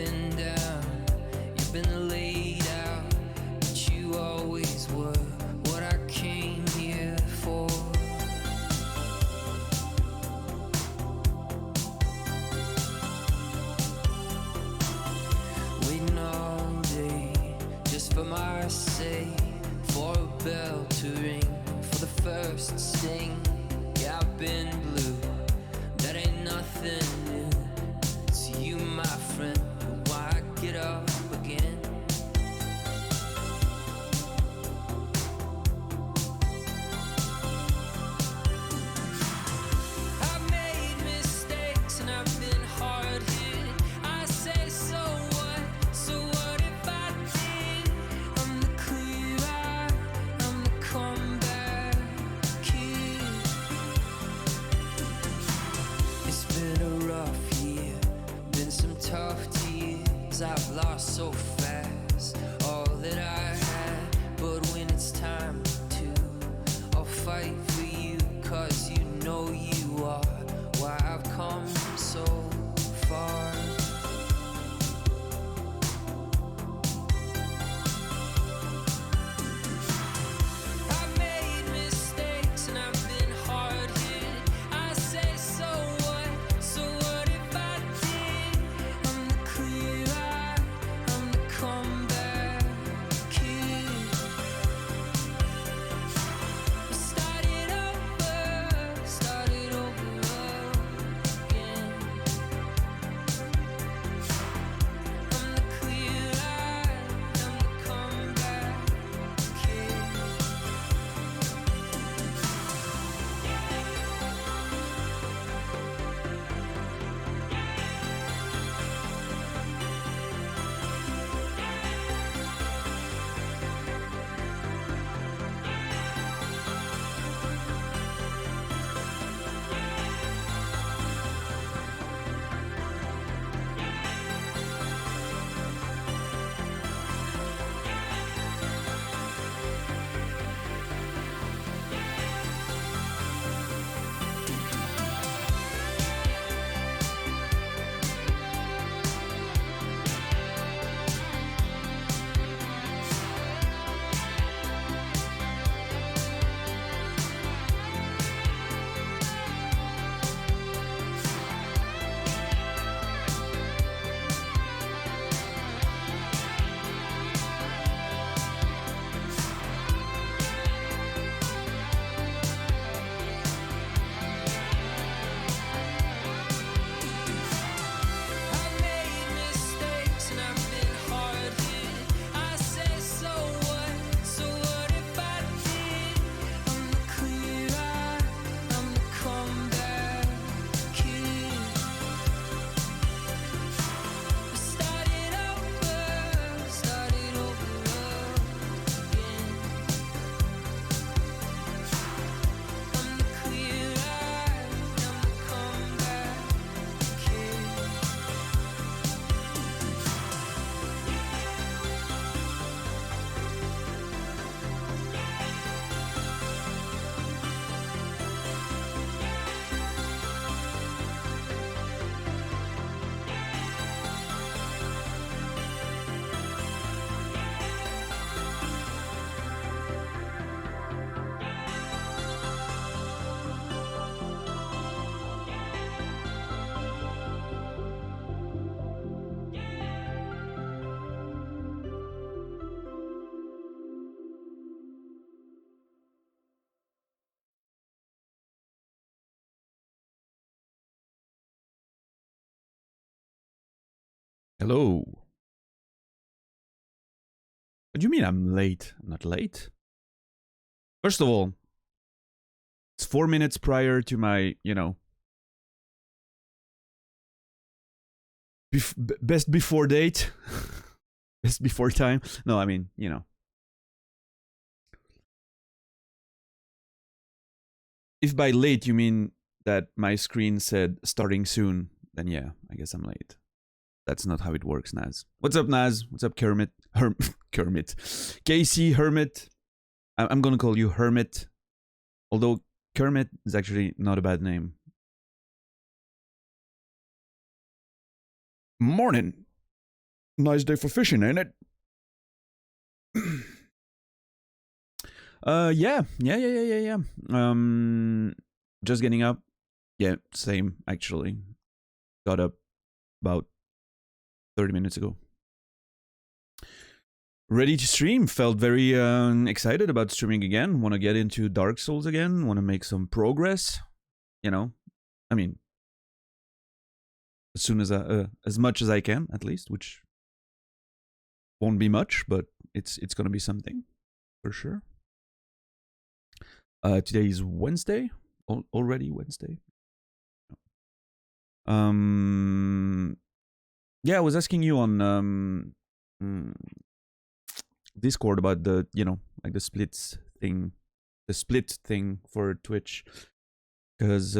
been down, you've been laid out, but you always were what I came here for. Waiting all day, just for my sake, for a bell to ring, for the first sting. Yeah, I've been blue, that ain't nothing new. It's you, my friend, but why get up again? I've made mistakes and I've been hard hit. I say, so what? So what if I did? I'm the clear eye, I'm the comeback kid. It's been a rough year, been some tough tears. I've lost so fast all that I had, but when it's time to, I'll fight for you, 'cause you know you are why I've come so far. I've made mistakes and I've been hard hit. I say, so what? So what if I did? I'm the clear eye, I'm the comeback kid. Start it over again. I'm the clear eye, I'm the comeback kid. I've made mistakes and I've been hard hit. I say, so what? So what if I did? I'm the clear eye, I'm the comeback kid. Start it over again. I'm the clear eye, I'm the comeback kid. Hello. What do you mean I'm late? I'm not late. First of all, it's 4 minutes prior to my, best before date. Best before time. No, I mean, If by late you mean that my screen said starting soon, then yeah, I guess I'm late. That's not how it works, Naz. What's up, Naz? What's up, Kermit? Kermit. Casey, Hermit. I'm gonna call you Hermit. Although Kermit is actually not a bad name. Morning. Nice day for fishing, ain't it? Yeah. Just getting up. Yeah, same actually. Got up about 30 minutes ago. Ready to stream. Felt very excited about streaming again. Want to get into Dark Souls again. Want to make some progress. You know, I mean, as soon as much as I can, at least, which won't be much, but it's gonna be something for sure. Today is Wednesday. Already Wednesday. Yeah, I was asking you on Discord about the like the split thing for Twitch, because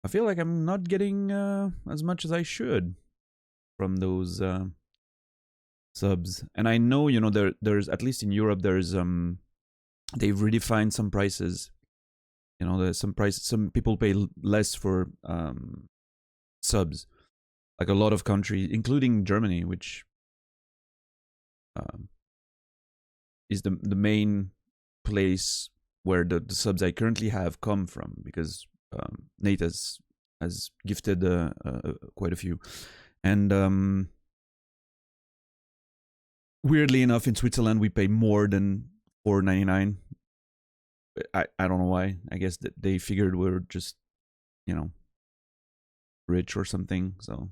I feel like I'm not getting as much as I should from those subs, and I know there's at least in Europe there's they've redefined some prices. There's some people pay less for subs, like a lot of countries, including Germany, which is the main place where the subs I currently have come from, because Nate has gifted quite a few, and weirdly enough, in Switzerland we pay more than $4.99. I don't know why. I guess that they figured we're just rich or something, so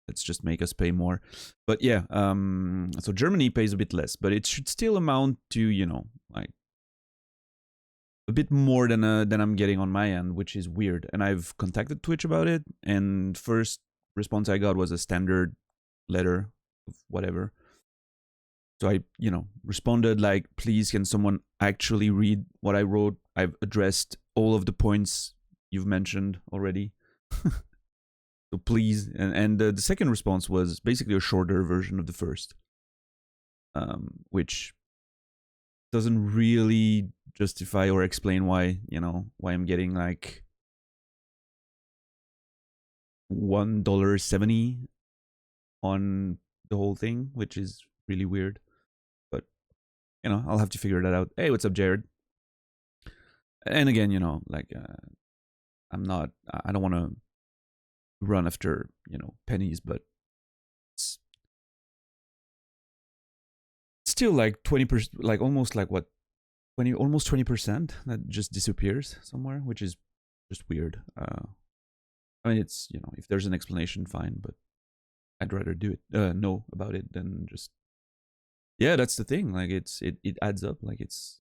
let's just make us pay more. But yeah, so Germany pays a bit less, but it should still amount to like a bit more than I'm getting on my end, which is weird. And I've contacted Twitch about it, and first response I got was a standard letter of whatever. So I responded like, please, can someone actually read what I wrote? I've addressed all of the points you've mentioned already. So please. And the second response was basically a shorter version of the first, which doesn't really justify or explain why I'm getting like $1.70 on the whole thing, which is really weird. But I'll have to figure that out. Hey, what's up, Jared? And again, like I don't want to run after pennies, but it's still like 20%, like almost like what, almost 20% that just disappears somewhere, which is just weird. I mean, it's if there's an explanation, fine, but I'd rather know about it than just. Yeah, that's the thing. Like it adds up. Like it's.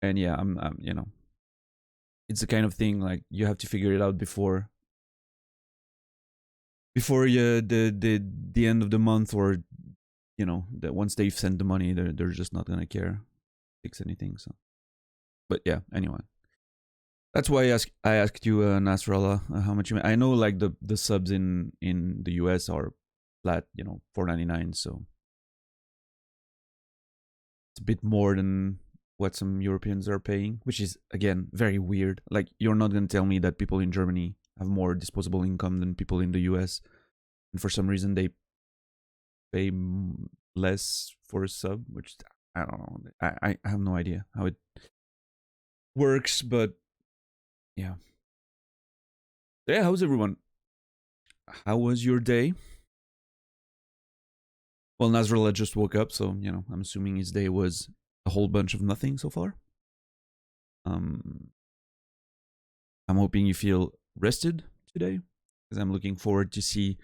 And yeah, I'm it's the kind of thing like you have to figure it out before the end of the month, or that once they've sent the money, they're just not gonna fix anything. So, but yeah, anyway, that's why I asked you, Nasrallah, how much you. I know like the subs in the US are flat, $4.99, so it's a bit more than what some Europeans are paying, which is again very weird. Like you're not gonna tell me that people in Germany have more disposable income than people in the US, and for some reason they pay less for a sub, which I don't know. I have no idea how it works, but yeah. Yeah, how's everyone? How was your day? Well, Nasrallah just woke up, so I'm assuming his day was a whole bunch of nothing so far. I'm hoping you feel rested today, because I'm looking forward to see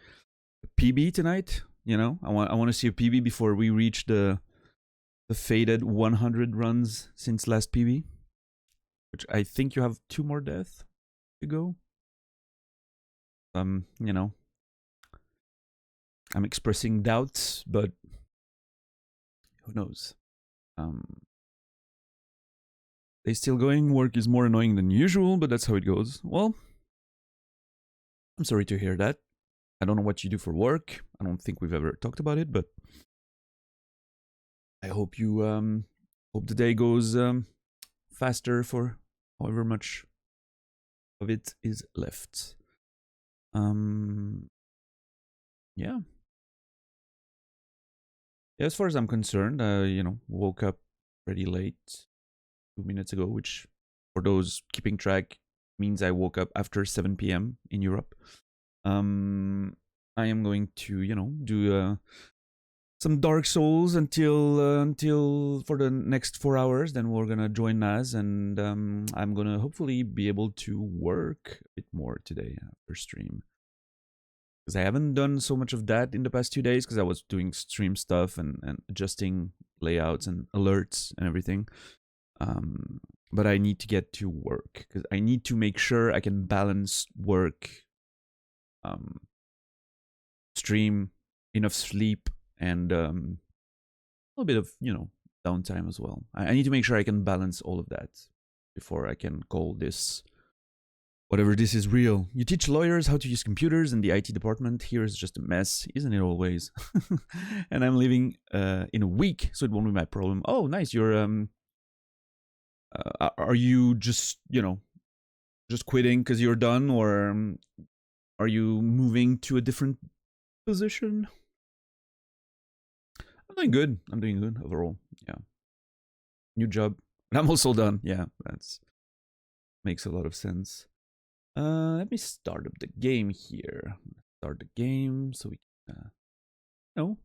PB tonight. I want to see a PB before we reach the faded 100 runs since last PB, which I think you have 2 more deaths to go. I'm expressing doubts, but who knows? They still going. Work is more annoying than usual, but that's how it goes. Well, I'm sorry to hear that. I don't know what you do for work. I don't think we've ever talked about it, but I hope you hope the day goes faster for however much of it is left. Yeah. Yeah, as far as I'm concerned, you know, woke up pretty late 2 minutes ago, which for those keeping track means I woke up after 7 p.m. in Europe. I am going to, you know, do some Dark Souls until for the next 4 hours. Then we're gonna join Naz, and I'm gonna hopefully be able to work a bit more today after stream. Because I haven't done so much of that in the past 2 days because I was doing stream stuff and adjusting layouts and alerts and everything. But I need to get to work because I need to make sure I can balance work, stream, enough sleep, and a little bit of, you know, downtime as well. I need to make sure I can balance all of that before I can call this whatever this is real. You teach lawyers how to use computers, and the IT department here is just a mess, isn't it always? And I'm leaving in a week, so it won't be my problem. Oh, nice. You're are you just, you know, just quitting because you're done, or are you moving to a different position? I'm doing good. I'm doing good overall. Yeah. New job. And I'm also done. Yeah, that's makes a lot of sense. Let me start up the game here. Start the game so we can, you know,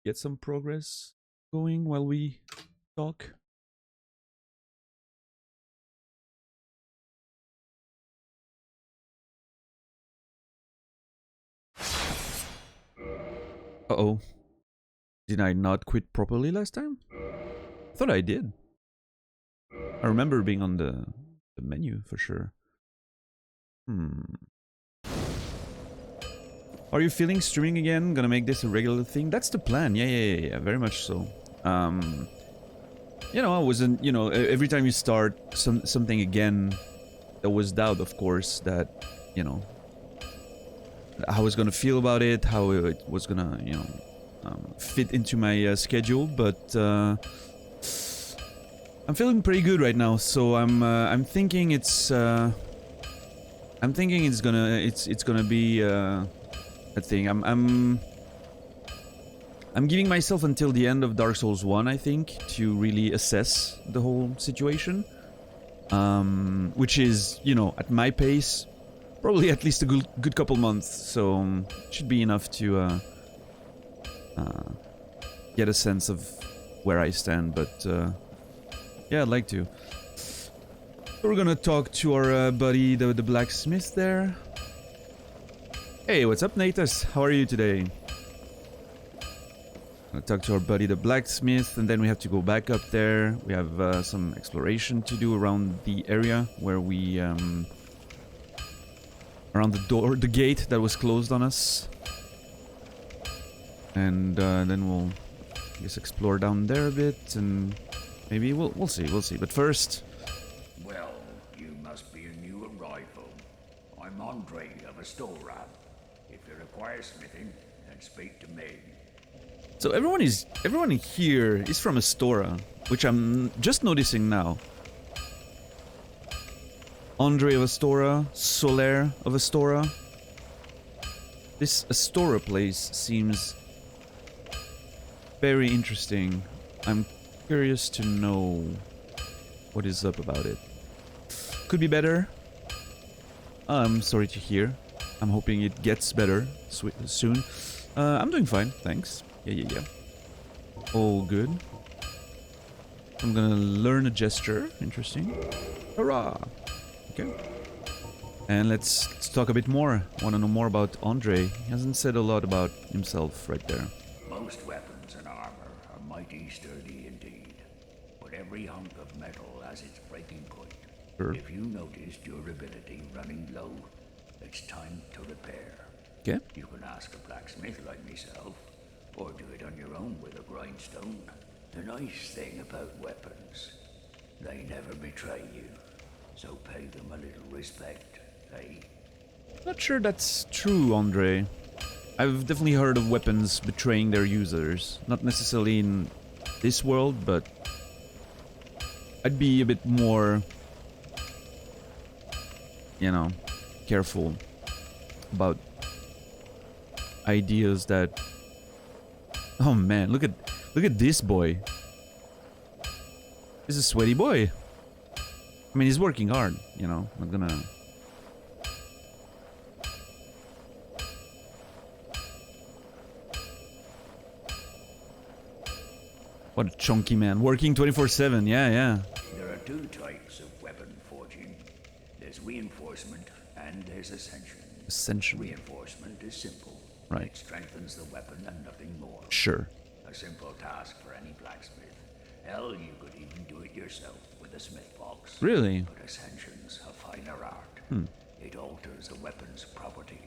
get some progress going while we talk. Uh-oh. Did I not quit properly last time? I thought I did. I remember being on the menu for sure. Are you feeling streaming again? Gonna make this a regular thing? That's the plan. Yeah, very much so. You know, I wasn't, you know, every time you start something again, there was doubt, of course, that, you know, how I was gonna feel about it, how it was gonna, you know, fit into my schedule, but I'm feeling pretty good right now. So I'm thinking it's gonna be a thing. I'm giving myself until the end of Dark Souls 1, I think, to really assess the whole situation. Which is, you know, at my pace, probably at least a good couple months. So should be enough to get a sense of where I stand. But yeah, I'd like to. We're gonna talk to our buddy, the blacksmith there. Hey, what's up, Natus? How are you today? Gonna talk to our buddy, the blacksmith, and then we have to go back up there. We have some exploration to do around the area where we around the gate that was closed on us, and then we'll, I guess, explore down there a bit, and maybe we'll see. But first. Well, you must be a new arrival. I'm Andre of Astora. If you require smithing, then speak to me. So everyone here is from Astora, which I'm just noticing now. Andre of Astora, Solaire of Astora. This Astora place seems very interesting. I'm curious to know what is up about it. Could be better. I'm sorry to hear. I'm hoping it gets better soon. I'm doing fine, thanks. Yeah. All good. I'm gonna learn a gesture. Interesting. Hurrah! Okay. And let's talk a bit more. Want to know more about Andre. He hasn't said a lot about himself right there. Most weapons and armor are mighty sturdy indeed, but every hunk of metal has its breaking point. Sure. If you notice durability running low, it's time to repair. Okay. You can ask a blacksmith like myself, or do it on your own with a grindstone. The nice thing about weapons, they never betray you, so pay them a little respect, eh? Not sure that's true, Andre. I've definitely heard of weapons betraying their users. Not necessarily in this world, but I'd be a bit more you know, careful about ideas that. Oh man, look at this boy. He's a sweaty boy. I mean, he's working hard, you know. I'm not gonna. What a chunky man, working 24/7. Yeah. There are two types of weapon forging. There's reinforcement and there's ascension. Ascension. Reinforcement is simple. Right. It strengthens the weapon and nothing more. Sure. A simple task for any blacksmith. Hell, you could even do it yourself with a smith box. Really? But ascension's a finer art. It alters a weapon's properties.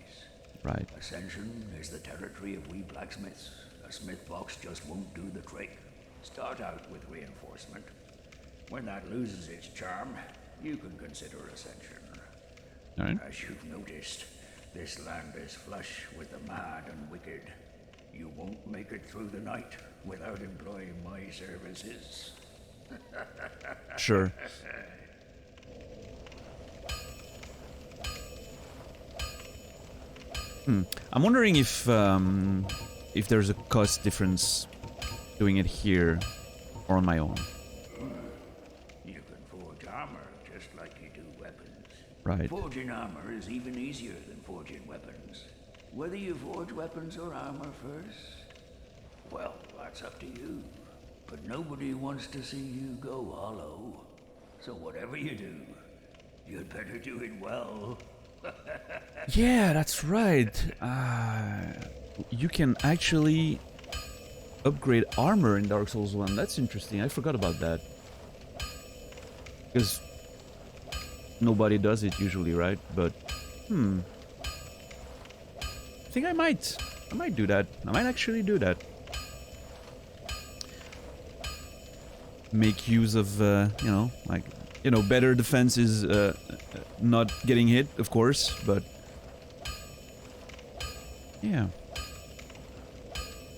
Right. Ascension is the territory of we blacksmiths. A smith box just won't do the trick. Start out with reinforcement. When that loses its charm, you can consider ascension. All right. As you've noticed, this land is flush with the mad and wicked. You won't make it through the night without employing my services. Sure. I'm wondering if there's a cost difference doing it here or on my own. You can forge armor just like you do weapons. Right. Forging armor is even easier than forging weapons. Whether you forge weapons or armor first, well, that's up to you. But nobody wants to see you go hollow. So whatever you do, you'd better do it well. Yeah, that's right. You can actually upgrade armor in Dark Souls 1. That's interesting. I forgot about that. Because nobody does it usually, right? But, I think I might do that. I might actually do that. Make use of, better defense is not getting hit, of course, but yeah.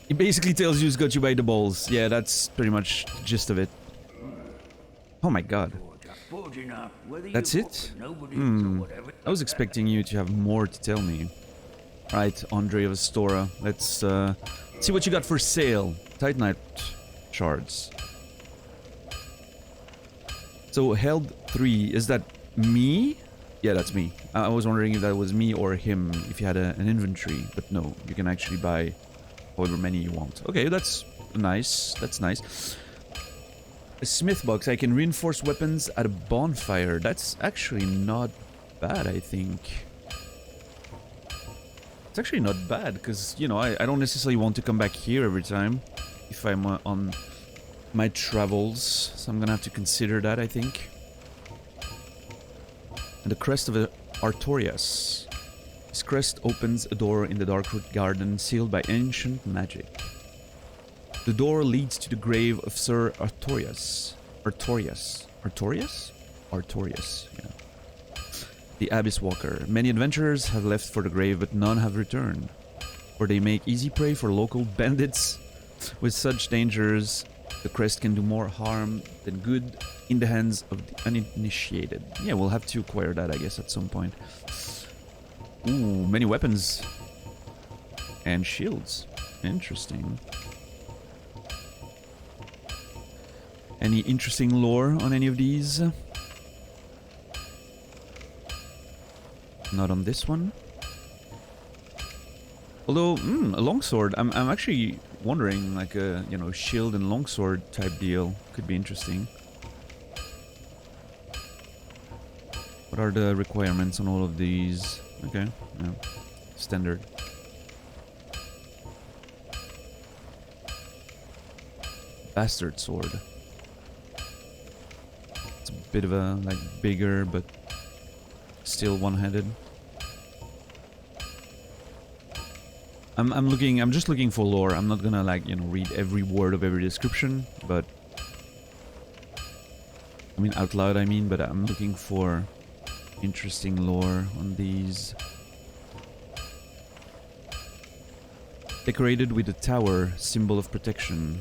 It basically tells you it's got you by the balls. Yeah, that's pretty much the gist of it. Oh my god. That's it? I was expecting you to have more to tell me. Right, Andre of Astora. Let's see what you got for sale. Titanite shards. So, Held 3, is that me? Yeah, that's me. I was wondering if that was me or him, if you had an inventory. But no, you can actually buy however many you want. Okay, that's nice. That's nice. A smith box. I can reinforce weapons at a bonfire. That's actually not bad, I think. It's actually not bad, because, you know, I don't necessarily want to come back here every time if I'm on my travels. So I'm gonna have to consider that, I think. And the crest of Artorias. This crest opens a door in the Darkroot Garden sealed by ancient magic. The door leads to the grave of Sir Artorias. Artorias, yeah. The Abyss Walker. Many adventurers have left for the grave, but none have returned. For they make easy prey for local bandits. With such dangers, the crest can do more harm than good in the hands of the uninitiated. Yeah, we'll have to acquire that, I guess, at some point. Ooh, many weapons. And shields. Interesting. Any interesting lore on any of these? Not on this one. Although, a longsword. I'm actually wondering, like a, shield and longsword type deal. Could be interesting. What are the requirements on all of these? Okay, yeah. Standard. Bastard sword. It's a bit of a, bigger, but still one-handed. I'm just looking for lore. I'm not gonna, read every word of every description, but... I mean, out loud, but I'm looking for interesting lore on these. Decorated with a tower, symbol of protection.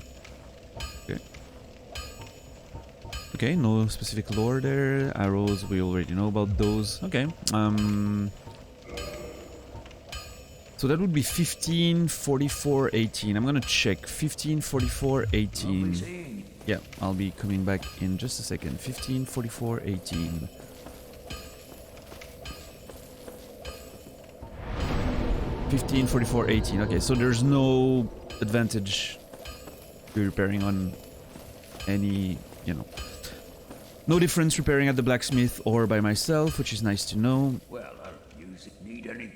Okay. Okay, no specific lore there. Arrows, we already know about those. Okay. So that would be 15, 44, 18. I'm gonna check. 15, 44, 18. Yeah, I'll be coming back in just a second. 15, 44, 18. 15, 44, 18. Okay, so there's no advantage to repairing on any, you know. No difference repairing at the blacksmith or by myself, which is nice to know. Well, I'll use it. Need any?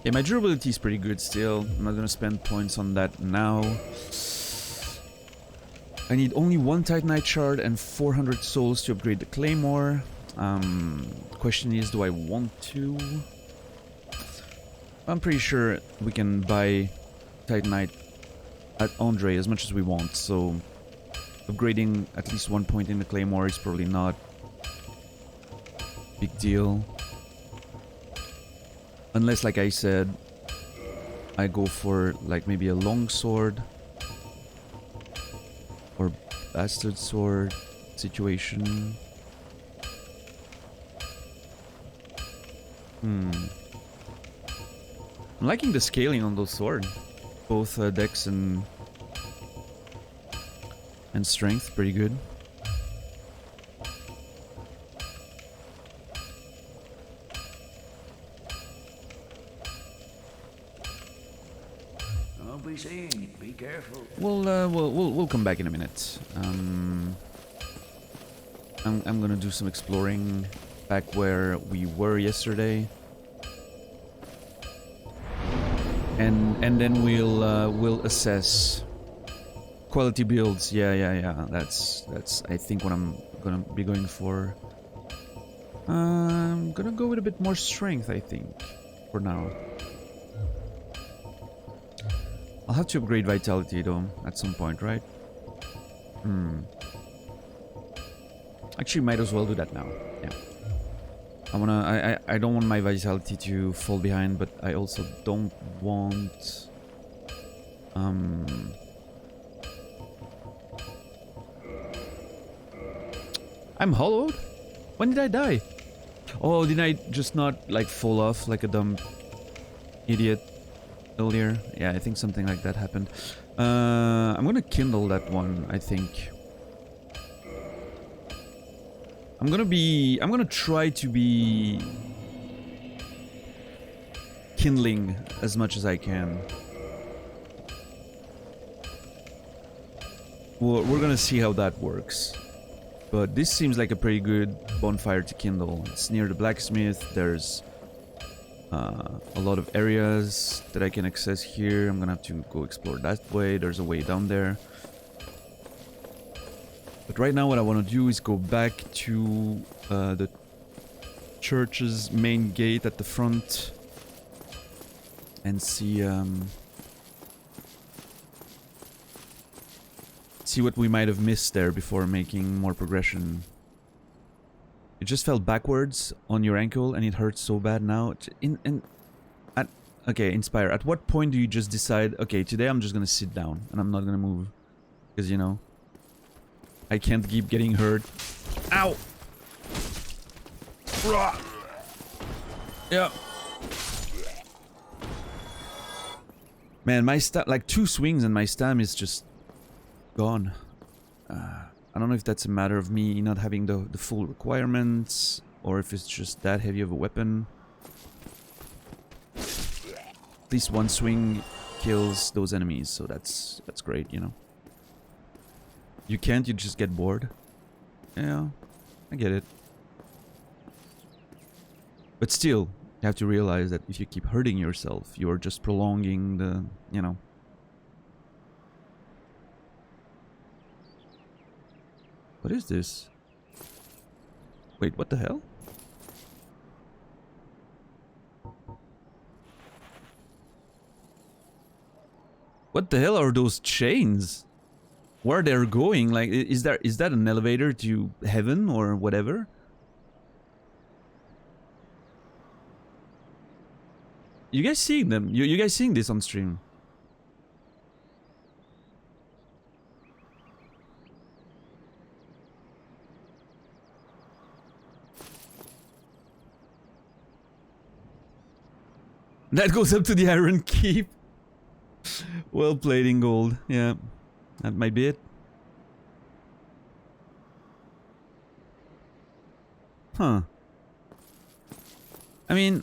Yeah, my durability is pretty good still. I'm not gonna spend points on that now. I need only 1 Titanite shard and 400 souls to upgrade the claymore. Question is, do I want to? I'm pretty sure we can buy Titanite at Andre as much as we want, so upgrading at least 1 point in the claymore is probably not big deal. Unless, like I said, I go for like maybe a long sword or bastard sword situation. I'm liking the scaling on those swords, both dex and strength, pretty good. I'll be seeing you. Be careful. We'll come back in a minute. I'm gonna do some exploring back where we were yesterday, and then we'll assess quality builds. Yeah. That's I think what I'm gonna be going for. I'm gonna go with a bit more strength, I think, for now. I'll have to upgrade vitality though at some point, right? Actually, might as well do that now. Yeah. I don't want my vitality to fall behind, but I also don't want I'm hollowed? When did I die? Oh, did I just not like fall off like a dumb idiot earlier? Yeah, I think something like that happened. I'm gonna kindle that one, I think. I'm gonna try to be kindling as much as I can. We're gonna see how that works. But this seems like a pretty good bonfire to kindle. It's near the blacksmith. There's a lot of areas that I can access here. I'm gonna have to go explore that way. There's a way down there. But right now what I want to do is go back to the church's main gate at the front and see what we might have missed there before making more progression. You just fell backwards on your ankle and it hurts so bad now. Okay, Inspire. At what point do you just decide, okay, today I'm just gonna sit down and I'm not gonna move? Because, you know, I can't keep getting hurt. Ow! Yeah. Man, my like 2 swings and my stam is just gone. I don't know if that's a matter of me not having the full requirements, or if it's just that heavy of a weapon. At least 1 swing kills those enemies, so that's great, you know. You can't, you just get bored. Yeah, I get it. But still, you have to realize that if you keep hurting yourself, you are just prolonging the, you know. What is this? Wait, what the hell? What the hell are those chains? Where they're going? Like, is that an elevator to heaven or whatever? You guys seeing them? You guys seeing this on stream? That goes up to the Iron Keep. Well played, Ingold. Yeah, that might be it. Huh. I mean,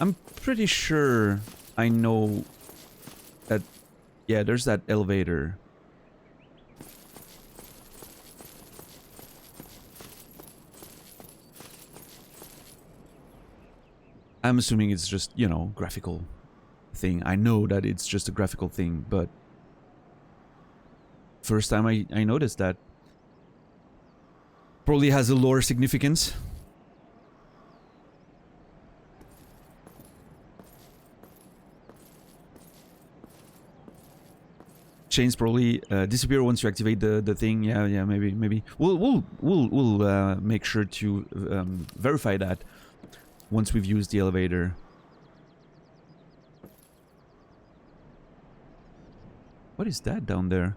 I'm pretty sure I know that... Yeah, there's that elevator. I'm assuming it's just, you know, graphical thing. I know that it's just a graphical thing, but... First time I noticed that. Probably has a lore significance. Chains probably disappear once you activate the thing. Yeah, maybe. We'll make sure to verify that once we've used the elevator. What is that down there?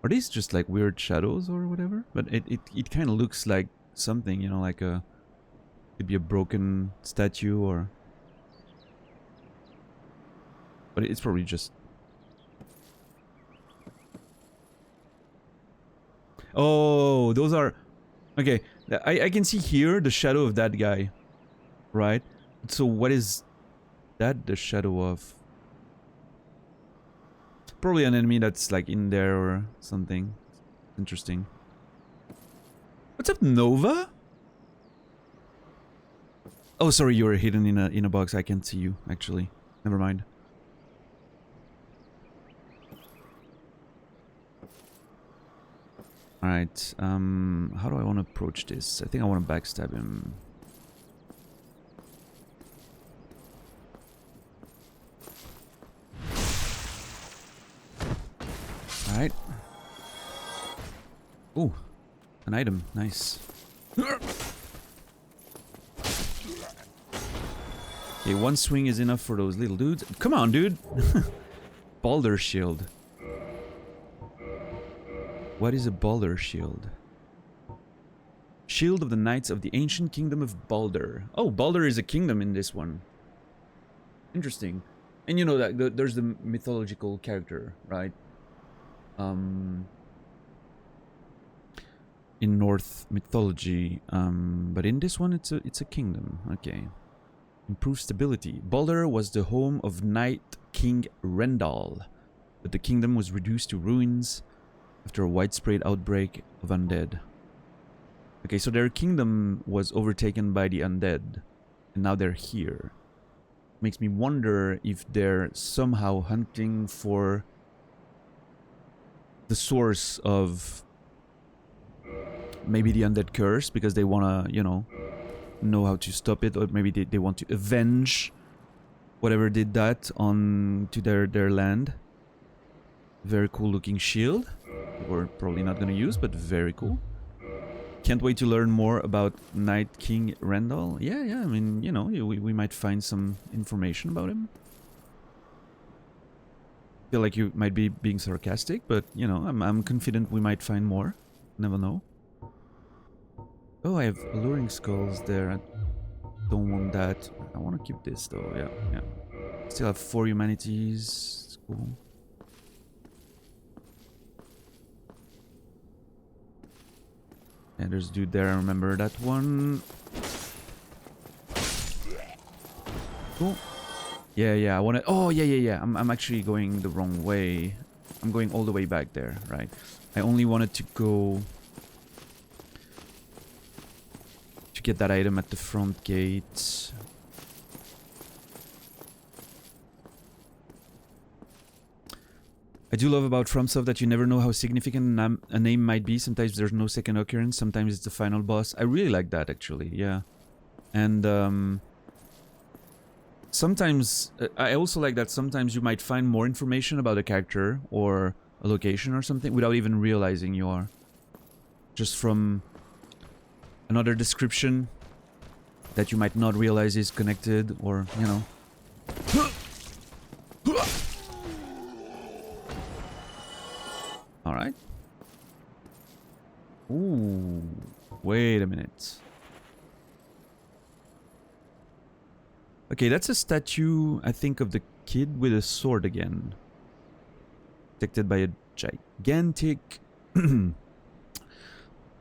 Are these just like weird shadows or whatever? But it kind of looks like something, you know, like a... Could be a broken statue or... But it's probably just... Oh, those are... Okay, I can see here the shadow of that guy. Right? So what is that the shadow of? Probably an enemy that's like in there or something. Interesting. What's up, Nova? Oh, sorry, you were hidden in a box. I can't see you, actually. Never mind. Alright, how do I want to approach this? I think I want to backstab him. Alright. Ooh, an item. Nice. Okay, one swing is enough for those little dudes. Come on, dude! Balder shield. What is a Balder shield? Shield of the Knights of the Ancient Kingdom of Balder. Oh, Balder is a kingdom in this one. Interesting. And you know that there's the mythological character, right? In North mythology, but in this one it's a kingdom. Okay. Improved stability. Balder was the home of Night King Rendal, but the kingdom was reduced to ruins after a widespread outbreak of undead. Okay, so their kingdom was overtaken by the undead, and now they're here. Makes me wonder if they're somehow hunting for the source of maybe the undead curse, because they want to, you know how to stop it, or maybe they want to avenge whatever did that on to their land. Very cool looking shield. We're probably not going to use, but very cool. Can't wait to learn more about Night King Rendal. Yeah, I mean, you know, we might find some information about him. Feel like you might be being sarcastic, but, you know, I'm confident we might find more. Never know. Oh, I have alluring skulls there. I don't want that. I want to keep this, though. Yeah. Still have 4 humanities. It's cool. Yeah, there's a dude there. I remember that one. Cool. Yeah. I want to... Oh, yeah. I'm actually going the wrong way. I'm going all the way back there, right? I only wanted to go... to get that item at the front gate. I do love about FromSoft that you never know how significant a name might be. Sometimes there's no second occurrence. Sometimes it's the final boss. I really like that, actually. Yeah. And sometimes... I also like that sometimes you might find more information about a character or a location or something without even realizing you are. Just from another description that you might not realize is connected, or, you know. Alright. Ooh, wait a minute. Okay, that's a statue, I think, of the kid with a sword again. Protected by a gigantic...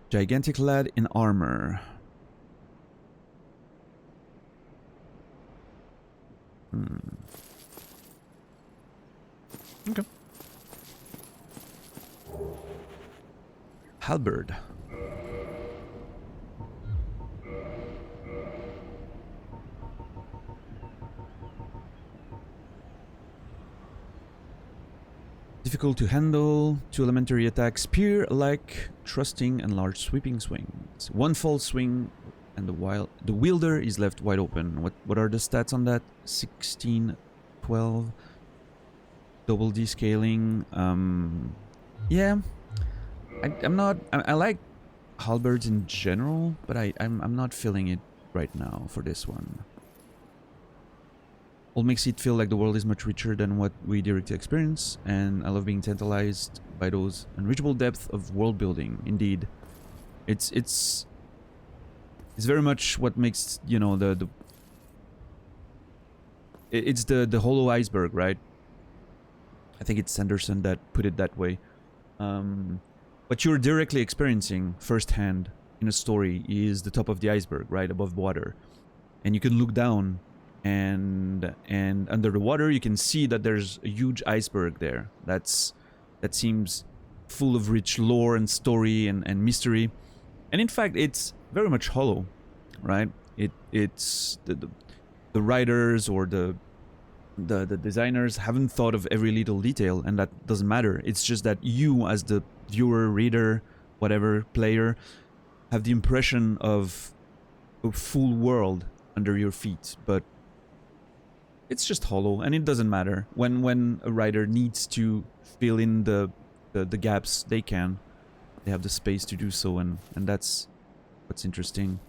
gigantic lad in armor. Okay. Halberd. Difficult to handle, 2 elementary attacks, spear-like, trusting and large sweeping swings. 1 false swing and the wielder is left wide open. What are the stats on that? 16, 12, double D scaling. Yeah, I like halberds in general, but I'm not feeling it right now for this one. All makes it feel like the world is much richer than what we directly experience, and I love being tantalized by those unreachable depth of world building. Indeed, it's very much what makes, you know, it's the hollow iceberg, right? I think it's Sanderson that put it that way. What you're directly experiencing firsthand in a story is the top of the iceberg, right above water, and you can look down. And under the water, you can see that there's a huge iceberg there. That seems full of rich lore and story and mystery. And in fact, it's very much hollow, right? It's the writers or the designers haven't thought of every little detail, and that doesn't matter. It's just that you, as the viewer, reader, whatever, player, have the impression of a full world under your feet, but it's just hollow, and it doesn't matter. When a writer needs to fill in the gaps, they can. They have the space to do so, and that's what's interesting.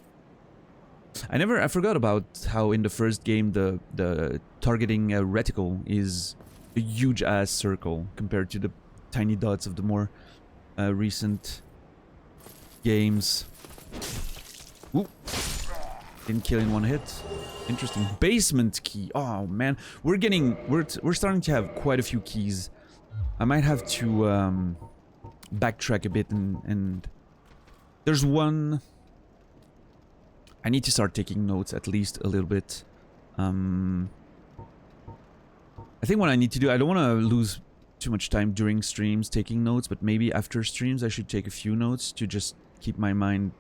I forgot about how in the first game the targeting reticle is a huge ass circle compared to the tiny dots of the more recent games. Ooh. Didn't kill in one hit. Interesting. Basement key. Oh man, we're starting to have quite a few keys. I might have to backtrack a bit and there's one. I need to start taking notes at least a little bit. I think what I need to do, I don't want to lose too much time during streams taking notes, but maybe after streams I should take a few notes to just keep my mind,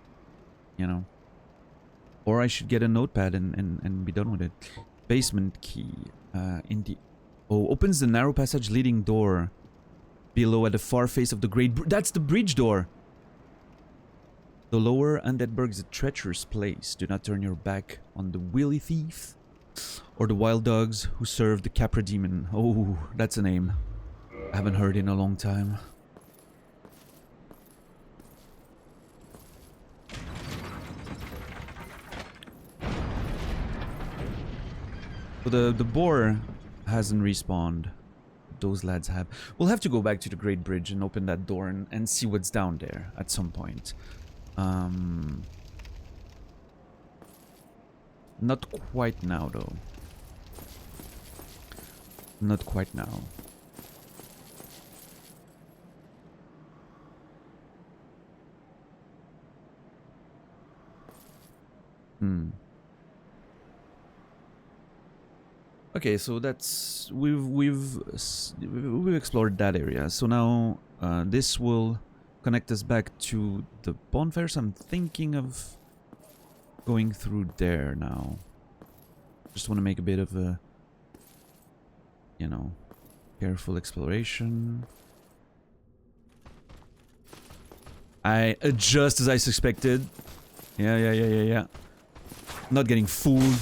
you know. Or I should get a notepad and be done with it. Basement key. Opens the narrow passage leading door below at the far face of the great... That's the bridge door! The lower Undeadburg is a treacherous place. Do not turn your back on the Willy Thief or the wild dogs who serve the Capra Demon. Oh, that's a name I haven't heard in a long time. So the boar hasn't respawned. Those lads have. We'll have to go back to the Great Bridge and open that door and see what's down there at some point. Not quite now, though. Not quite now. Okay, so that's we've explored that area. So now this will connect us back to the bonfire. So I'm thinking of going through there now. Just want to make a bit of a, you know, careful exploration. Just as I suspected. Yeah. Not getting fooled.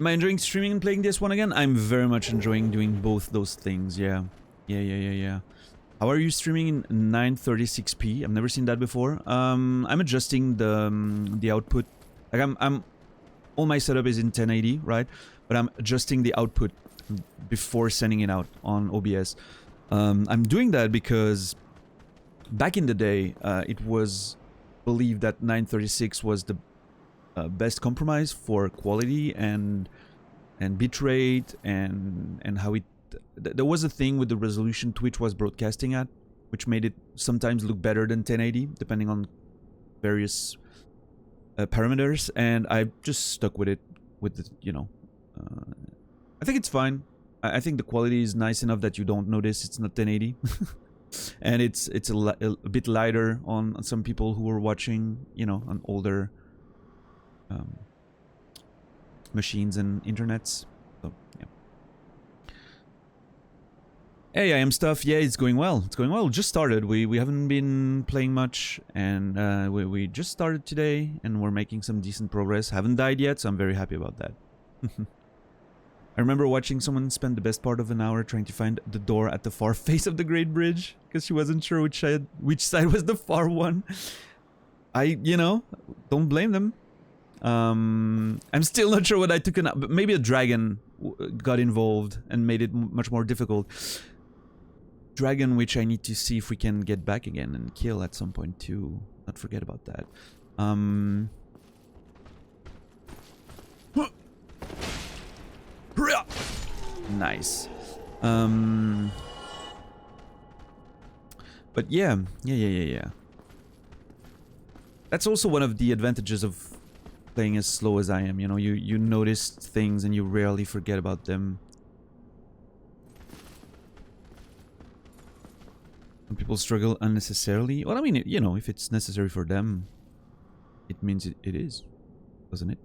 Am I enjoying streaming and playing this one again? I'm very much enjoying doing both those things, yeah. Yeah. How are you streaming in 936p? I've never seen that before. I'm adjusting the output. Like I'm all my setup is in 1080, right? But I'm adjusting the output before sending it out on OBS. I'm doing that because back in the day, it was believed that 936 was the best compromise for quality and bitrate and how it. There was a thing with the resolution Twitch was broadcasting at, which made it sometimes look better than 1080, depending on various parameters, and I just stuck with it. With the, you know, I think it's fine. I think the quality is nice enough that you don't notice it's not 1080, and it's a bit lighter on some people who are watching, you know, on older machines and internets. So yeah. Hey, I am stuff. Yeah, it's going well. It's going well. Just started. We haven't been playing much, and we just started today, and we're making some decent progress. Haven't died yet, so I'm very happy about that. I remember watching someone spend the best part of an hour trying to find the door at the far face of the Great Bridge because she wasn't sure which side was the far one. You know, don't blame them. I'm still not sure what I took but maybe a dragon got involved and made it much more difficult. Dragon, which I need to see if we can get back again and kill at some point too. Not forget about that. Nice. But yeah. That's also one of the advantages of playing as slow as I am. You know, you notice things and you rarely forget about them. Some people struggle unnecessarily. Well, I mean, you know, if it's necessary for them, it means it is, doesn't it?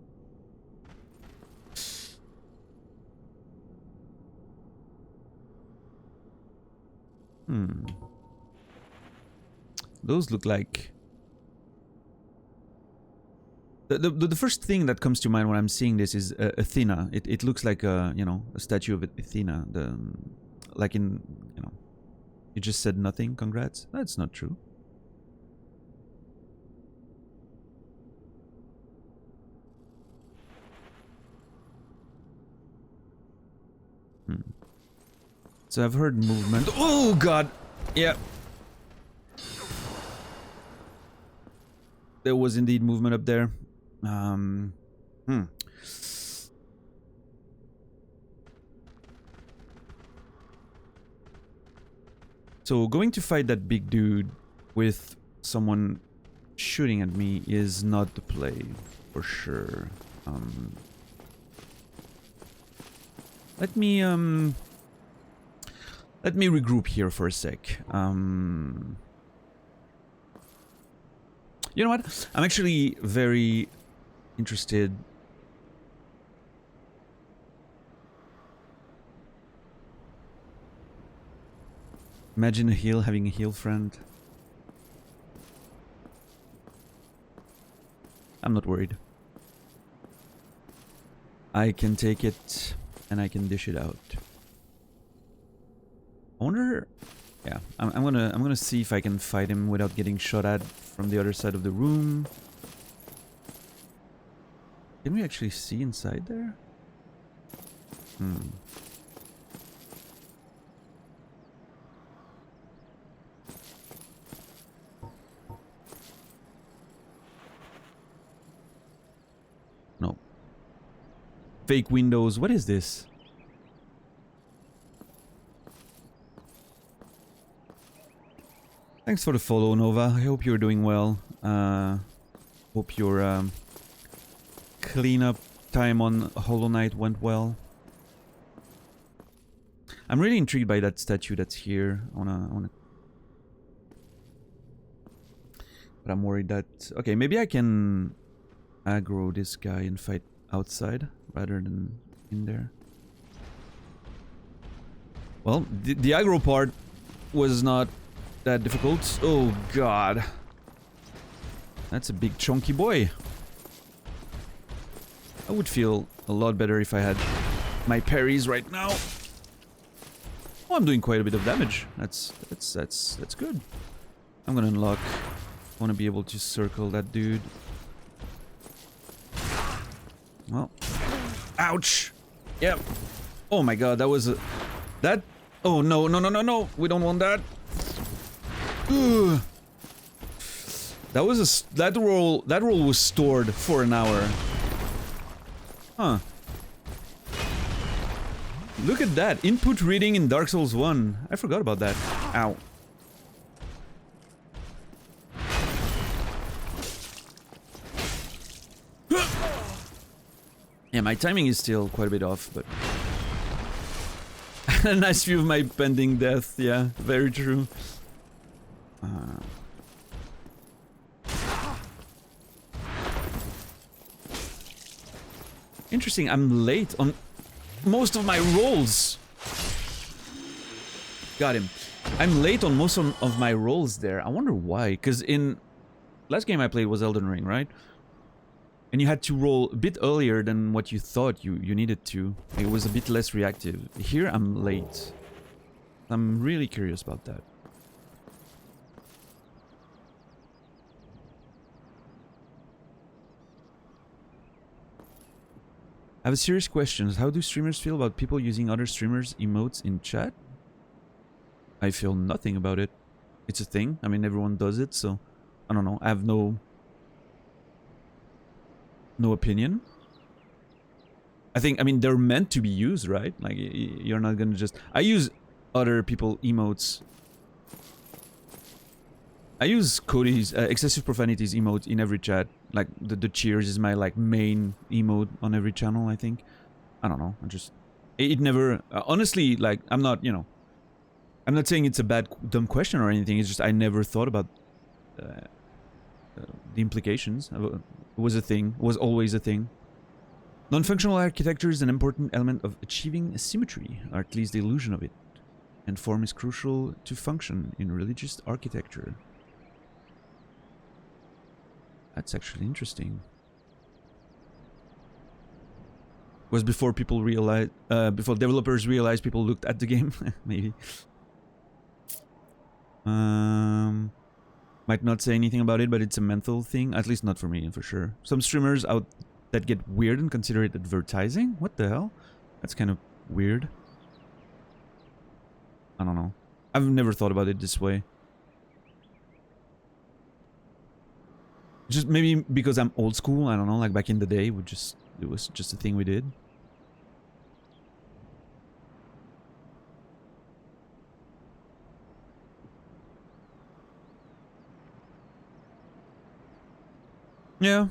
Those look like... The first thing that comes to mind when I'm seeing this is Athena. It looks like a, you know, a statue of Athena. Like in, you know, you just said nothing. Congrats. That's not true. So I've heard movement. Oh God! Yeah. There was indeed movement up there. So going to fight that big dude with someone shooting at me is not the play, for sure. Let me regroup here for a sec. You know what? I'm actually very interested. Imagine a heal having a heal friend. I'm not worried. I can take it and I can dish it out. I wonder. Yeah, I'm gonna see if I can fight him without getting shot at from the other side of the room. Can we actually see inside there? No. Fake windows. What is this? Thanks for the follow, Nova. I hope you're doing well. Hope your cleanup time on Hollow Knight went well. I'm really intrigued by that statue that's here. I wanna... But I'm worried that... Okay, maybe I can aggro this guy and fight outside rather than in there. Well, the aggro part was not that difficult. Oh God, that's a big chunky boy. I would feel a lot better if I had my parries right now. Oh, I'm doing quite a bit of damage. That's good. I'm gonna unlock. I want to be able to circle that dude. Well, ouch. Yep. Oh my god, that was a that. Oh no no no no no! We don't want that. Ugh. That was a that roll was stored for an hour. Huh. Look at that. Input reading in Dark Souls 1. I forgot about that. Ow. Yeah, my timing is still quite a bit off, but... a nice view of my pending death. Yeah, very true. Interesting, I'm late on most of my rolls. Got him. I'm late on most of my rolls there. I wonder why, because in last game I played was Elden Ring, right? And you had to roll a bit earlier than what you thought you needed to. It was a bit less reactive. Here I'm late. I'm really curious about that. I have a serious question. How do streamers feel about people using other streamers' emotes in chat? I feel nothing about it. It's a thing. I mean, everyone does it, so... I don't know. I have no opinion. I mean, they're meant to be used, right? Like, you're not gonna just... I use other people emotes. I use Cody's excessive profanities emote in every chat. Like, the cheers is my, like, main emote on every channel, I think. I don't know. It never... honestly, like, I'm not, you know... I'm not saying it's a dumb question or anything. It's just I never thought about the implications. It was a thing. It was always a thing. Non-functional architecture is an important element of achieving symmetry, or at least the illusion of it. And form is crucial to function in religious architecture. That's actually interesting. It was before people realized, before developers realized people looked at the game, maybe. Might not say anything about it, but it's a mental thing. At least not for me, for sure. Some streamers out that get weird and consider it advertising? What the hell? That's kind of weird. I don't know. I've never thought about it this way. Just maybe because I'm old school, I don't know, like back in the day, it was just a thing we did. Yeah.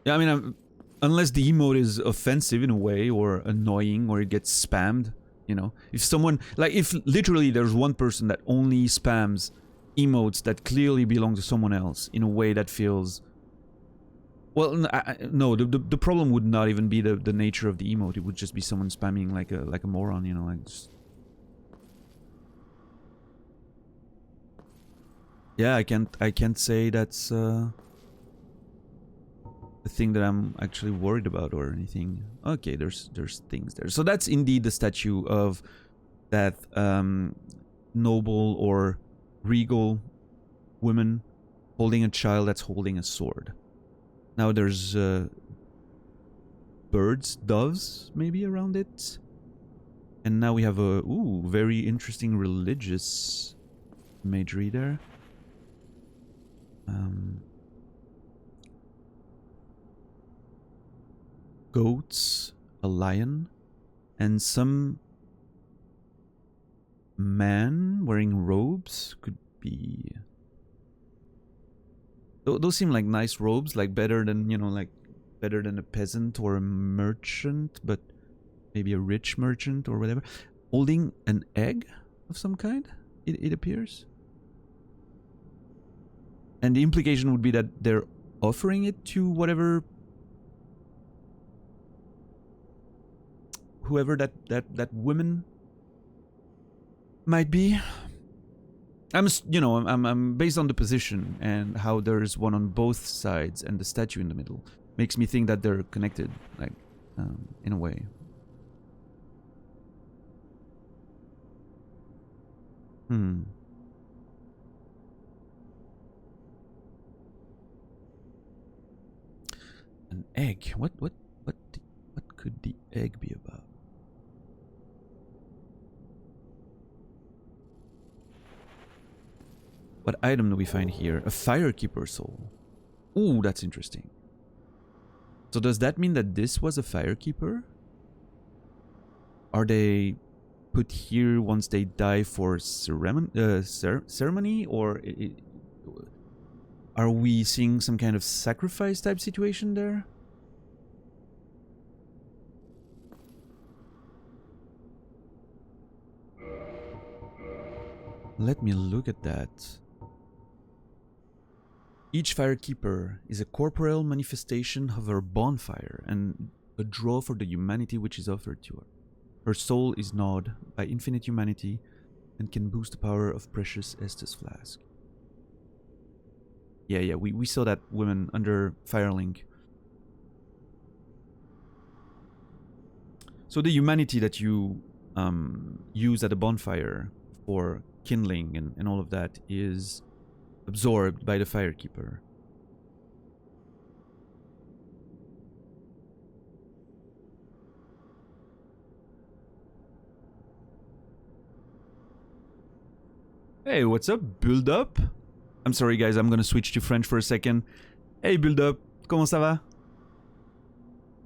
I mean, unless the emote is offensive in a way, or annoying, or it gets spammed, you know. If someone, like, if literally there's one person that only spams emotes that clearly belong to someone else in a way that feels... Well, no, the problem would not even be the nature of the emote. It would just be someone spamming like a moron, you know, like just... Yeah, I can't say that's the thing that I'm actually worried about or anything. Okay, there's things there. So that's indeed the statue of that noble or regal woman holding a child that's holding a sword. Now there's birds, doves maybe around it. And now we have a very interesting religious imagery there. Goats, a lion, and some man wearing robes. Could be... Those seem like nice robes, like better than, you know, like better than a peasant or a merchant, but maybe a rich merchant or whatever. Holding an egg of some kind, it appears. And the implication would be that they're offering it to whoever that woman might be. I'm based on the position and how there's one on both sides and the statue in the middle. makes me think that they're connected, like, in a way. An egg. What could the egg be about? What item do we find here? A Firekeeper soul. Ooh, that's interesting. So does that mean that this was a Firekeeper? Are they put here once they die for ceremony? Or are we seeing some kind of sacrifice type situation there? Let me look at that. Each Firekeeper is a corporeal manifestation of her bonfire and a draw for the humanity which is offered to her. Her soul is gnawed by infinite humanity and can boost the power of precious Estus Flask. Yeah, we saw that woman under Firelink. So the humanity that you use at a bonfire for kindling and all of that is absorbed by the Firekeeper. Hey, what's up, Build Up? I'm sorry guys, I'm gonna switch to French for a second. Hey Build Up, comment ça va?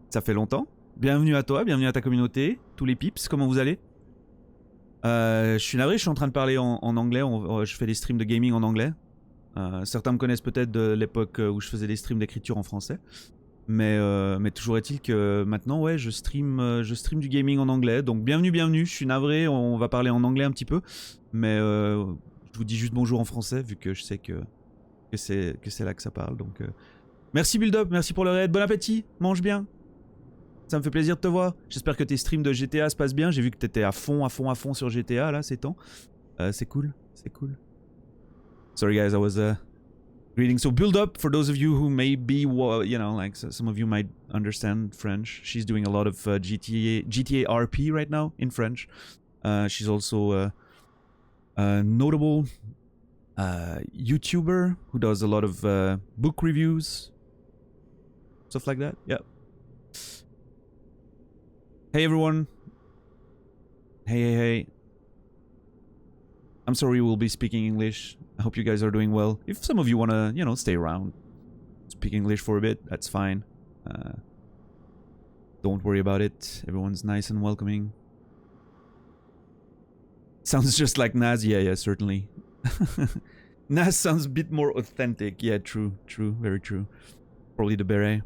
Ça fait longtemps. Bienvenue à toi, bienvenue à ta communauté, tous les pips, comment vous allez? Je suis navré, je suis en train de parler en anglais, je fais des streams de gaming en anglais. Certains me connaissent peut-être de l'époque où je faisais des streams d'écriture en français. Mais toujours est-il que maintenant, ouais, je stream du gaming en anglais. Donc bienvenue, je suis navré, on va parler en anglais un petit peu. Mais je vous dis juste bonjour en français, vu que je sais que c'est là que ça parle. Donc merci Build Up, merci pour le raid, bon appétit, mange bien. Ça me fait plaisir de te voir. J'espère que tes streams de GTA se passent bien. J'ai vu que t'étais à fond sur GTA là ces temps. C'est cool, c'est cool. Sorry guys, I was reading. So Build Up, for those of you who may be, you know, like some of you might understand French. She's doing a lot of GTA RP right now in French. She's also a notable YouTuber who does a lot of book reviews, stuff like that. Yeah. Hey everyone. Hey. I'm sorry we'll be speaking English. I hope you guys are doing well. If some of you wanna, you know, stay around, speak English for a bit, that's fine. Don't worry about it. Everyone's nice and welcoming. Sounds just like Naz. Yeah, certainly. Naz sounds a bit more authentic. Yeah, true, very true. Probably the beret.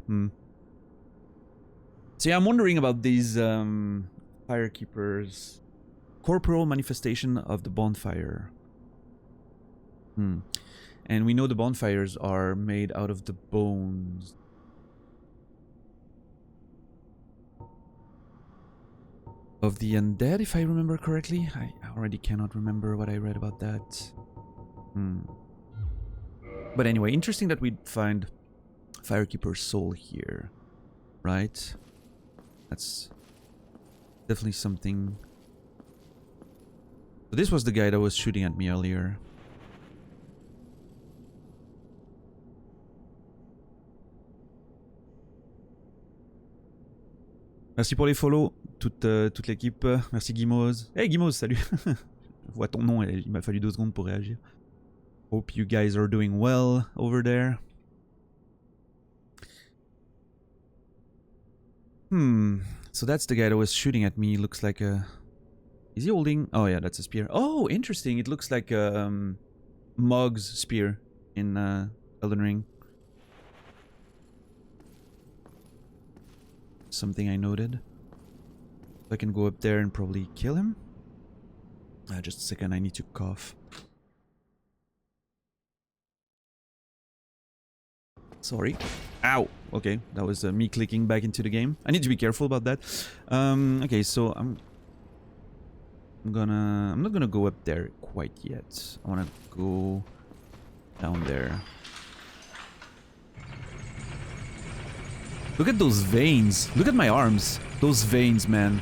So yeah, I'm wondering about these Firekeepers. Corporal manifestation of the bonfire. And we know the bonfires are made out of the bones of the undead, if I remember correctly. I already cannot remember what I read about that. But anyway, interesting that we'd find Firekeeper's soul here, right? That's definitely something. So this was the guy that was shooting at me earlier. Merci pour les follow, toute l'équipe. Merci Guimose. Hey Guimose, salut. Je vois ton nom et il m'a fallu 2 secondes pour réagir. Hope you guys are doing well over there. So that's the guy that was shooting at me. Looks like a... Is he holding... Oh yeah, that's a spear. Oh, interesting. It looks like Mog's spear in Elden Ring. Something I noted. I can go up there and probably kill him. Just a second, I need to cough. Sorry. Ow! Okay, that was me clicking back into the game. I need to be careful about that. Okay, so I'm not gonna go up there quite yet. I wanna go down there. Look at those veins. Look at my arms. Those veins, man.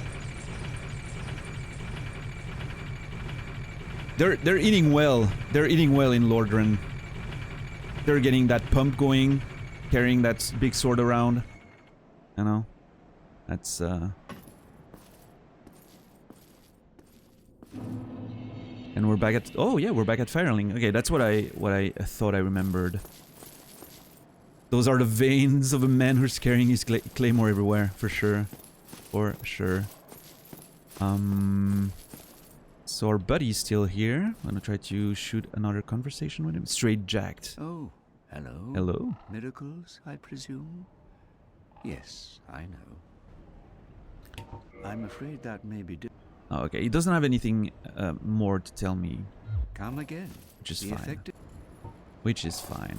They're eating well. They're eating well in Lordran. They're getting that pump going, carrying that big sword around. You know, that's And we're back at. Oh yeah, we're back at Firelink. Okay, that's what I thought I remembered. Those are the veins of a man who's carrying his claymore everywhere, for sure, for sure. So our buddy's still here. I'm gonna try to shoot another conversation with him. Straight jacked. Oh, hello. Hello. Miracles, I presume? Yes, I know. I'm afraid that may be Oh, okay, he doesn't have anything more to tell me, Come again. which is Be fine. effective. Which is fine.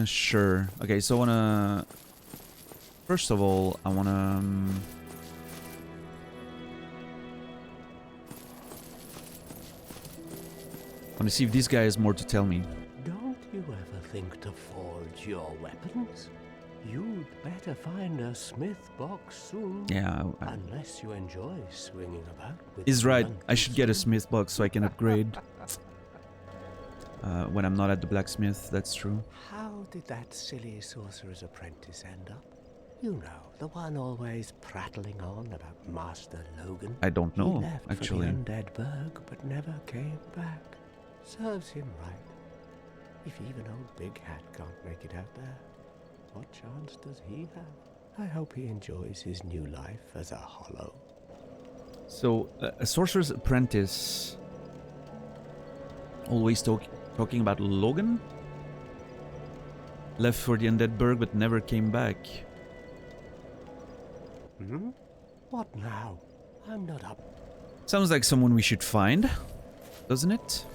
Sure. Okay, so I wanna. First of all, I wanna. Want to see if this guy has more to tell me. Don't you ever think to forge your weapons? You'd better find a smith box soon. Yeah, Unless you enjoy swinging about with he's right. blunt I should get a instruments. smith box so I can upgrade. When I'm not at the blacksmith, that's true. How did that silly sorcerer's apprentice end up? You know, the one always prattling on about Master Logan. I don't He know, left actually. for the Undead Burg, but never came back. Serves him right. If even old Big Hat can't make it out there, what chance does he have? I hope he enjoys his new life as a hollow. So, a sorcerer's apprentice. Always talking about Logan? Left for the Undead Burg but never came back. Hmm? What now? I'm not up. Sounds like someone we should find, doesn't it?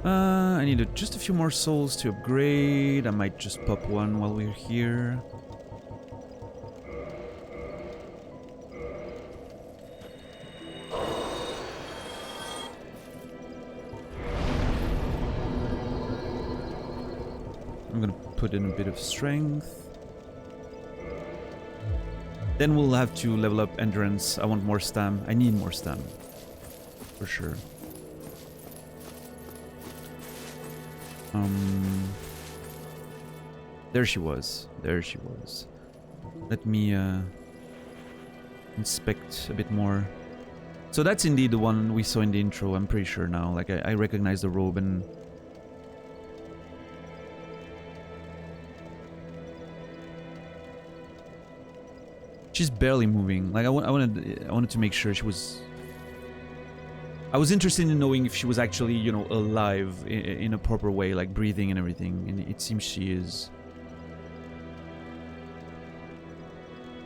I need just a few more souls to upgrade. I might just pop one while we're here. I'm gonna put in a bit of strength. Then we'll have to level up endurance. I want more stam. I need more stam. For sure. There she was. There she was. Let me inspect a bit more. So that's indeed the one we saw in the intro, I'm pretty sure now. Like, I recognize the robe and... She's barely moving. Like, I wanted to make sure she was... I was interested in knowing if she was actually, you know, alive in a proper way, like breathing and everything, and it seems she is.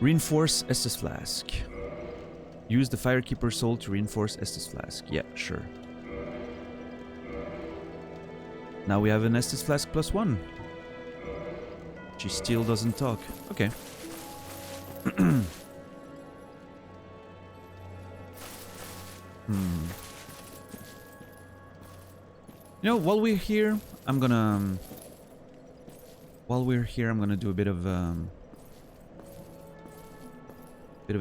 Reinforce Estus Flask. Use the Firekeeper Soul to reinforce Estus Flask. Yeah, sure. Now we have an Estus Flask +1. She still doesn't talk. Okay. You know, while we're here, I'm gonna... do a bit of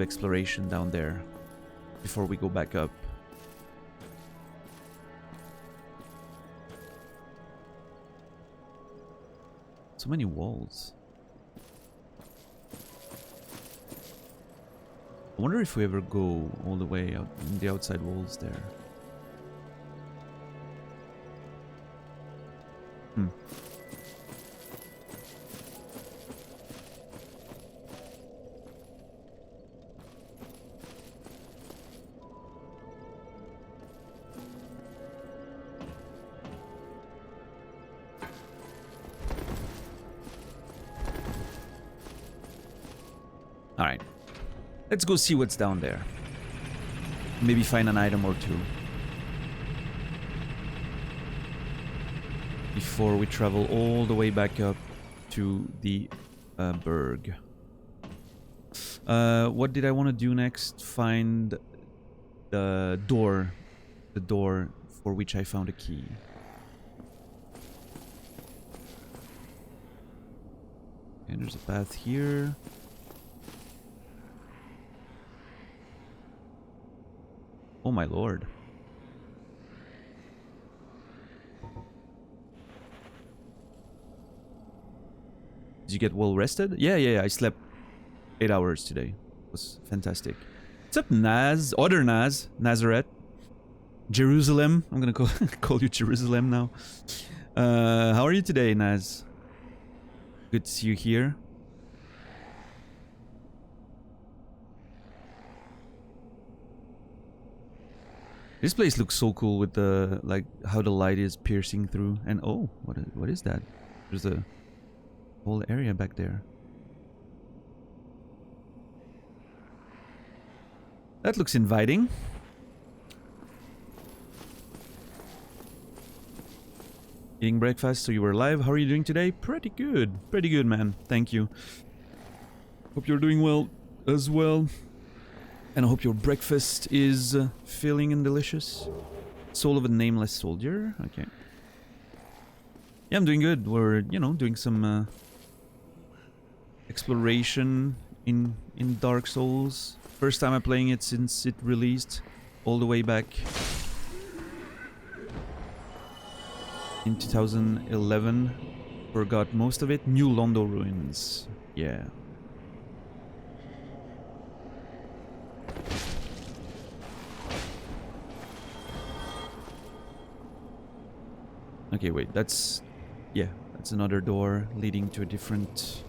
exploration down there before we go back up. So many walls. I wonder if we ever go all the way out in the outside walls there. Alright. Let's go see what's down there. Maybe find an item or two. Before we travel all the way back up to the Burg. What did I want to do next? Find the door. The door for which I found a key. there's a path here. Oh my lord. Did you get well rested? Yeah, I slept 8 hours today. It was fantastic. What's up, Naz? Other Naz. Nazareth. Jerusalem. I'm gonna call you Jerusalem now. How are you today, Naz? Good to see you here. This place looks so cool with the, like, how the light is piercing through. And oh, what is that? There's a whole area back there. That looks inviting. Eating breakfast, so you were live. How are you doing today? Pretty good, man. Thank you. Hope you're doing well as well. And I hope your breakfast is filling and delicious. Soul of a Nameless Soldier. Okay. Yeah, I'm doing good. We're, you know, doing some exploration in Dark Souls. First time I'm playing it since it released, all the way back in 2011. Forgot most of it. New Londo Ruins. Yeah. Okay, wait, that's... yeah, that's another door leading to a different...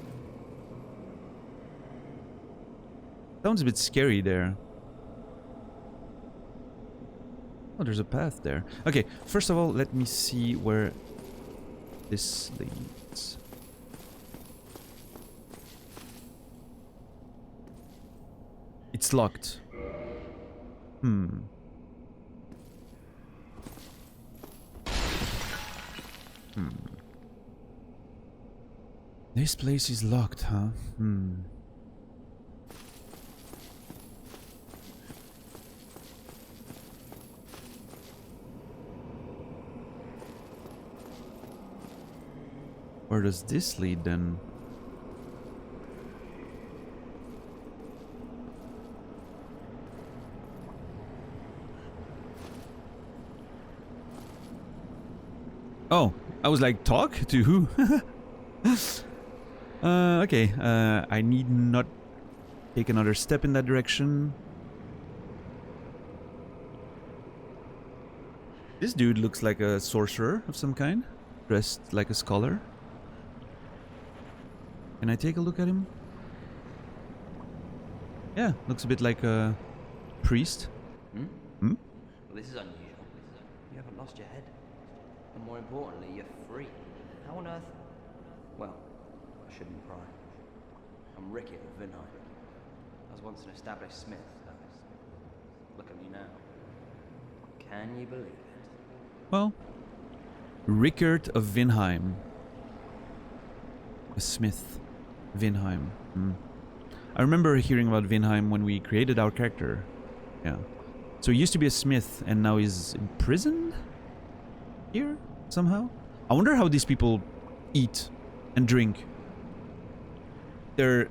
Sounds a bit scary there. Oh, there's a path there. Okay, first of all, let me see where this leads. It's locked. This place is locked, huh? Where does this lead then? Oh, I was like, talk to who? Okay, I need not take another step in that direction. This dude looks like a sorcerer of some kind, dressed like a scholar. Can I take a look at him? Yeah, looks a bit like a priest. Well, this is unusual. You haven't lost your head. And more importantly, you're free. How on earth? Well, I shouldn't pry. I'm Rickett of Vinheim. I was once an established smith. Look at me now. Can you believe it? Well, Rickert of Vinheim. A smith. Vinheim. I remember hearing about Vinheim when we created our character. Yeah. So he used to be a smith and now he's imprisoned? Here? Somehow? I wonder how these people eat and drink. They're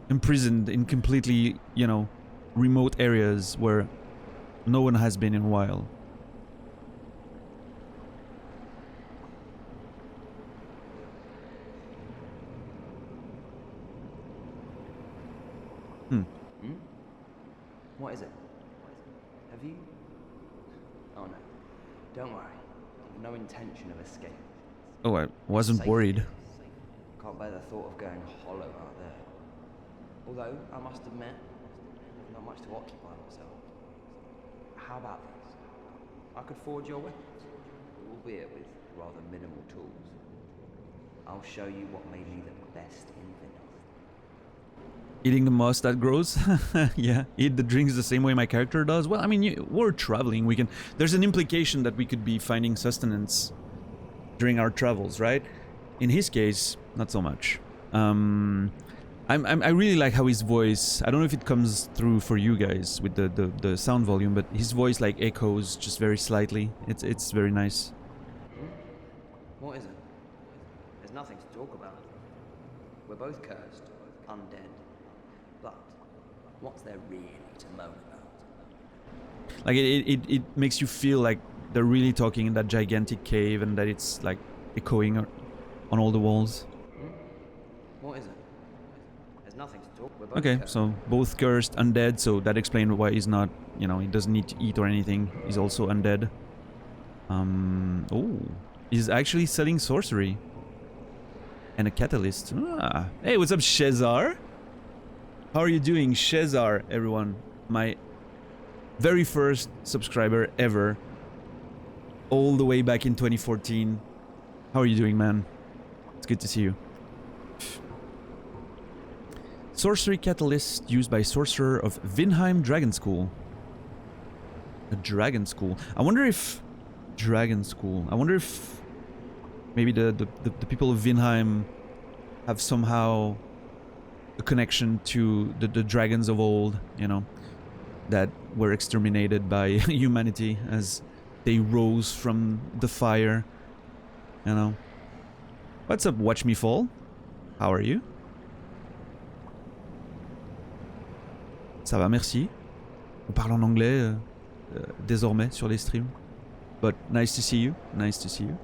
imprisoned in completely, you know, remote areas where no one has been in a while. What is it? Have you... Oh no. Don't worry. I've no intention of escape. Oh, I wasn't worried. Can't bear the thought of going hollow out there. Although, I must admit, not much to occupy myself. How about this? I could forge your weapons, albeit with rather minimal tools. I'll show you what made me the best in Vinheim. Eating the moss that grows? Yeah, eat the drinks the same way my character does? Well, I mean, we're traveling, we can... There's an implication that we could be finding sustenance during our travels, right? In his case, not so much. I really like how his voice... I don't know if it comes through for you guys with the sound volume, but his voice like echoes just very slightly. It's very nice. What is it? There's nothing to talk about. We're both cursed, undead. But what's there really to moan about? Like it makes you feel like they're really talking in that gigantic cave and that it's like echoing on all the walls. What is it? There's nothing to talk. We're both Okay, cursed. so both cursed, undead, so that explains why he's not, you know, he doesn't need to eat or anything. He's also undead. Oh, he's actually selling sorcery. And a catalyst. Ah. Hey, what's up, Shezar? How are you doing, Shezar, everyone? My very first subscriber ever. All the way back in 2014. How are you doing, man? It's good to see you. Sorcery catalyst used by sorcerer of Vinheim Dragon School. A dragon school. I wonder if... Dragon school. I wonder if... Maybe the people of Vinheim have somehow a connection to the dragons of old, you know, that were exterminated by humanity as they rose from the fire, you know. What's up, Watch Me Fall? How are you? Ça va, merci. On parle en anglais désormais sur les streams. But nice to see you. Nice to see you.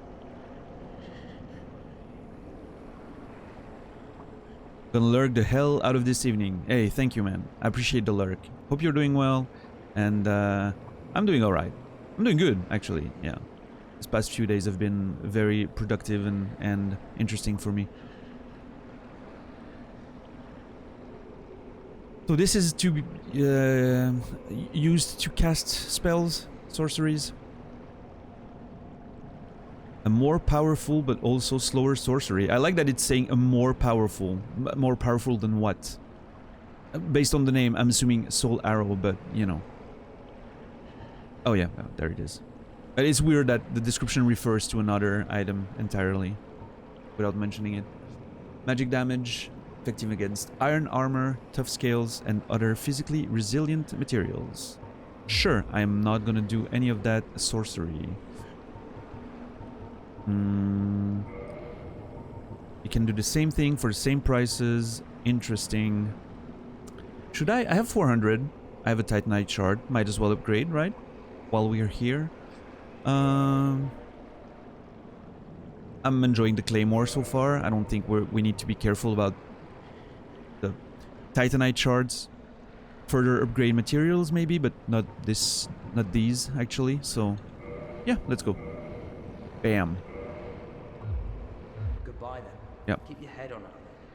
Gonna lurk the hell out of this evening. Hey, thank you, man. I appreciate the lurk. Hope you're doing well. And I'm doing alright. I'm doing good, actually. Yeah. These past few days have been very productive and interesting for me. So this is to be used to cast spells, sorceries. A more powerful but also slower sorcery. I like that it's saying a more powerful. More powerful than what? Based on the name, I'm assuming Soul Arrow, but you know. Oh yeah, oh, there it is. But it's weird that the description refers to another item entirely without mentioning it. Magic damage, effective against iron armor, tough scales, and other physically resilient materials. Sure, I'm not gonna do any of that sorcery. You can do the same thing for the same prices. Interesting. Should I have 400. I have a Titanite shard. Might as well upgrade, right? While we are here. I'm enjoying the Claymore so far. I don't think we need to be careful about the Titanite shards. Further upgrade materials maybe, but not these actually. So yeah, let's go. Bam. Goodbye then. Yep. Keep your head on it.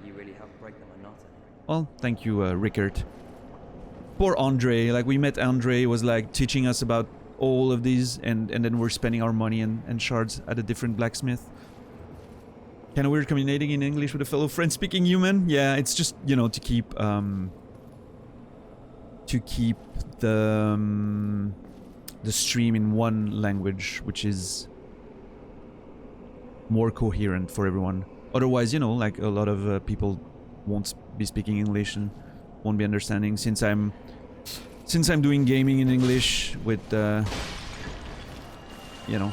You really helped break the monotony. Well, thank you, Rickert. Poor Andre. Like, we met Andre, was like teaching us about all of these, and then we're spending our money and shards at a different blacksmith. Kind of weird communicating in English with a fellow French-speaking human. Yeah, it's just, you know, to keep the stream in one language, which is more coherent for everyone. Otherwise, you know, like a lot of people won't be speaking English and won't be understanding. Since I'm doing gaming in English with you know,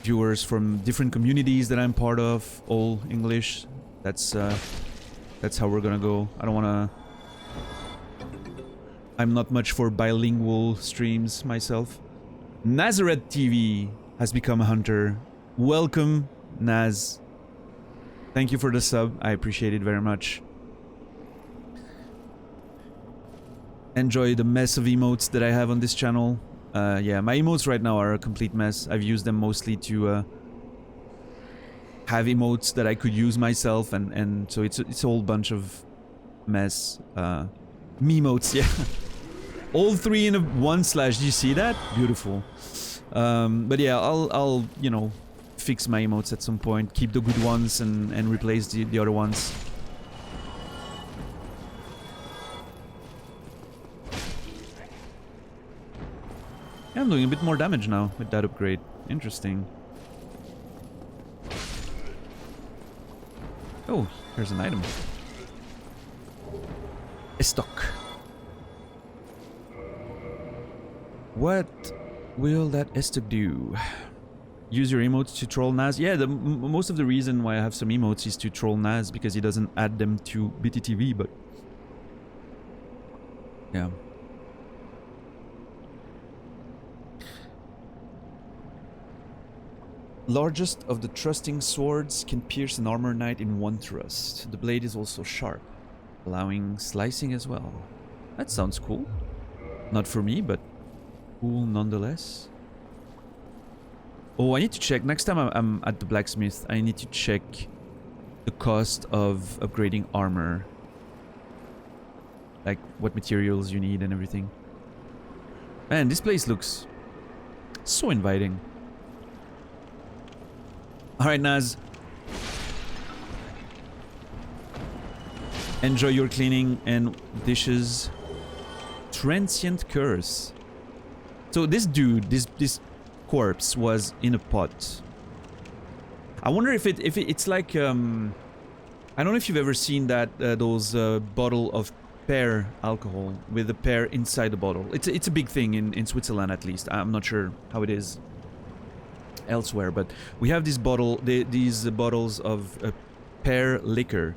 viewers from different communities that I'm part of, all English. That's how we're gonna go. I'm not much for bilingual streams myself. Nazareth TV has become a hunter. Welcome, Naz. Thank you for the sub. I appreciate it very much. Enjoy the mess of emotes that I have on this channel. Yeah, my emotes right now are a complete mess. I've used them mostly to have emotes that I could use myself, and so it's a whole bunch of mess. Memotes, yeah. All three in one slash. Do you see that? Beautiful. But yeah, I'll you know, fix my emotes at some point. Keep the good ones and replace the other ones. Yeah, I'm doing a bit more damage now with that upgrade. Interesting. Oh, here's an item. Stock. What will that Estok do? use your emotes to troll Naz. Yeah, most of the reason why I have some emotes is to troll Naz because he doesn't add them to BTTV, but yeah. Largest of the thrusting swords can pierce an armor knight in one thrust. The blade is also sharp, allowing slicing as well. That sounds cool. Not for me, but cool nonetheless. Oh, I need to check. Next time I'm at the blacksmith, I need to check the cost of upgrading armor. Like what materials you need and everything. Man, this place looks so inviting. Alright, Naz. Enjoy your cleaning and dishes. Transient curse. So this dude, this corpse was in a pot. I wonder if it's like I don't know if you've ever seen that those bottle of pear alcohol with the pear inside the bottle. It's a big thing in Switzerland, at least. I'm not sure how it is elsewhere, but we have this bottle, these bottles of pear liquor,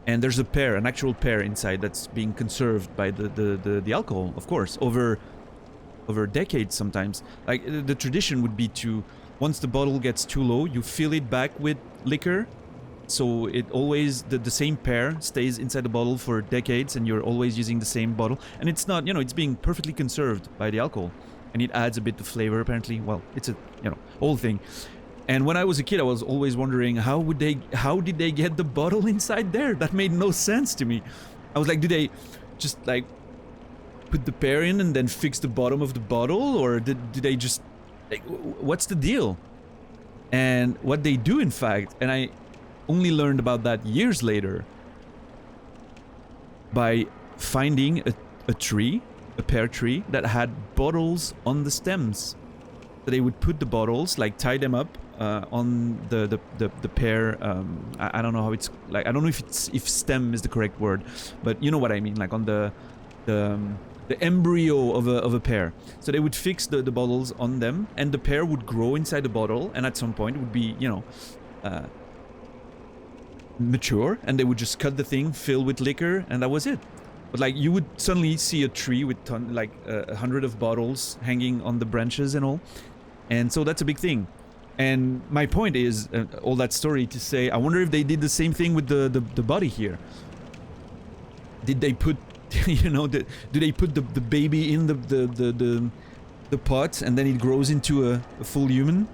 and there's a pear, an actual pear inside that's being conserved by the alcohol, of course, over decades sometimes. Like the tradition would be to, once the bottle gets too low, you fill it back with liquor, so it always the same pear stays inside the bottle for decades, and you're always using the same bottle, and it's not, you know, it's being perfectly conserved by the alcohol. And it adds a bit of flavor, apparently. Well, it's a, you know, whole thing. And when I was a kid, I was always wondering how did they get the bottle inside there? That made no sense to me. I was like, do they just like put the pear in and then fix the bottom of the bottle, or do they just like, what's the deal? And what they do, in fact, and I only learned about that years later by finding a tree, a pear tree that had bottles on the stems. So they would put the bottles, like tie them up on the pear. I don't know how it's like. I don't know if stem is the correct word, but you know what I mean. Like on the embryo of a pear. So they would fix the bottles on them, and the pear would grow inside the bottle, and at some point it would be, you know, mature, and they would just cut the thing, fill with liquor, and that was it. But like you would suddenly see a tree with 100 of bottles hanging on the branches and all, and so that's a big thing. And my point is, all that story to say, I wonder if they did the same thing with the body here. Did they put, you know, do they put the baby in the pot and then it grows into a full human?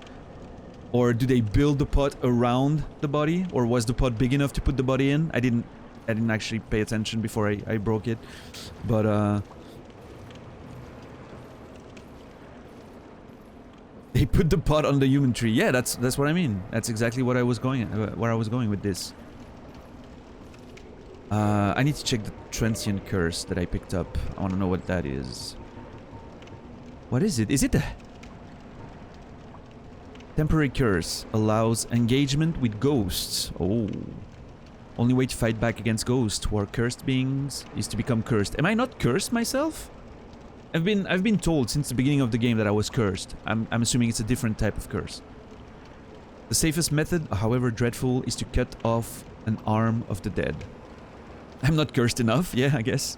Or do they build the pot around the body? Or was the pot big enough to put the body in? I didn't actually pay attention before I broke it, but they put the pot on the human tree. Yeah, that's what I mean. That's exactly what I was going where I was going with this. I need to check the transient curse that I picked up. I want to know what that is. What is it? Is it a temporary curse? Allows engagement with ghosts. Oh. Only way to fight back against ghosts who are cursed beings is to become cursed. Am I not cursed myself? I've been told since the beginning of the game that I was cursed. I'm assuming it's a different type of curse. The safest method, however dreadful, is to cut off an arm of the dead. I'm not cursed enough, yeah, I guess.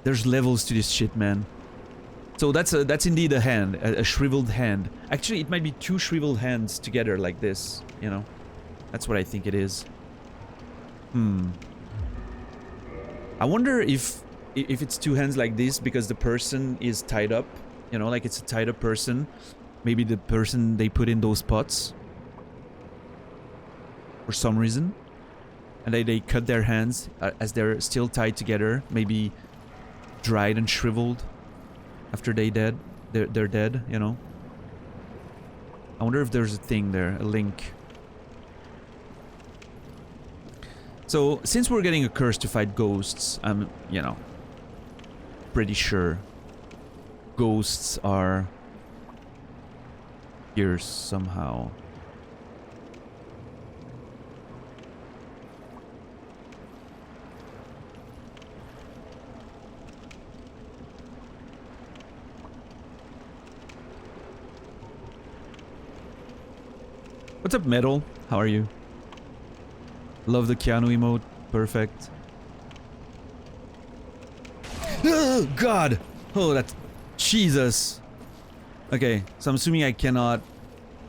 There's levels to this shit, man. So that's indeed a hand, a shriveled hand. Actually, it might be two shriveled hands together like this, you know. That's what I think it is. I wonder if it's two hands like this because the person is tied up, you know, like it's a tied up person. Maybe the person they put in those pots for some reason, and they cut their hands as they're still tied together, maybe dried and shriveled after they're dead, you know. I wonder if there's a thing there, a link. So, since we're getting a curse to fight ghosts, I'm, you know, pretty sure ghosts are here somehow. What's up, Metal? How are you? Love the Keanu emote. Perfect. Oh, God! Oh, that's... Jesus! Okay, so I'm assuming I cannot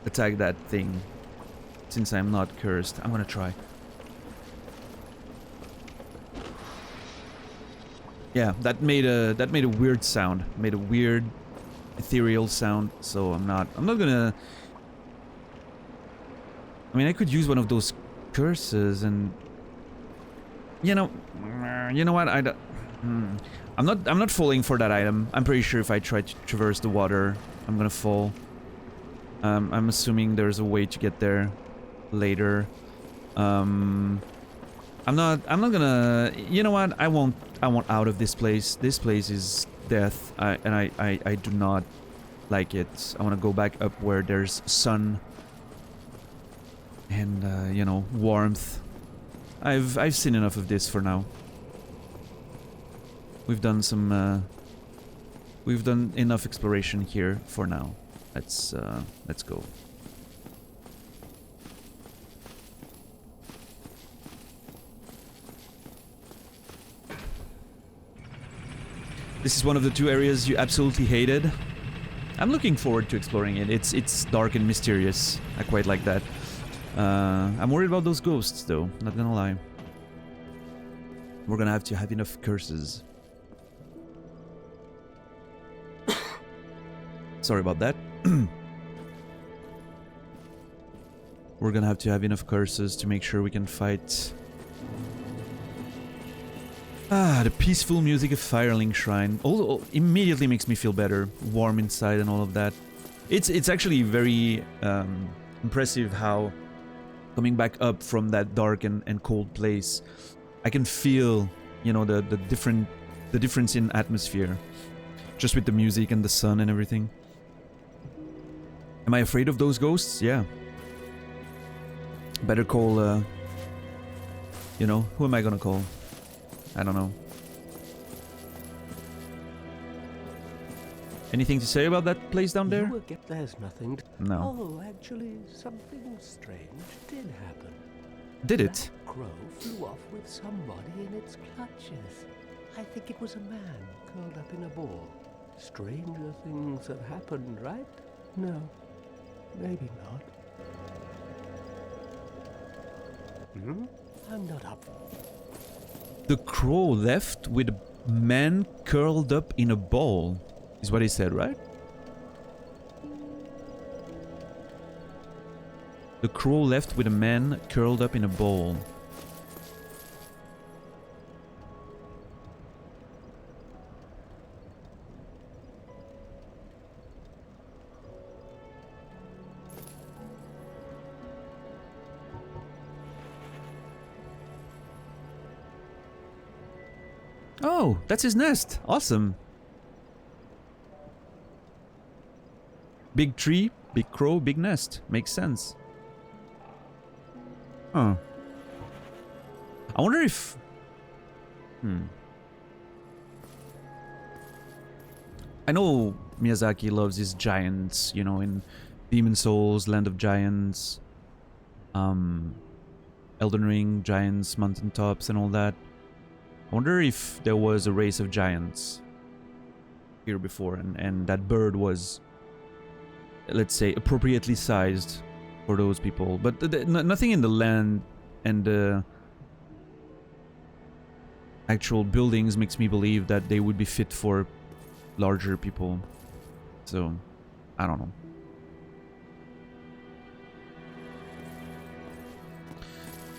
attack that thing. Since I'm not cursed. I'm gonna try. Yeah, that made a weird sound. Made a weird ethereal sound, so I'm not gonna... I mean, I could use one of those curses and... You know what? I'm not falling for that item. I'm pretty sure if I try to traverse the water, I'm gonna fall. I'm assuming there's a way to get there later. I'm not gonna... You know what? I want out of this place. This place is death. I do not like it. I want to go back up where there's sun and you know, warmth. I've seen enough of this for now. We've done some we've done enough exploration here for now. Let's go. This is one of the two areas you absolutely hated. I'm looking forward to exploring it. It's dark and mysterious. I quite like that. I'm worried about those ghosts, though. Not gonna lie. We're gonna have to have enough curses. Sorry about that. We're gonna have to have enough curses to make sure we can fight. Ah, the peaceful music of Firelink Shrine. Oh, immediately makes me feel better. Warm inside and all of that. It's actually very impressive how coming back up from that dark and cold place, I can feel, you know, the difference in atmosphere. Just with the music and the sun and everything. Am I afraid of those ghosts? Yeah. Better call, you know, who am I gonna call? I don't know. Anything to say about that place down there? There's nothing. No. Oh, actually, something strange did happen. Did it? That crow flew off with somebody in its clutches. I think it was a man curled up in a ball. Stranger things have happened, right? No, maybe not. I'm not up. The crow left with a man curled up in a ball, is what he said, right? The crow left with a man curled up in a ball. Oh, that's his nest. Awesome. Big tree, big crow, big nest. Makes sense. Huh. I wonder if... I know Miyazaki loves his giants, you know, in Demon Souls, Land of Giants, Elden Ring, giants, mountaintops, and all that. I wonder if there was a race of giants here before, and that bird was, let's say, appropriately sized for those people. But nothing in the land and the actual buildings makes me believe that they would be fit for larger people. So, I don't know.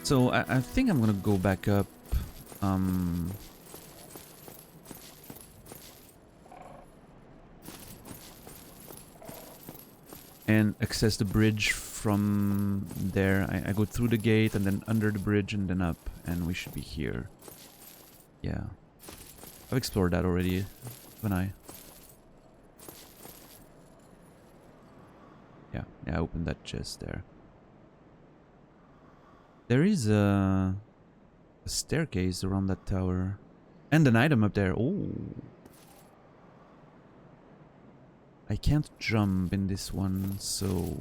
So, I think I'm gonna go back up. And access the bridge from there. I go through the gate and then under the bridge and then up, and we should be here. Yeah. I've explored that already, haven't I? Yeah, I opened that chest there. There is a staircase around that tower. And an item up there. Oh. I can't jump in this one, so...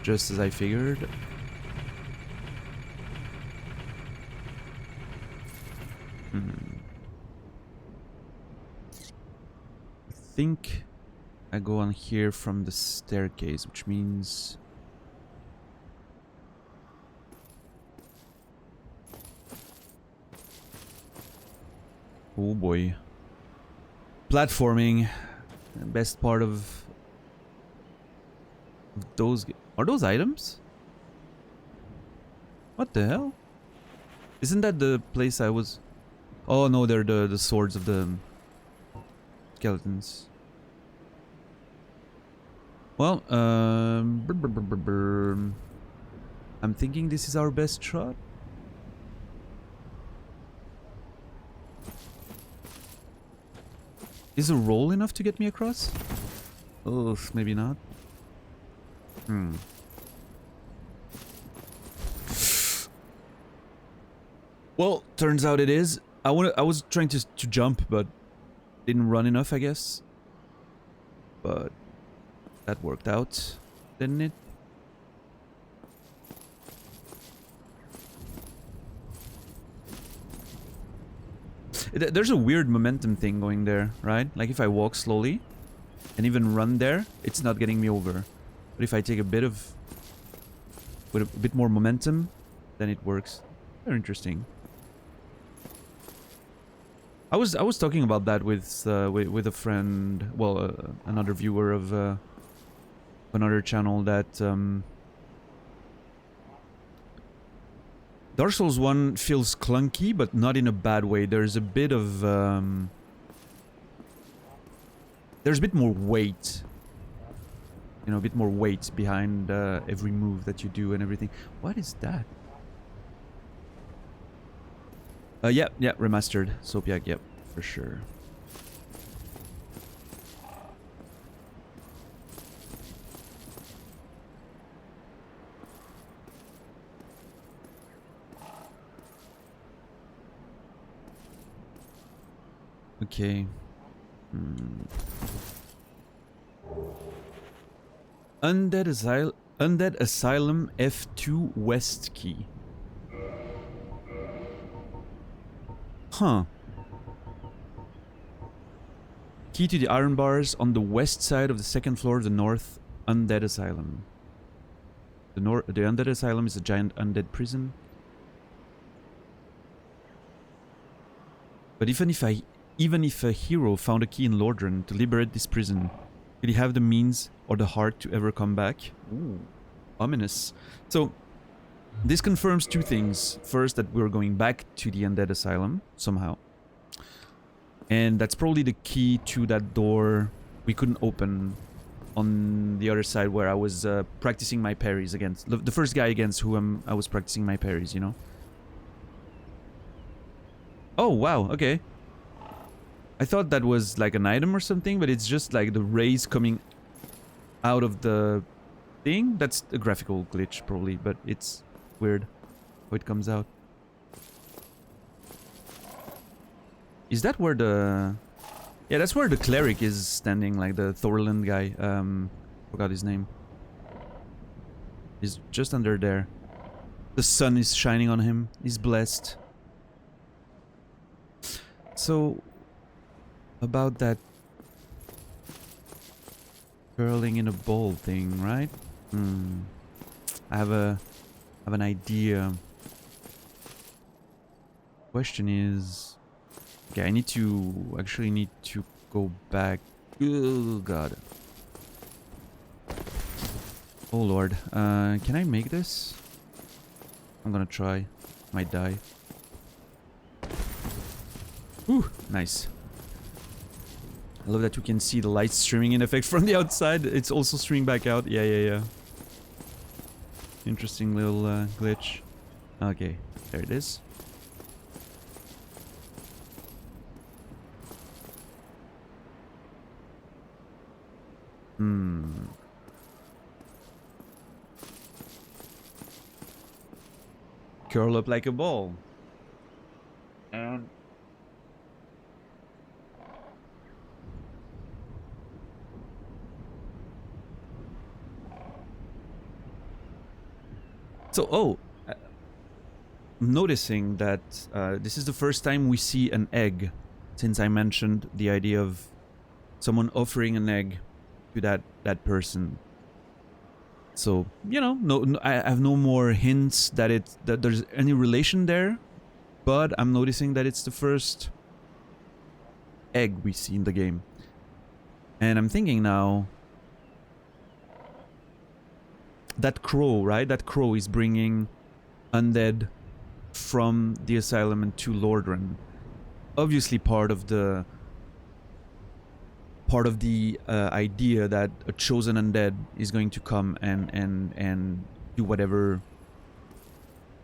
Just as I figured. I think I go on here from the staircase, which means... Oh boy. Platforming. Best part of those... Are those items? What the hell? Isn't that the place I was... Oh no, they're the swords of the skeletons. Well, I'm thinking this is our best shot. Is a roll enough to get me across? Oh, maybe not. Well, turns out it is. I was trying to jump, but didn't run enough, I guess. But that worked out, didn't it? There's a weird momentum thing going there, right? Like if I walk slowly and even run there, it's not getting me over. But if I take with a bit more momentum, then it works. Very interesting. I was talking about that with a friend, well, another viewer of another channel, that Dark Souls 1 feels clunky, but not in a bad way. There's a bit of there's a bit more weight, you know, a bit more weight behind every move that you do and everything. What is that? Yeah, remastered Sopiak, yep, for sure. Okay. Undead Asylum F2 West key. Huh. Key to the iron bars on the west side of the second floor of the North Undead Asylum. The Undead Asylum is a giant undead prison. But even if a hero found a key in Lordran to liberate this prison, did he have the means or the heart to ever come back? Ooh, ominous. So, this confirms two things. First, that we're going back to the Undead Asylum, somehow. And that's probably the key to that door we couldn't open on the other side, where I was practicing my parries against... The first guy against whom I was practicing my parries, you know? Oh, wow, okay. I thought that was like an item or something, but it's just like the rays coming out of the thing. That's a graphical glitch, probably, but it's weird how it comes out. Is that where the... Yeah, that's where the cleric is standing, like the Thorland guy. Forgot his name. He's just under there. The sun is shining on him. He's blessed. So... about that curling in a bowl thing, right? I have an idea. Question is, okay, I need to go back. Oh god. Oh lord. Can I make this? I'm gonna try. Might die. Whew, nice. I love that we can see the light streaming in effect from the outside. It's also streaming back out. Yeah. Interesting little glitch. Okay, there it is. Curl up like a ball. And... So, oh, I'm noticing that this is the first time we see an egg since I mentioned the idea of someone offering an egg to that person. So, you know, no, I have no more hints that there's any relation there, but I'm noticing that it's the first egg we see in the game. And I'm thinking now, that crow, right? That crow is bringing undead from the asylum and to Lordran. Obviously part of the idea that a chosen undead is going to come and do whatever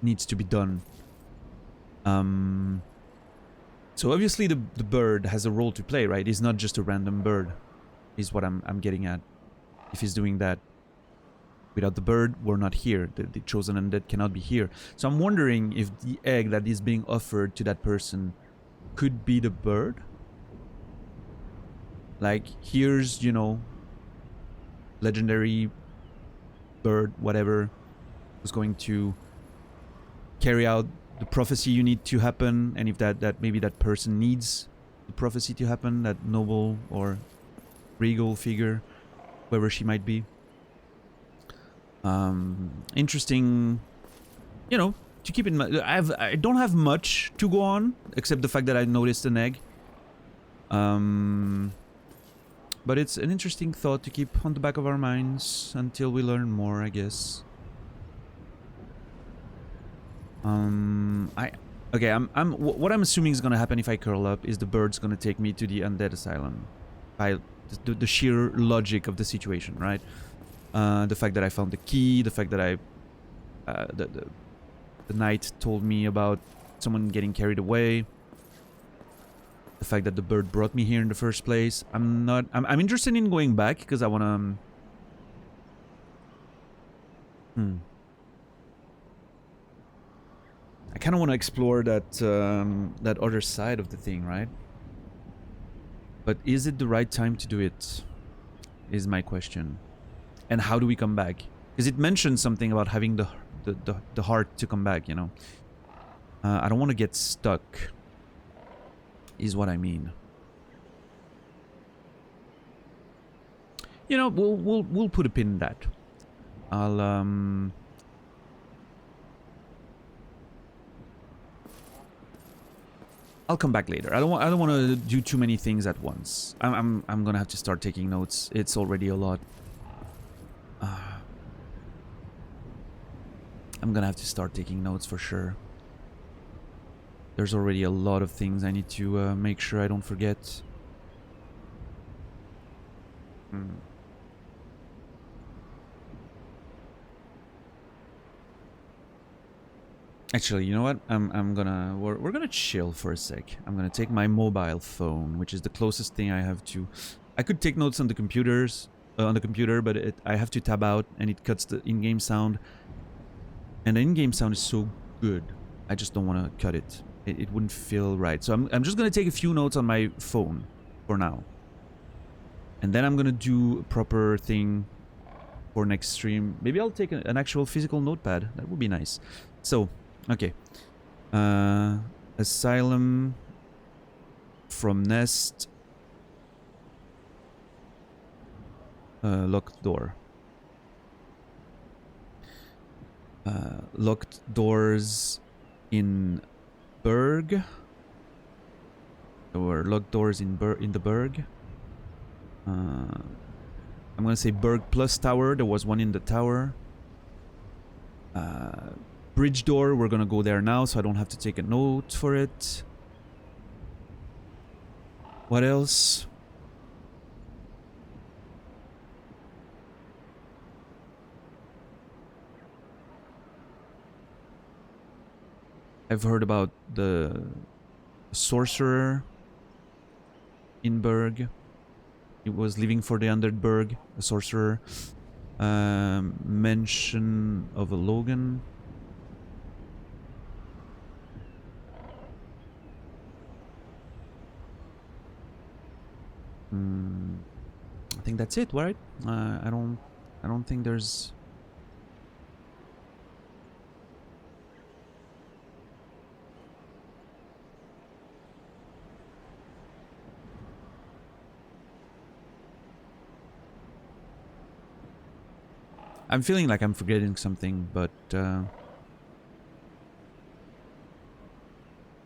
needs to be done. So obviously the bird has a role to play, right? He's not just a random bird, is what I'm getting at. If he's doing that. Without the bird, we're not here. The chosen undead cannot be here. So I'm wondering if the egg that is being offered to that person could be the bird. Like, here's, you know, legendary bird, whatever, who's going to carry out the prophecy you need to happen, and if that maybe that person needs the prophecy to happen, that noble or regal figure, whoever she might be. Interesting, you know, to keep in mind. I don't have much to go on except the fact that I noticed an egg. But it's an interesting thought to keep on the back of our minds until we learn more, I guess. What I'm assuming is gonna happen if I curl up is the bird's gonna take me to the undead asylum by the sheer logic of the situation, right? The fact that I found the key, the fact that the knight told me about someone getting carried away, the fact that the bird brought me here in the first place. I'm interested in going back because I wanna I kind of want to explore that that other side of the thing, right? But is it the right time to do it? Is my question. And how do we come back? Because it mentions something about having the heart to come back, you know. I don't want to get stuck. Is what I mean. You know, we'll put a pin in that. I'll come back later. I don't want to do too many things at once. I'm gonna have to start taking notes. It's already a lot. I'm gonna have to start taking notes for sure. There's already a lot of things I need to make sure I don't forget. Actually, you know what? We're gonna chill for a sec. I'm gonna take my mobile phone, which is the closest thing I have to. I could take notes on the computers, but I have to tab out, and it cuts the in-game sound. And the in-game sound is so good, I just don't want to cut it. It wouldn't feel right. So I'm just gonna take a few notes on my phone for now, and then I'm gonna do a proper thing for next stream. Maybe I'll take an actual physical notepad. That would be nice. So. Okay. Asylum from Nest. Locked door. Locked doors in Berg. There were locked doors in the Berg. I'm gonna say Berg plus tower. There was one in the tower. Bridge door, we're gonna go there now, so I don't have to take a note for it. What else? I've heard about the sorcerer in Berg. He was leaving for the Underberg, a sorcerer. Mention of a Logan. I think that's it, right? I don't think there's I'm feeling like I'm forgetting something, but I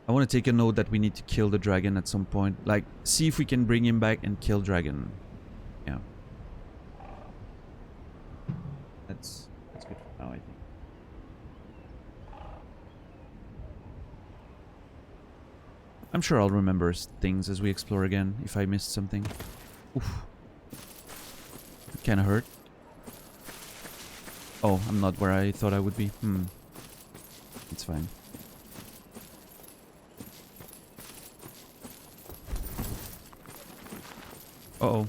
want to take a note that we need to kill the dragon at some point. Like, see if we can bring him back and kill dragon. Yeah. That's good for now, I think. I'm sure I'll remember things as we explore again if I missed something. Oof. It kinda hurt. Oh, I'm not where I thought I would be. It's fine. Uh-oh.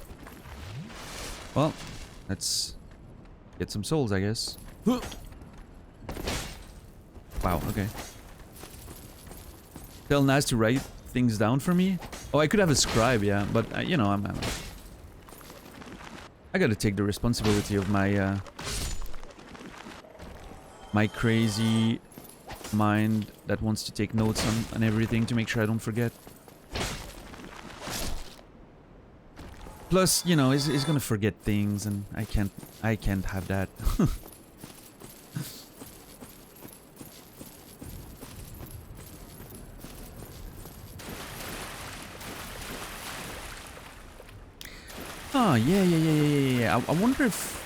Well, let's get some souls, I guess. Wow, okay. Tell Naz to write things down for me? Oh, I could have a scribe, yeah, but, you know, I gotta take the responsibility of my, my crazy mind that wants to take notes on everything to make sure I don't forget. Plus, you know, he's gonna forget things, and I can't have that. Oh, yeah. I wonder if...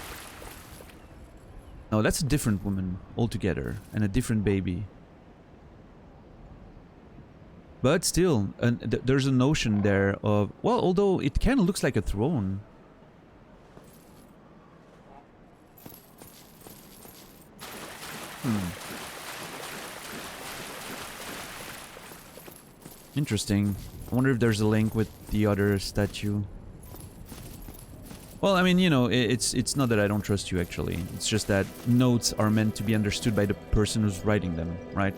No, that's a different woman altogether, and a different baby. But still, there's a notion there of... Well, although it kind of looks like a throne. Interesting. I wonder if there's a link with the other statue. Well, I mean, you know, it's not that I don't trust you, actually. It's just that notes are meant to be understood by the person who's writing them, right?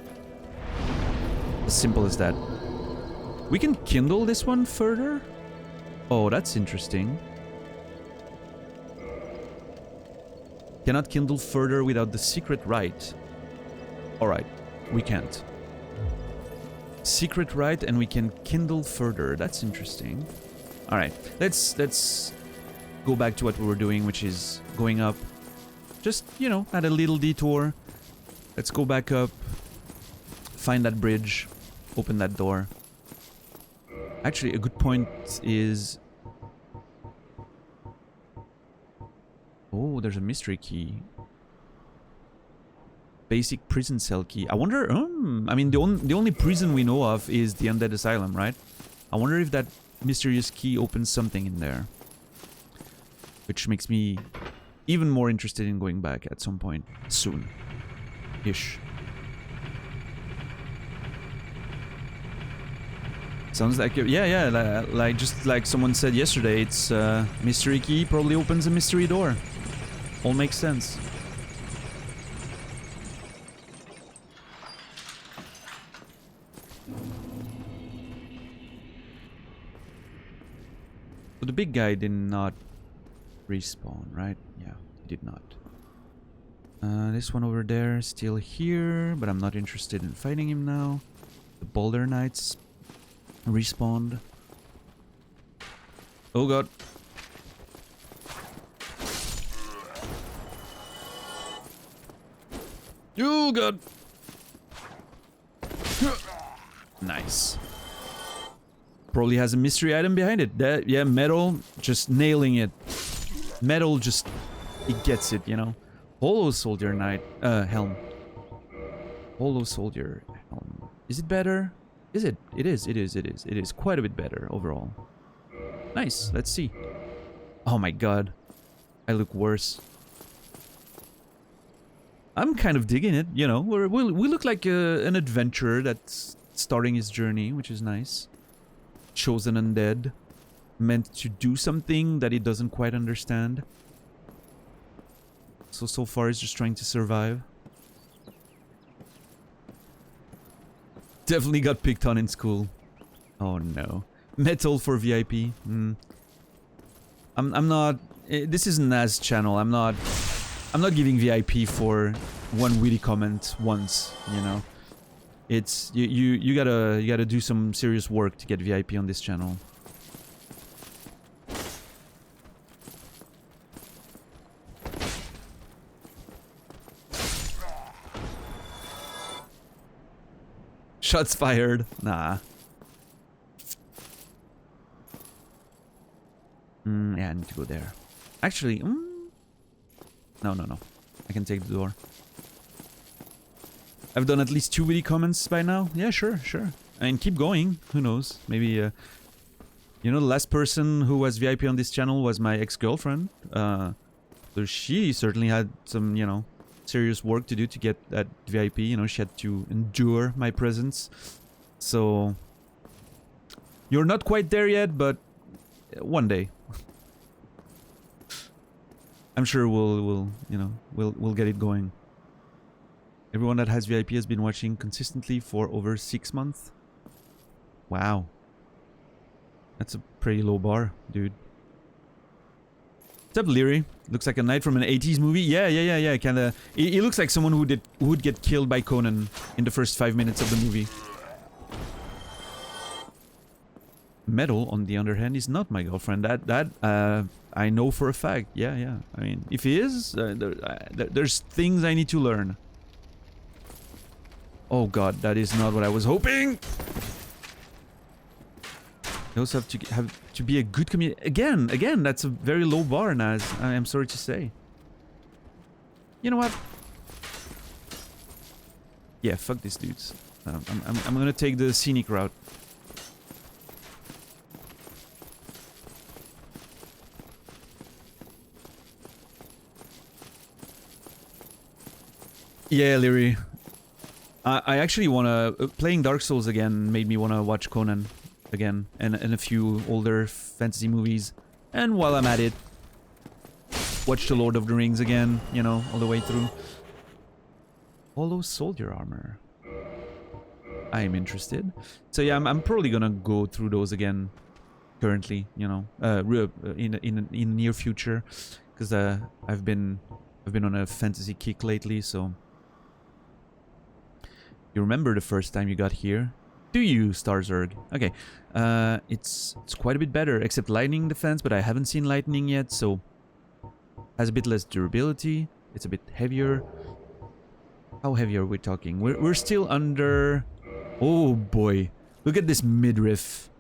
As simple as that. We can kindle this one further? Oh, that's interesting. Cannot kindle further without the secret rite. Alright, we can't. Secret rite, and we can kindle further. That's interesting. Alright, let's go back to what we were doing, which is going up. Just, you know, at a little detour. Let's go back up. Find that bridge. Open that door. Actually, a good point is... Oh, there's a mystery key. Basic prison cell key. I wonder... I mean, the only prison we know of is the Undead Asylum, right? I wonder if that mysterious key opens something in there. Which makes me even more interested in going back at some point. Soon-ish. Sounds like... Yeah, like just like someone said yesterday, it's mystery key probably opens a mystery door. All makes sense. So the big guy did not respawn, right? Yeah, he did not. This one over there still here, but I'm not interested in fighting him now. The Boulder Knights respawned. Oh god. Oh god. Nice. Probably has a mystery item behind it. Yeah, metal, just nailing it. Metal just, it gets it, you know. Hollow Soldier Knight, helm. Hollow Soldier helm. Is it better? Is it? It is. It is quite a bit better overall. Nice. Let's see. Oh my god. I look worse. I'm kind of digging it, you know. We look like an adventurer that's starting his journey, which is nice. Chosen undead. Meant to do something that he doesn't quite understand. So far he's just trying to survive. Definitely got picked on in school. Oh no. Metal for VIP. I'm not... This is Naz channel. I'm not giving VIP for one witty comment once, you know. It's... You gotta do some serious work to get VIP on this channel. Shots fired. Nah. Yeah, I need to go there. Actually, no. I can take the door. I've done at least 2 witty comments by now. Yeah, sure. And keep going. Who knows? Maybe, you know, the last person who was VIP on this channel was my ex-girlfriend. So she certainly had some, you know, serious work to do to get that VIP. You know, she had to endure my presence. So you're not quite there yet, but one day. I'm sure we'll get it going. Everyone that has VIP has been watching consistently for over 6 months. Wow. That's a pretty low bar, dude. What's up, Leary? Looks like a knight from an 80s movie. Yeah. Kinda. He looks like someone who would get killed by Conan in the first 5 minutes of the movie. Metal, on the other hand, is not my girlfriend. That I know for a fact. Yeah. I mean, if he is, there's things I need to learn. Oh god, that is not what I was hoping. You also have to be a good comedian. Again, that's a very low bar, Naz. I am sorry to say. You know what? Yeah, fuck these dudes. I'm gonna take the scenic route. Yeah, Leary. I actually wanna... playing Dark Souls again made me wanna watch Conan again. And a few older fantasy movies. And while I'm at it, watch The Lord of the Rings again, you know, all the way through. Hollow soldier armor. I am interested. So yeah, I'm probably gonna go through those again currently, you know, in the near future. Because I've been on a fantasy kick lately, so... You remember the first time you got here? Do you, Starzerg? Okay, it's quite a bit better, except lightning defense, but I haven't seen lightning yet, so... Has a bit less durability, it's a bit heavier. How heavy are we talking? We're still under... Oh boy, look at this midriff.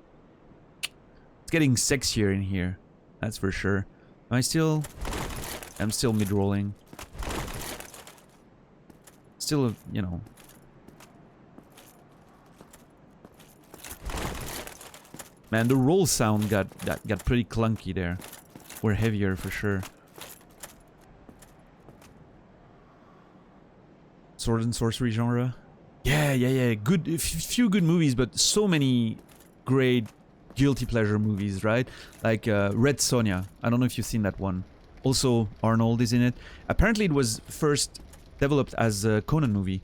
It's getting sexier in here, that's for sure. I'm still mid-rolling. Still, you know... Man, the roll sound got pretty clunky there. We're heavier for sure. Sword and sorcery genre. Yeah. Good, few good movies, but so many great guilty pleasure movies, right? Like Red Sonja. I don't know if you've seen that one. Also, Arnold is in it. Apparently, it was first developed as a Conan movie,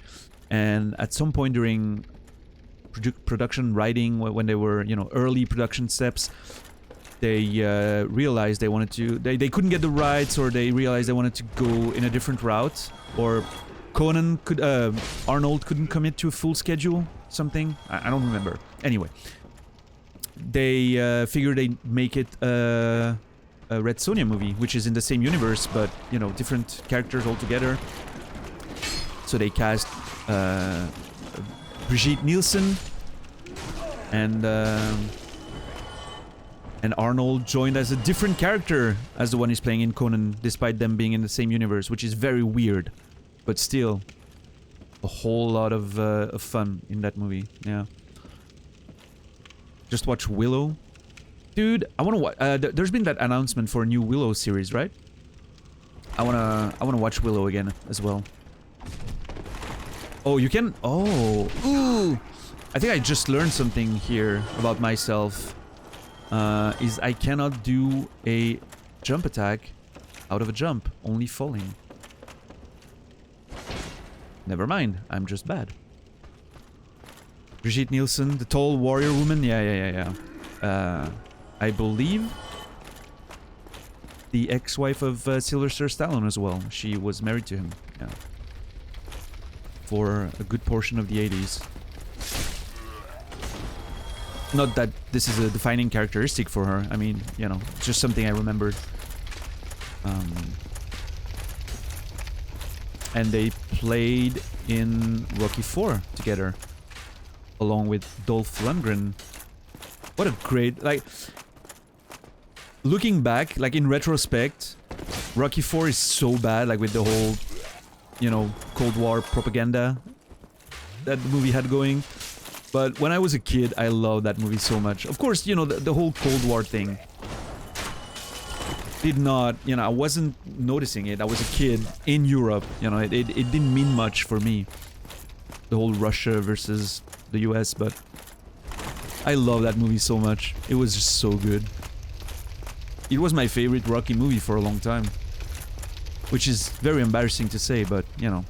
and at some point during production writing, when they were, you know, early production steps, they realized they wanted to, they couldn't get the rights, or they realized they wanted to go in a different route, or Conan could, Arnold couldn't commit to a full schedule, something, I don't remember. Anyway, they figured they'd make it a Red Sonja movie, which is in the same universe, but, you know, different characters altogether. So they cast Brigitte Nielsen, and Arnold joined as a different character as the one he's playing in Conan, despite them being in the same universe, which is very weird, but still a whole lot of fun in that movie. Yeah. Just watch Willow, dude. I want to watch. There's been that announcement for a new Willow series, right? I wanna watch Willow again as well. Oh, you can... Oh. Ooh. I think I just learned something here about myself. Is I cannot do a jump attack out of a jump. Only falling. Never mind. I'm just bad. Brigitte Nielsen, the tall warrior woman. Yeah. I believe the ex-wife of Sylvester Stallone as well. She was married to him. Yeah. For a good portion of the 80s. Not that this is a defining characteristic for her. I mean, you know, it's just something I remembered. And they played in Rocky IV together. along with Dolph Lundgren. What a great, like, looking back, like in retrospect, Rocky 4 is so bad, like with the whole, you know, Cold War propaganda that the movie had going. But when I was a kid, I loved that movie so much. Of course, you know, the whole Cold War thing did not, you know, I wasn't noticing it. I was a kid in Europe, you know, it didn't mean much for me. The whole Russia versus the US, but I love that movie so much. It was just so good. It was my favorite Rocky movie for a long time. Which is very embarrassing to say, but, you know.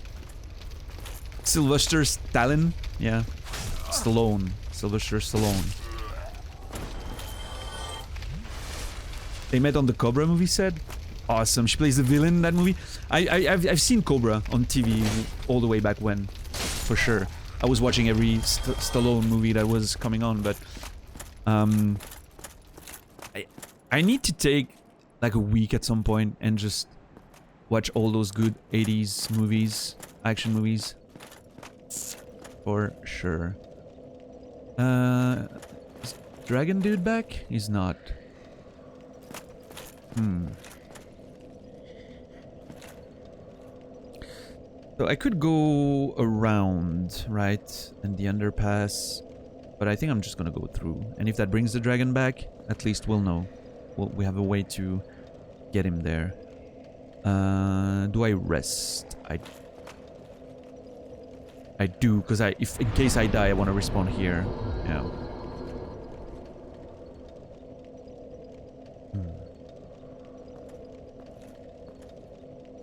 Sylvester Stallone? Yeah. Stallone. Sylvester Stallone. They met on the Cobra movie set. Awesome. She plays the villain in that movie. I've seen Cobra on TV all the way back when. For sure. I was watching every Stallone movie that was coming on, but... I need to take like a week at some point and just watch all those good 80s movies, action movies. For sure. Is Dragon Dude back? He's not. So I could go around, right? And the underpass. But I think I'm just gonna go through. And if that brings the dragon back, at least we'll know. We have a way to get him there. Do I rest? I do, because if in case I die, I want to respawn here. Yeah.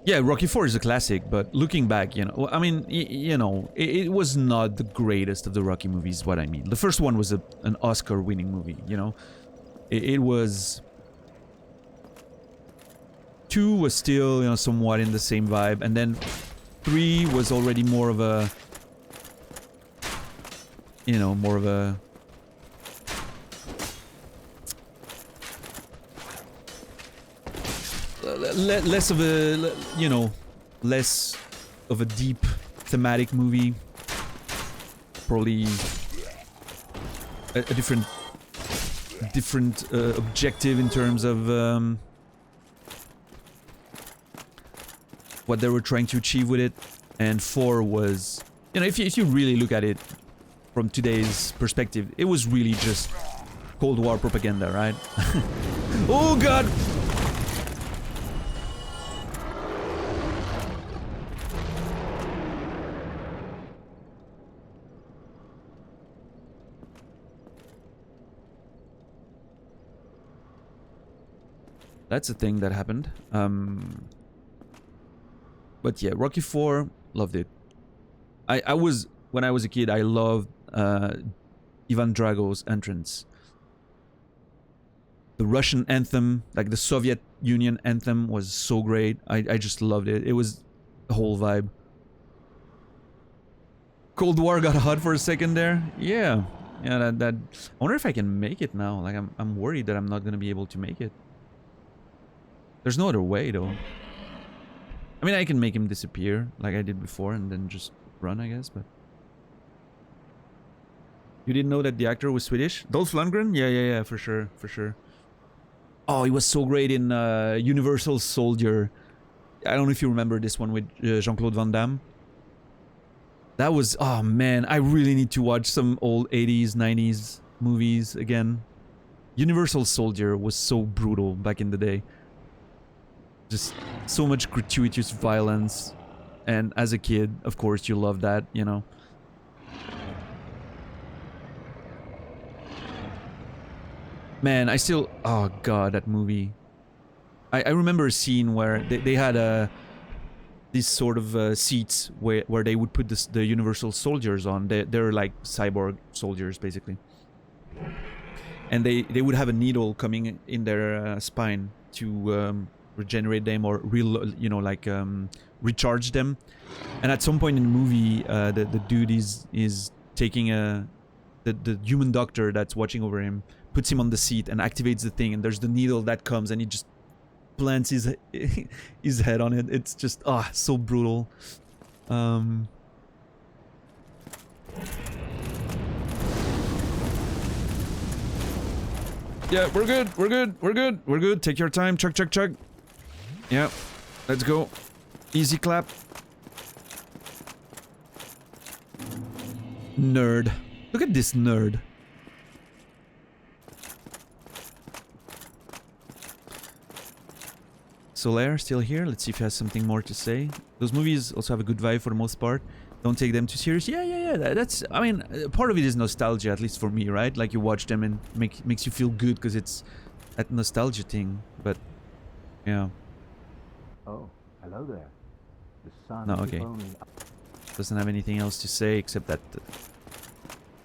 Yeah, Rocky 4 is a classic, but looking back, you know, I mean, you know, it was not the greatest of the Rocky movies, what I mean. The first one was an Oscar-winning movie, you know? It was... 2 was still, you know, somewhat in the same vibe, and then 3 was already more of a... You know, more of a... less of a, you know, less of a deep thematic movie. Probably a different objective in terms of what they were trying to achieve with it. And 4 was, you know, if you really look at it from today's perspective, it was really just Cold War propaganda, right? Oh god! That's a thing that happened. But yeah, Rocky 4, loved it. I was, when I was a kid, I loved Ivan Drago's entrance. The Russian anthem, like the Soviet Union anthem, was so great. I just loved it. It was the whole vibe. Cold War got hot for a second there. Yeah. Yeah, that I wonder if I can make it now. Like, I'm worried that I'm not gonna be able to make it. There's no other way, though. I mean, I can make him disappear, like I did before, and then just run, I guess, but... You didn't know that the actor was Swedish? Dolph Lundgren? Yeah, for sure, for sure. Oh, he was so great in Universal Soldier. I don't know if you remember this one with Jean-Claude Van Damme. That was... Oh, man, I really need to watch some old 80s, 90s movies again. Universal Soldier was so brutal back in the day. Just so much gratuitous violence. And as a kid, of course, you love that, you know. Man, I still... Oh, God, that movie. I remember a scene where they had these sort of seats where they would put the Universal Soldiers on. They're like cyborg soldiers, basically. And they would have a needle coming in their spine to... regenerate them or recharge them. And at some point in the movie, the dude is taking the human doctor that's watching over him, puts him on the seat and activates the thing, and there's the needle that comes and he just plants his head on it. It's just so brutal. Yeah, we're good. We're good. We're good. We're good. Take your time. Chug, chug, chug. Yeah. Let's go. Easy clap. Nerd. Look at this nerd. Solaire still here. Let's see if he has something more to say. Those movies also have a good vibe for the most part. Don't take them too serious. Yeah. That's, I mean, part of it is nostalgia, at least for me, right? Like you watch them and makes you feel good because it's that nostalgia thing. But yeah. Oh, hello there. The sun. No, okay. Doesn't have anything else to say except that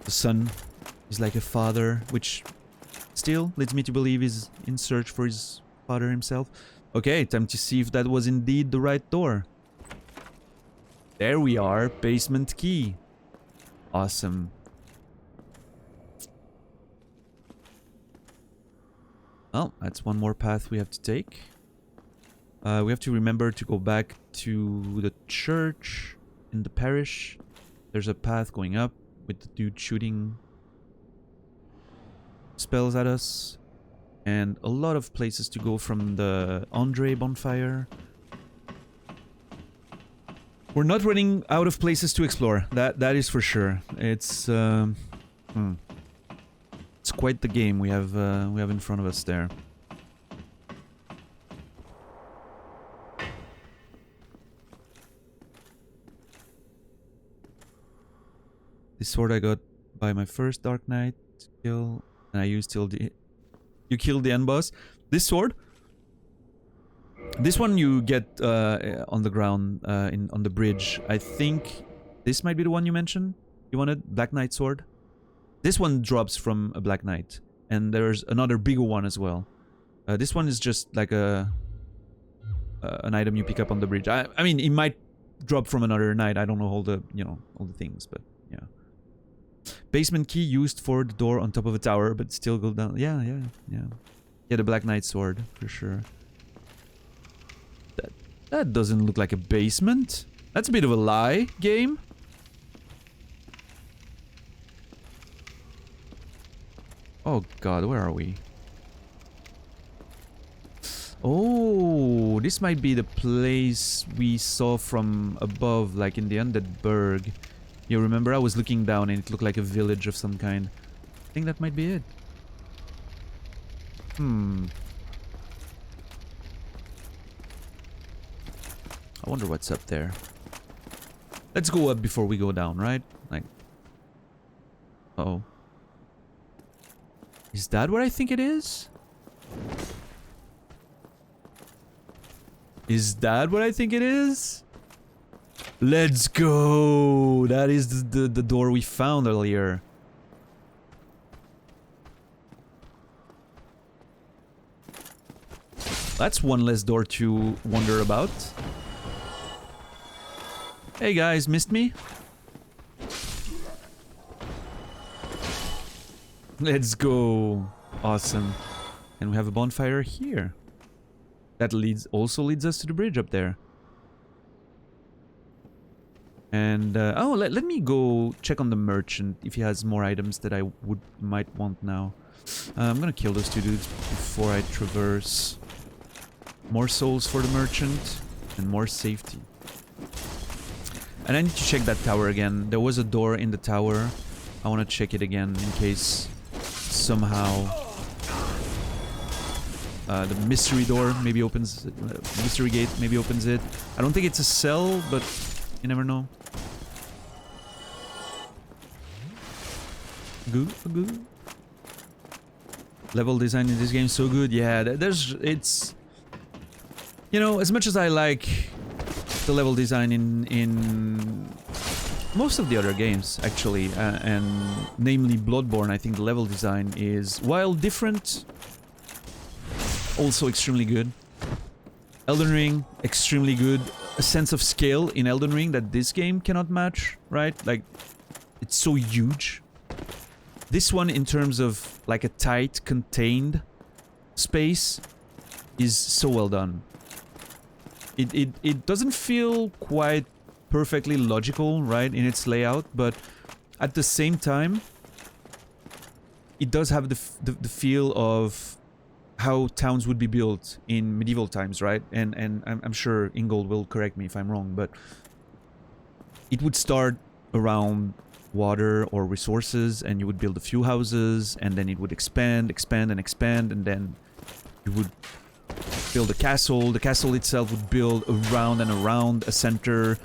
the son is like a father, which still leads me to believe he's in search for his father himself. Okay, time to see if that was indeed the right door. There we are, basement key. Awesome. Well, that's one more path we have to take. We have to remember to go back to the church in the parish. There's a path going up with the dude shooting spells at us. And a lot of places to go from the Andre bonfire. We're not running out of places to explore. That is for sure. It's it's quite the game we have in front of us there. This sword I got by my first Dark Knight kill, and I used till the... You killed the end boss. This sword, this one you get on the ground, on the bridge. I think this might be the one you mentioned. You wanted Black Knight sword. This one drops from a Black Knight, and there's another bigger one as well. This one is just like an item you pick up on the bridge. I mean, it might drop from another knight. I don't know all the all the things, but yeah. Basement key used for the door on top of a tower, but still go down. Yeah. Yeah, the Black Knight sword, for sure. That doesn't look like a basement. That's a bit of a lie, game. Oh god, where are we? Oh, this might be the place we saw from above, like in the Undead Burg. You remember I was looking down and it looked like a village of some kind. I think that might be it. I wonder what's up there. Let's go up before we go down, right? Like... Uh-oh. Is that what I think it is? Is that what I think it is? Let's go! That is the door we found earlier. That's one less door to wonder about. Hey guys, missed me? Let's go! Awesome. And we have a bonfire here. That also leads us to the bridge up there. And, oh, let me go check on the merchant if he has more items that I might want now. I'm gonna kill those two dudes before I traverse. More souls for the merchant and more safety. And I need to check that tower again. There was a door in the tower. I want to check it again in case somehow the mystery door maybe opens... mystery gate maybe opens it. I don't think it's a cell, but you never know. Good. Level design in this game is so good. Yeah, it's... You know, as much as I like the level design in most of the other games, actually, and namely Bloodborne, I think the level design is, while different, also extremely good. Elden Ring, extremely good. A sense of scale in Elden Ring that this game cannot match, right? Like, it's so huge. This one, in terms of like a tight, contained space, is so well done. It doesn't feel quite perfectly logical, right, in its layout, but at the same time, it does have the feel of how towns would be built in medieval times, right? And I'm sure Ingold will correct me if I'm wrong, but it would start around water or resources, and you would build a few houses, and then it would expand, and then you would build a castle. The castle itself would build around and around a center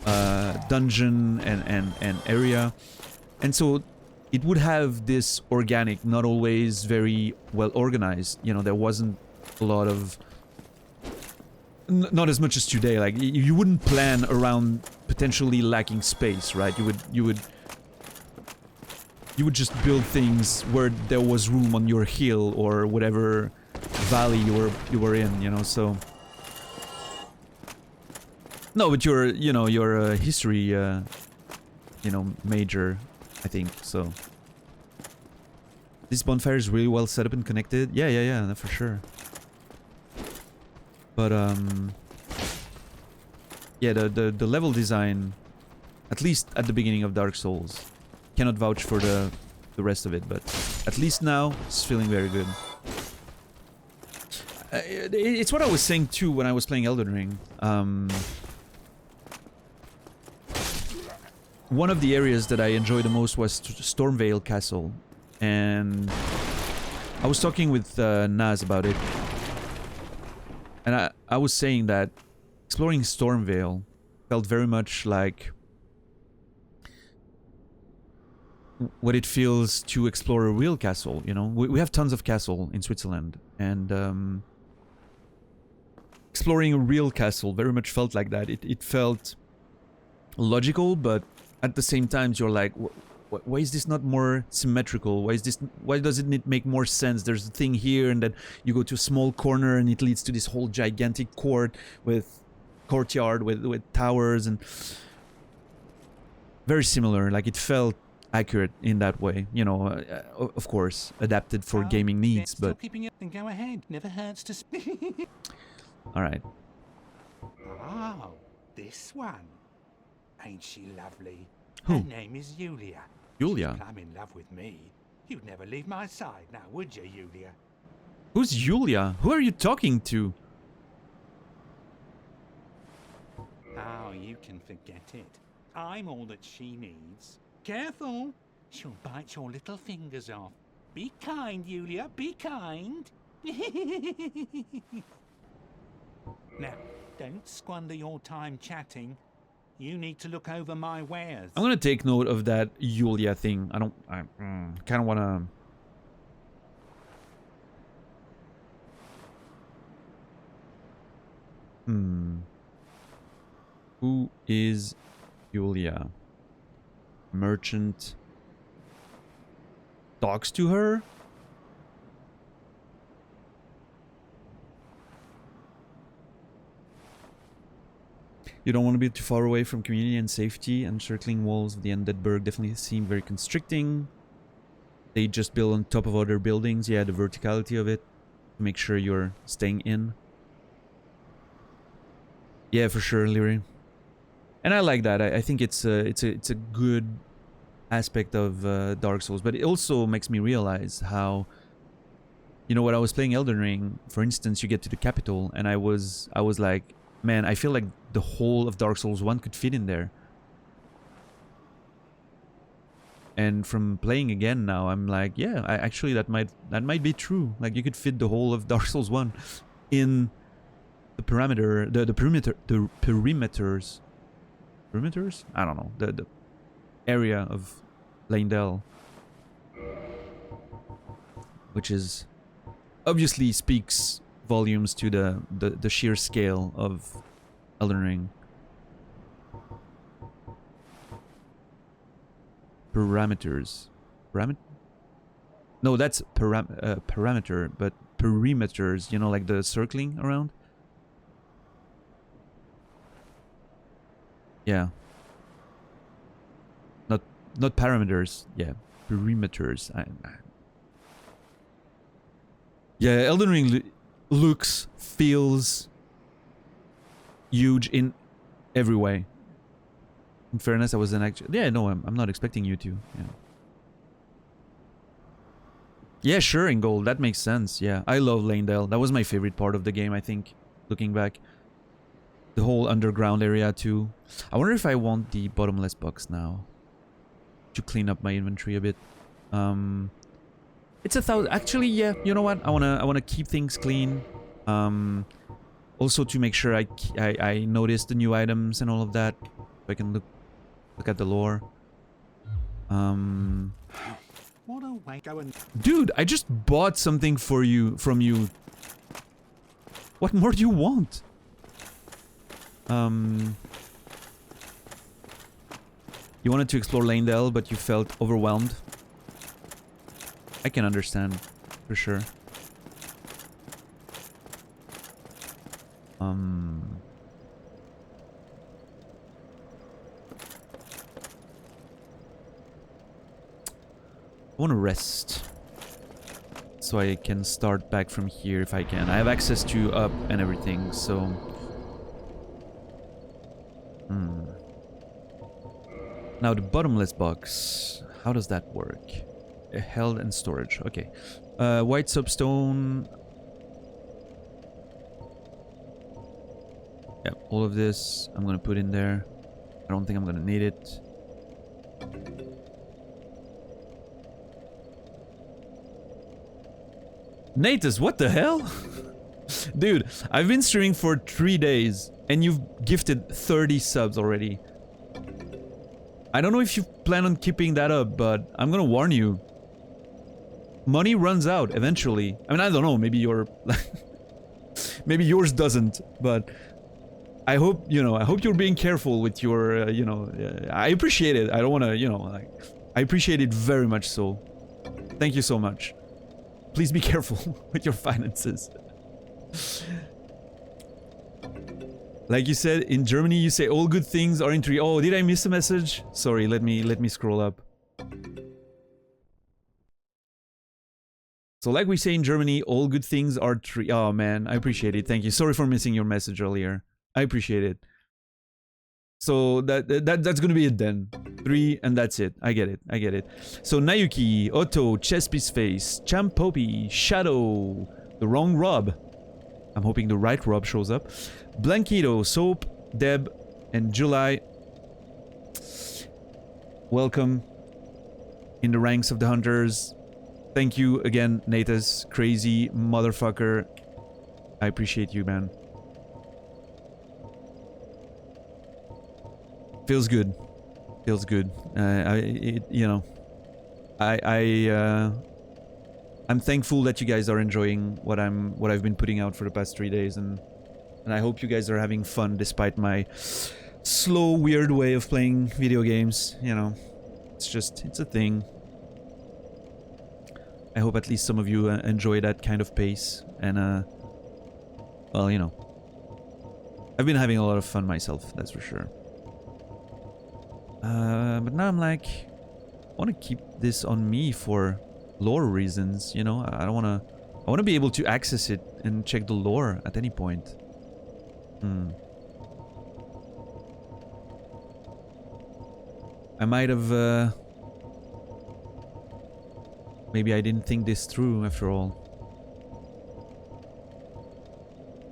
dungeon and area, and so it would have this organic, not always very well organized. You know, there wasn't a lot of not as much as today. Like you wouldn't plan around potentially lacking space, right? You would just build things where there was room on your hill or whatever valley you were in, you know. So no, but you're a history major, I think. So this bonfire is really well set up and connected. Yeah, for sure. But yeah, the level design, at least at the beginning of Dark Souls, cannot vouch for the rest of it, but at least now it's feeling very good. It's what I was saying too when I was playing Elden Ring. One of the areas that I enjoyed the most was Stormveil Castle, and I was talking with Naz about it, and I was saying that exploring Stormveil felt very much like what it feels to explore a real castle, you know? We have tons of castle in Switzerland, and exploring a real castle very much felt like that. It felt logical, but at the same time you're like, why is this not more symmetrical? Why doesn't it make more sense? There's a thing here, and then you go to a small corner and it leads to this whole gigantic courtyard with towers, and very similar. Like it felt accurate in that way, you know. Of course adapted for gaming needs, but keeping it, then go ahead. Never hurts to speak. all right. Oh, this one. Ain't she lovely? Who? Her name is Yulia. Yulia? She's plumb in love with me. You'd never leave my side now, would you, Yulia? Who's Yulia? Who are you talking to? Oh, you can forget it. I'm all that she needs. Careful! She'll bite your little fingers off. Be kind, Yulia, be kind. Now, don't squander your time chatting. You need to look over my wares. I'm gonna take note of that Yulia thing. I kind of wanna... Who is Yulia? Merchant talks to her? You don't want to be too far away from community and safety. Encircling walls of the Undead Burg definitely seem very constricting. They just build on top of other buildings. Yeah, the verticality of it. Make sure you're staying in. Yeah, for sure, Lyri. And I like that. I think it's a good aspect of Dark Souls, but it also makes me realize how, you know, when I was playing Elden Ring, for instance, you get to the capital, and I was like, man, I feel like the whole of Dark Souls 1 could fit in there. And from playing again now, I'm like, yeah, actually that might be true. Like you could fit the whole of Dark Souls 1 in the perimeters. Perimeters? I don't know. The area of Leyndell, which is obviously speaks volumes to the sheer scale of Elden Ring. Parameters. No, that's parameter, but perimeters, you know, like the circling around. Yeah. Not parameters. Yeah, perimeters. Yeah, Elden Ring looks, feels huge in every way. In fairness, I wasn't actually... Yeah, no, I'm not expecting you to. Yeah. Yeah, sure, in gold. That makes sense. Yeah, I love Lanedale. That was my favorite part of the game, I think, looking back. The whole underground area, too. I wonder if I want the bottomless box now. To clean up my inventory a bit. It's 1,000. Actually, yeah, you know what? I wanna keep things clean. Also to make sure I notice the new items and all of that. So I can look at the lore. What a way going. Dude, I just bought something for you from you. What more do you want? You wanted to explore Lanedale, but you felt overwhelmed. I can understand, for sure. I want to rest. So I can start back from here if I can. I have access to up and everything, so... Now the bottomless box, how does that work? Held and storage, okay. White soapstone. Yeah, all of this I'm gonna put in there. I don't think I'm gonna need it. Natus, what the hell? Dude, I've been streaming for 3 days and you've gifted 30 subs already. I don't know if you plan on keeping that up, but I'm gonna warn you. Money runs out eventually. I mean, I don't know, maybe your... maybe yours doesn't, but... I hope, you know, I hope you're being careful with your, you know... I appreciate it. I don't wanna, you know, like... I appreciate it very much so. Thank you so much. Please be careful with your finances. Like you said, in Germany you say all good things are in 3. Oh, did I miss a message? Sorry, let me scroll up. So like we say in Germany, all good things are 3. Oh man, I appreciate it. Thank you. Sorry for missing your message earlier. I appreciate it. So that's gonna be it then. 3 and that's it. I get it. I get it. So Nayuki, Otto, Chespi's Face, Champopi, Shadow, the wrong Rob. I'm hoping the right Rob shows up. Blanquito, Soap, Deb, and July. Welcome in the ranks of the hunters. Thank you again, Natus. Crazy motherfucker. I appreciate you, man. Feels good. Feels good. You know, I'm thankful that you guys are enjoying what I've been putting out for the past 3 days, and I hope you guys are having fun despite my slow, weird way of playing video games. You know, it's a thing. I hope at least some of you enjoy that kind of pace, and well, you know, I've been having a lot of fun myself, that's for sure. But now I'm like, I want to keep this on me for lore reasons, you know. I want to be able to access it and check the lore at any point. I might have maybe I didn't think this through after all.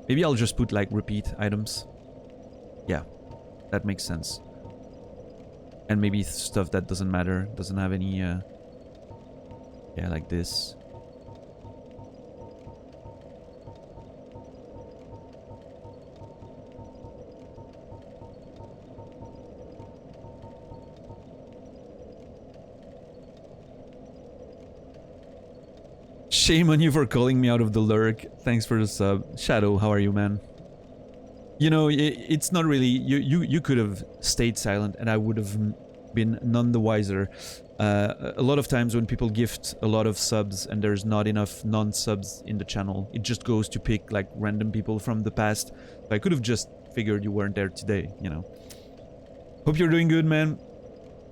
Maybe I'll just put like repeat items. Yeah, that makes sense. And maybe stuff that doesn't matter, doesn't have any yeah, like this. Shame on you for calling me out of the lurk. Thanks for the sub. Shadow, how are you, man? You know, it's not really... You could have stayed silent and I would have been none the wiser. A lot of times when people gift a lot of subs and there's not enough non-subs in the channel, it just goes to pick like random people from the past. I could have just figured you weren't there today, you know. Hope you're doing good, man.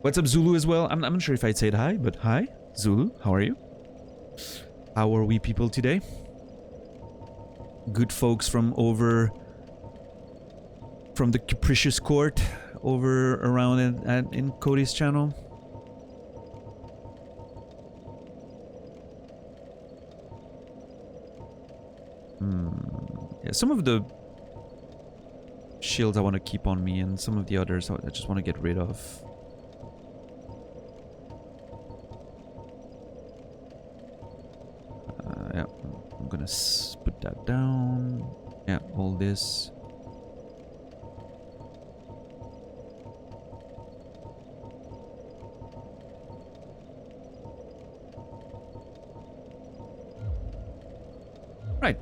What's up, Zulu, as well? I'm not sure if I'd say hi, but hi, Zulu. How are you? How are we people today? Good folks from over... from the Capricious Court over around in Cody's channel. Yeah, some of the shields I want to keep on me, and some of the others I just want to get rid of. Yeah, I'm gonna put that down. Yeah, all this. Right.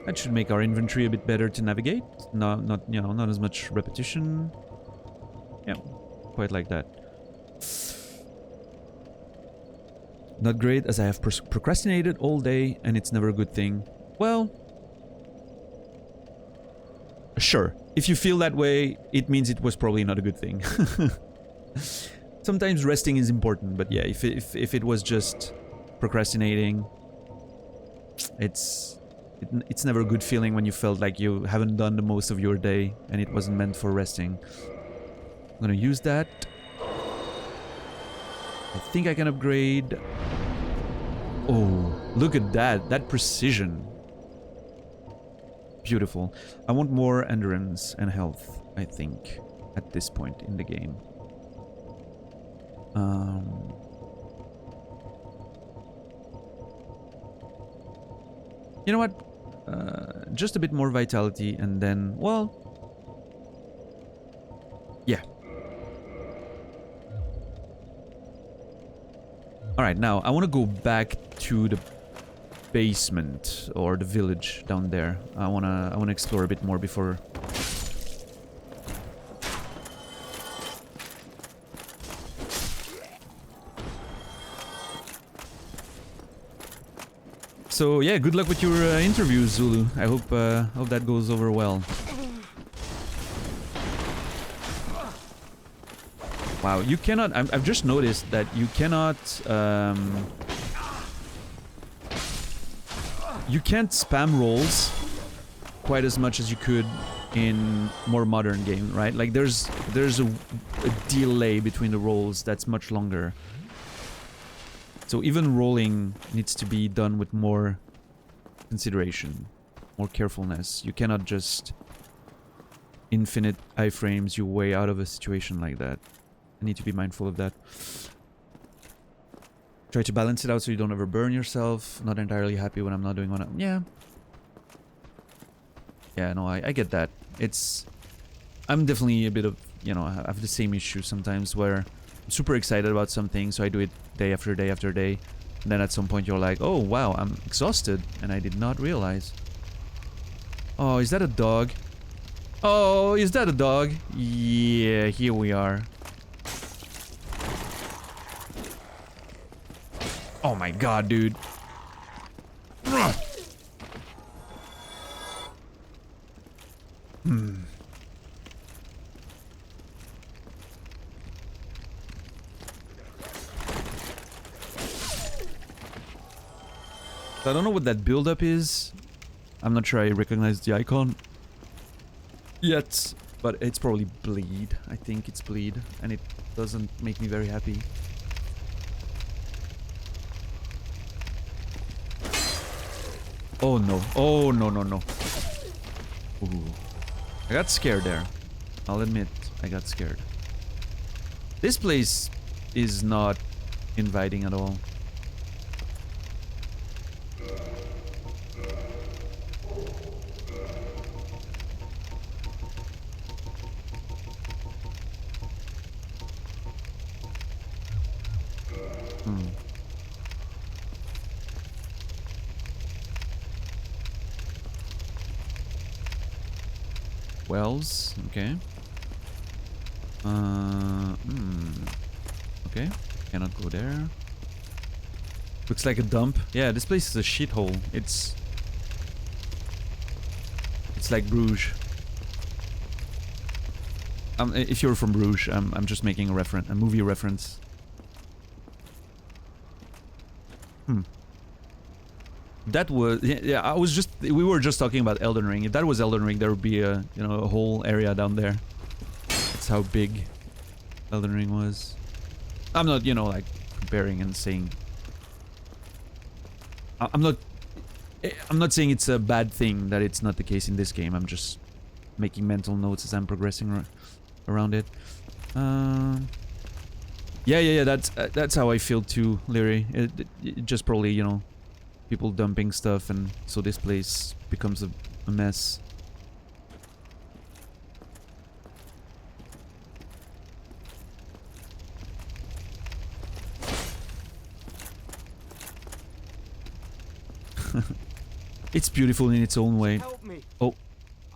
That should make our inventory a bit better to navigate. Not you know, not as much repetition. Yeah, quite like that. Not great, as I have procrastinated all day, and it's never a good thing. Well, sure. If you feel that way, it means it was probably not a good thing. Sometimes resting is important, but yeah, if it was just procrastinating, it's never a good feeling when you felt like you haven't done the most of your day and it wasn't meant for resting. I'm gonna use that. I think I can upgrade. Oh, look at that. That precision. Beautiful. I want more endurance and health, I think, at this point in the game. You know what? Just a bit more vitality and then, well... yeah. Alright, now I want to go back to the basement or the village down there. I wanna explore a bit more before. So yeah, good luck with your interview, Zulu. I hope that goes over well. Wow, you cannot... I've just noticed that you cannot... you can't spam rolls quite as much as you could in more modern game, right? Like there's a delay between the rolls that's much longer. So even rolling needs to be done with more consideration, more carefulness. You cannot just infinite iframes your way out of a situation like that. I need to be mindful of that. Try to balance it out so you don't ever burn yourself. Not entirely happy when I'm not doing one. Yeah. Yeah, no, I get that. I'm definitely a bit of, you know, I have the same issue sometimes where I'm super excited about something, so I do it day after day after day. And then at some point you're like, oh wow, I'm exhausted, and I did not realize. Oh, is that a dog? Oh, is that a dog? Yeah, here we are. Oh my god, dude. I don't know what that build-up is. I'm not sure I recognize the icon yet, but it's probably bleed. I think it's bleed, and it doesn't make me very happy. Oh no. Oh no, no, no. Ooh. I got scared there. I'll admit, I got scared. This place is not inviting at all. Wells, okay. Okay, cannot go there. Looks like a dump. Yeah, this place is a shithole. It's like Bruges. If you're from Bruges, I'm just making a movie reference. That was, yeah, we were just talking about Elden Ring. If that was Elden Ring, there would be a, you know, a whole area down there. That's how big Elden Ring was. I'm not, you know, like, comparing and saying... I'm not I'm not saying it's a bad thing that it's not the case in this game. I'm just making mental notes as I'm progressing around it. Yeah. That's how I feel too, Leary. It just probably, you know, people dumping stuff, and so this place becomes a mess. It's beautiful in its own way. Help me. Oh.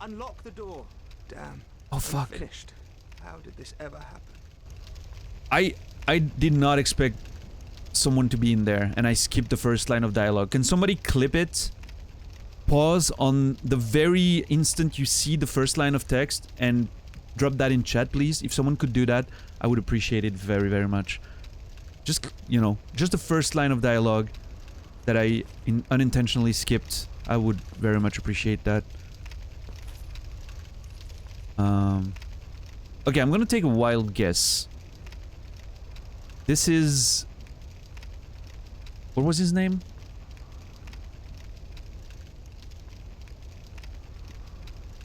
Unlock the door. Damn. Oh I'm fuck. finished. How did this ever happen? I did not expect someone to be in there, and I skipped the first line of dialogue. Can somebody clip it? Pause on the very instant you see the first line of text and drop that in chat, please. If someone could do that, I would appreciate it very, very much. Just, you know, just the first line of dialogue that I unintentionally skipped. I would very much appreciate that. Okay, I'm gonna take a wild guess. This is... What was his name?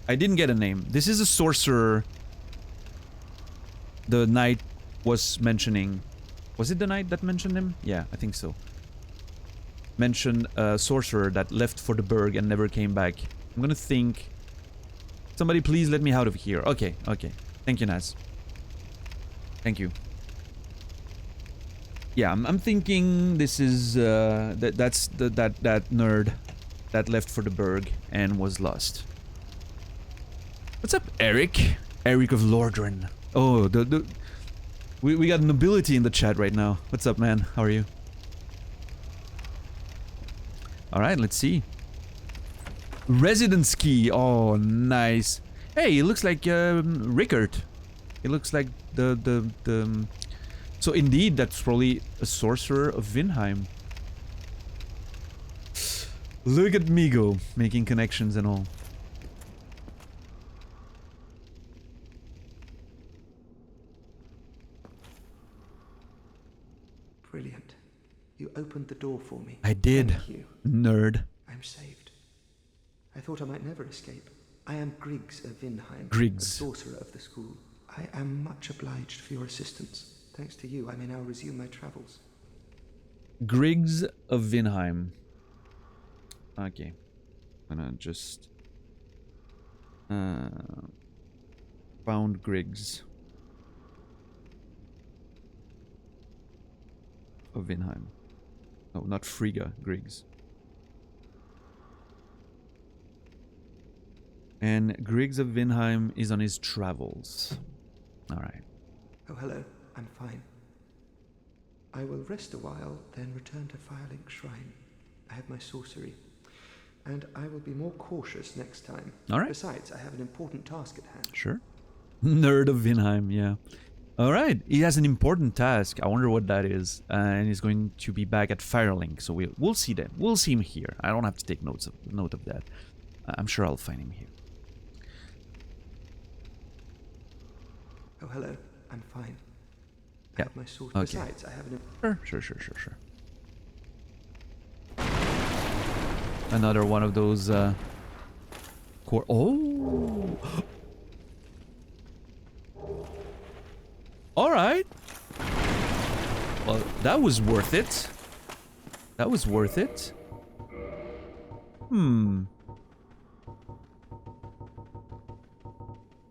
I didn't get a name. This is a sorcerer the knight was mentioning. Was it the knight that mentioned him? Yeah, I think so. Mentioned a sorcerer that left for the Burg and never came back. I'm gonna think... Somebody please let me out of here. Okay, okay. Thank you, Naz. Thank you. Yeah, I'm thinking this is that's that nerd that left for the Burg and was lost. What's up, Eric? Eric of Lordran. Oh, we got nobility in the chat right now. What's up, man? How are you? All right, let's see. Residence key. Oh, nice. Hey, it looks like Rickard. It looks like the So indeed, that's probably a sorcerer of Vinheim. Look at me go, making connections and all. Brilliant. You opened the door for me. I did. Thank you. Nerd. I'm saved. I thought I might never escape. I am Griggs of Vinheim, Griggs. a sorcerer of the school. I am much obliged for your assistance. Thanks to you, I may now resume my travels. Griggs of Vinheim. Okay. I'm gonna just... found Griggs of Vinheim. No, not Frigga, Griggs. And Griggs of Vinheim is on his travels. Alright. Oh, hello. I'm fine. I will rest a while, then return to Firelink Shrine. I have my sorcery. And I will be more cautious next time. Alright. Besides, I have an important task at hand. Sure. Nerd of Vinheim, yeah. Alright, he has an important task. I wonder what that is. And he's going to be back at Firelink, so we'll see that. We'll see him here. I don't have to take note of that. I'm sure I'll find him here. Oh, hello. I'm fine. I Yeah. have my sword. Okay. Besides, I have an... Sure. Another one of those, Oh! Alright. Well, that was worth it. That was worth it.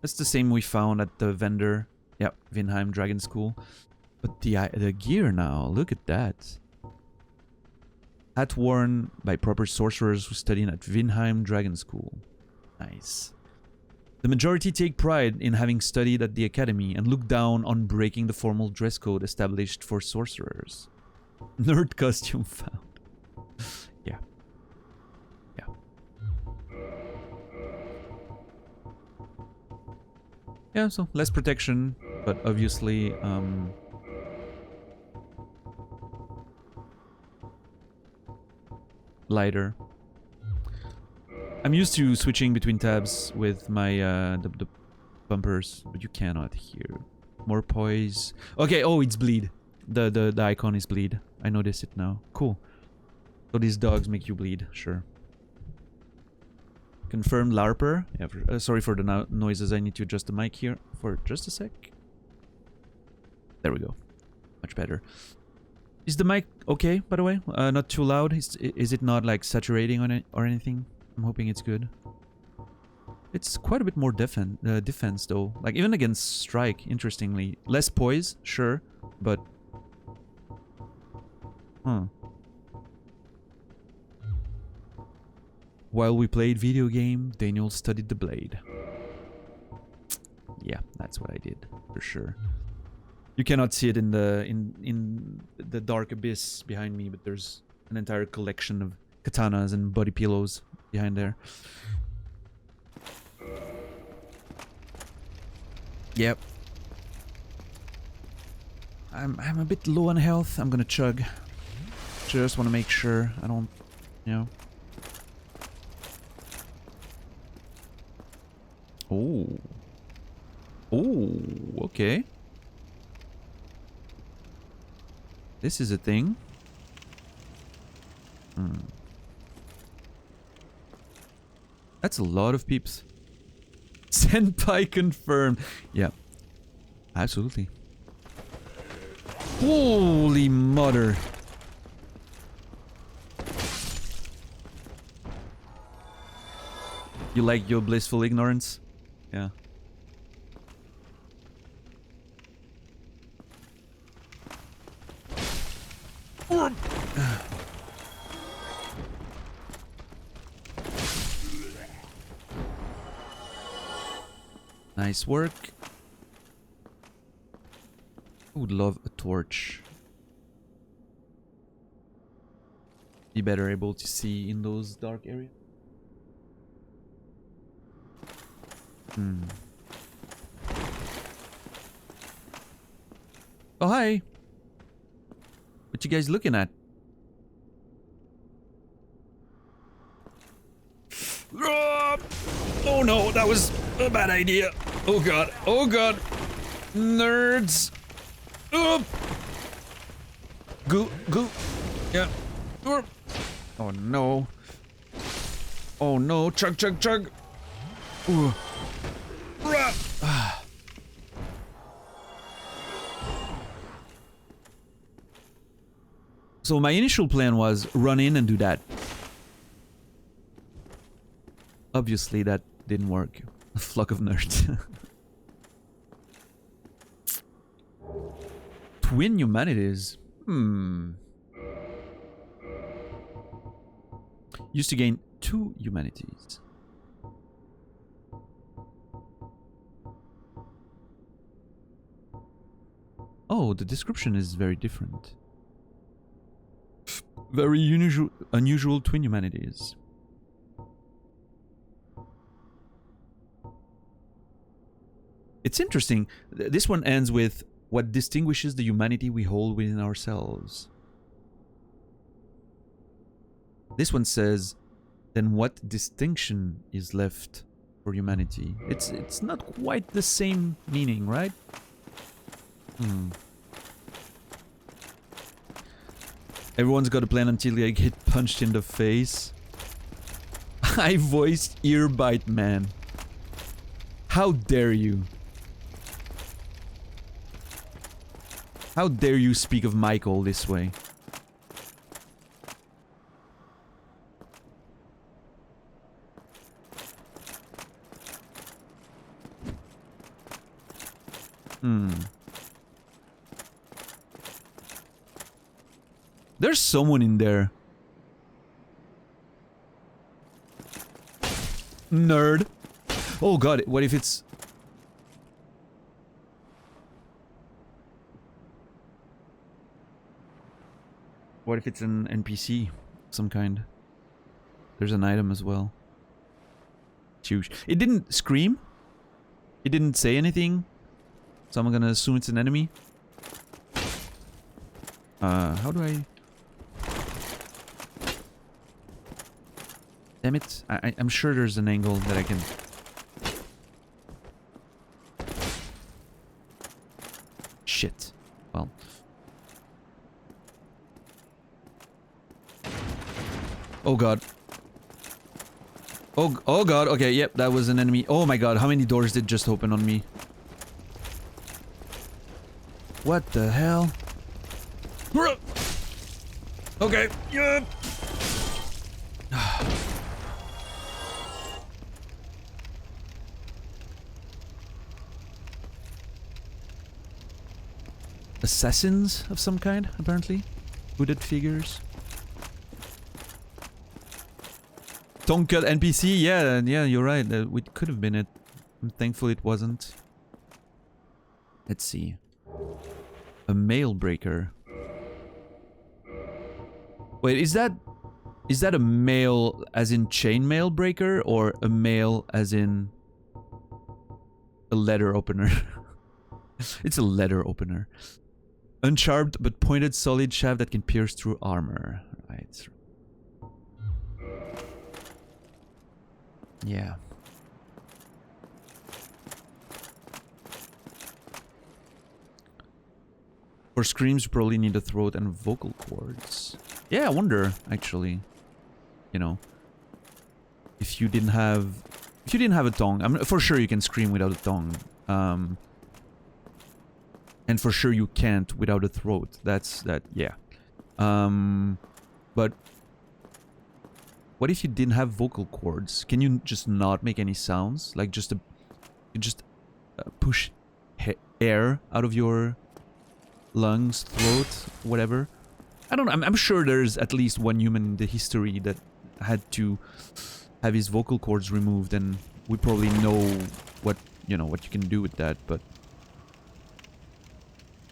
That's the same we found at the vendor. Yep, Vinheim Dragon School. But the gear now, look at that. Hat worn by proper sorcerers who study at Vinheim Dragon School. Nice. The majority take pride in having studied at the academy and look down on breaking the formal dress code established for sorcerers. Nerd costume found. Yeah. Yeah, so less protection, but obviously, lighter. I'm used to switching between tabs with my the bumpers, but you cannot here. More poise. Okay, oh, it's bleed. The icon is bleed. I notice it now. Cool. So these dogs make you bleed, sure. Confirmed LARPer. Yeah, sorry for the noises. I need to adjust the mic here for just a sec. There we go. Much better. Is the mic okay, by the way? Not too loud? Is it not like saturating on it or anything? I'm hoping it's good. It's quite a bit more defense though. Like even against strike, interestingly. Less poise, sure, but... While we played video game, Daniel studied the blade. Yeah, that's what I did, for sure. You cannot see it in the dark abyss behind me, but there's an entire collection of katanas and body pillows behind there. Yep. I'm a bit low on health. I'm gonna chug. Just want to make sure I don't, you know. Oh. Oh, okay. This is a thing. That's a lot of peeps. Senpai confirmed. Yeah. Absolutely. Holy mother. You like your blissful ignorance? Yeah. Nice work. I would love a torch. Be better able to see in those dark areas. Oh, hi. What you guys looking at? Oh no, that was a bad idea. Oh god, oh god. Nerds. Goo. Yeah. Oh no. Oh no, chug. Ooh. So my initial plan was run in and do that. Obviously that didn't work. A flock of nerds. Twin humanities. Used to gain 2 humanities. Oh, the description is very different. Very unusual twin humanities. It's interesting. This one ends with what distinguishes the humanity we hold within ourselves. This one says, then what distinction is left for humanity? It's not quite the same meaning, right? Everyone's got a plan until they get punched in the face. I voiced Earbite Man. How dare you? How dare you speak of Michael this way? There's someone in there. Nerd. Oh god, what if it's... What if it's an NPC of some kind? There's an item as well. Huge. It didn't scream. It didn't say anything. So I'm gonna assume it's an enemy. How do I... Damn it. I'm sure there's an angle that I can... Shit. Well... Oh god. Oh god, okay, yep, that was an enemy. Oh my god, how many doors did just open on me? What the hell? Okay, yeah. Assassins of some kind, apparently. Hooded figures. Tongue cut NPC, yeah, you're right. It could have been it. I'm thankful it wasn't. Let's see. A mail breaker. Wait, is that a mail as in chain mail breaker or a mail as in a letter opener? It's a letter opener. Uncharmed but pointed solid shaft that can pierce through armor. Right. Yeah. For screams, you probably need a throat and vocal cords. Yeah, I wonder, actually. You know. If you didn't have a tongue. For sure you can scream without a tongue. And for sure you can't without a throat. Yeah. But what if you didn't have vocal cords? Can you just not make any sounds? Like just push air out of your lungs, throat, whatever. I don't know. I'm sure there's at least one human in the history that had to have his vocal cords removed, and we probably know what you can do with that. But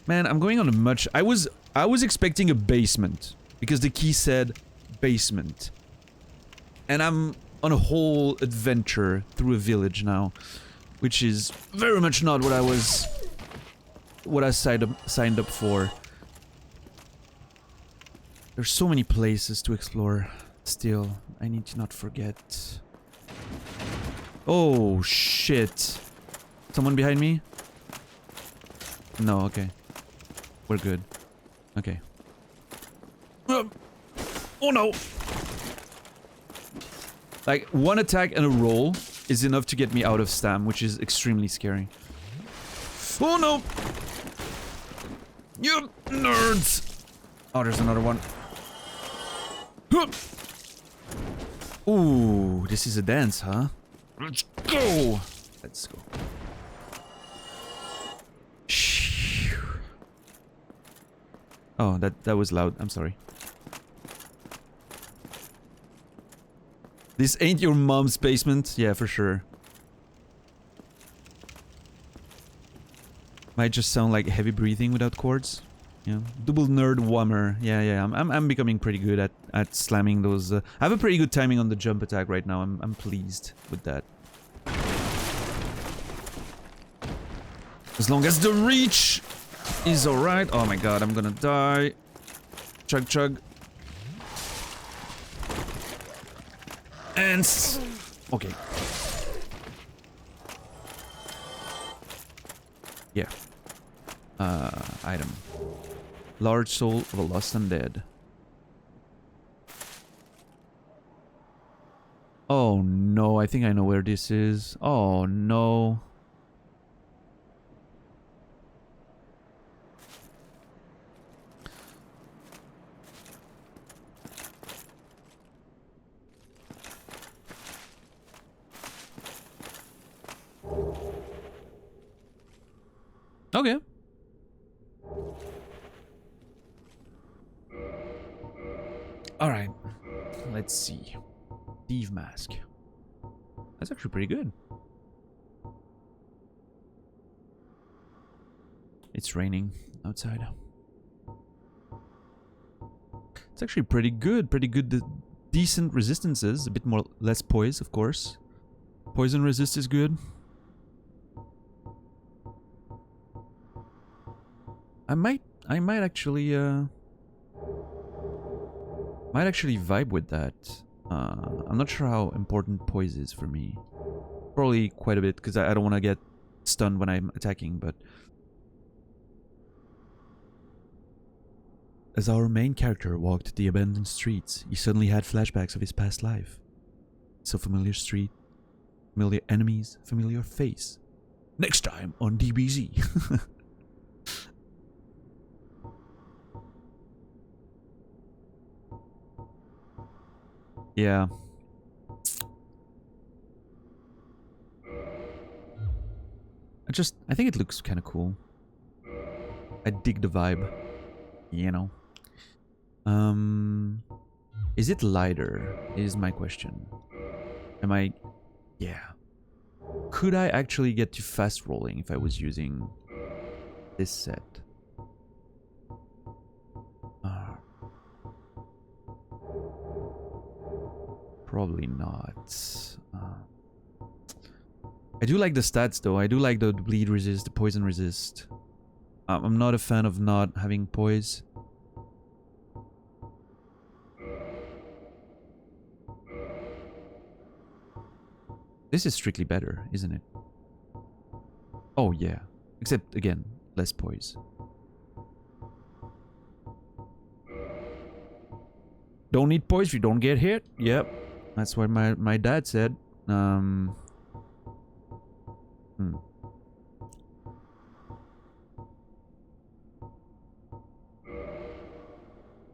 man, I'm going on a much. I was expecting a basement because the key said basement, and I'm on a whole adventure through a village now, which is very much not what I signed up for. There's so many places to explore still. I need to not forget. Oh shit. Someone behind me? No, okay. We're good. Okay. Oh no! Like, one attack and a roll is enough to get me out of stam, which is extremely scary. Oh no! You nerds! Oh, there's another one. Ooh, this is a dance, huh? Let's go! Let's go. Oh, that was loud. I'm sorry. This ain't your mom's basement? Yeah, for sure. Might just sound like heavy breathing without chords. Yeah, double nerd whammer. Yeah. I'm becoming pretty good at slamming those. I have a pretty good timing on the jump attack right now. I'm pleased with that. As long as the reach is alright. Oh my god, I'm gonna die. Chug chug. And okay. Yeah. Item. Large soul of a lost undead. Oh no, I think I know where this is. Oh no. Okay. Alright. Let's see. Thief mask. That's actually pretty good. It's raining outside. It's actually pretty good. Pretty good. Decent resistances. A bit more less poise, of course. Poison resist is good. I might actually vibe with that. I'm not sure how important poise is for me. Probably quite a bit, because I don't want to get stunned when I'm attacking, but... As our main character walked the abandoned streets, he suddenly had flashbacks of his past life. It's a familiar street, familiar enemies, familiar face. Next time on DBZ. Yeah. I think it looks kind of cool. I dig the vibe, you know. Is it lighter? Is my question. Am I... Yeah. Could I actually get to fast rolling if I was using this set? Probably not. I do like the stats though. I do like the bleed resist, the poison resist. I'm not a fan of not having poise. This is strictly better, isn't it? Oh yeah. Except again, less poise. Don't need poise if you don't get hit. Yep. That's what my dad said.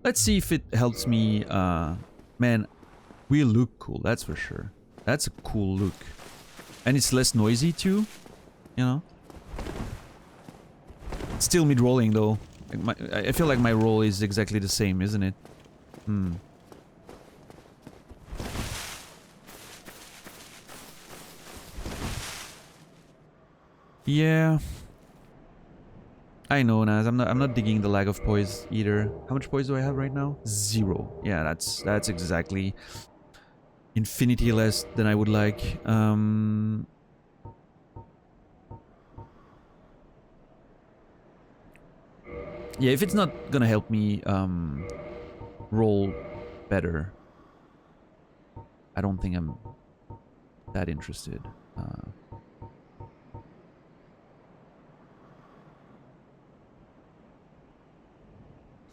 Let's see if it helps me. Man, we look cool, that's for sure. That's a cool look. And it's less noisy too, you know? It's still mid-rolling though. I feel like my roll is exactly the same, isn't it? Yeah. I know, Naz. I'm not digging the lack of poise either. How much poise do I have right now? 0. Yeah, that's exactly infinity less than I would like. Yeah, if it's not gonna help me roll better, I don't think I'm that interested.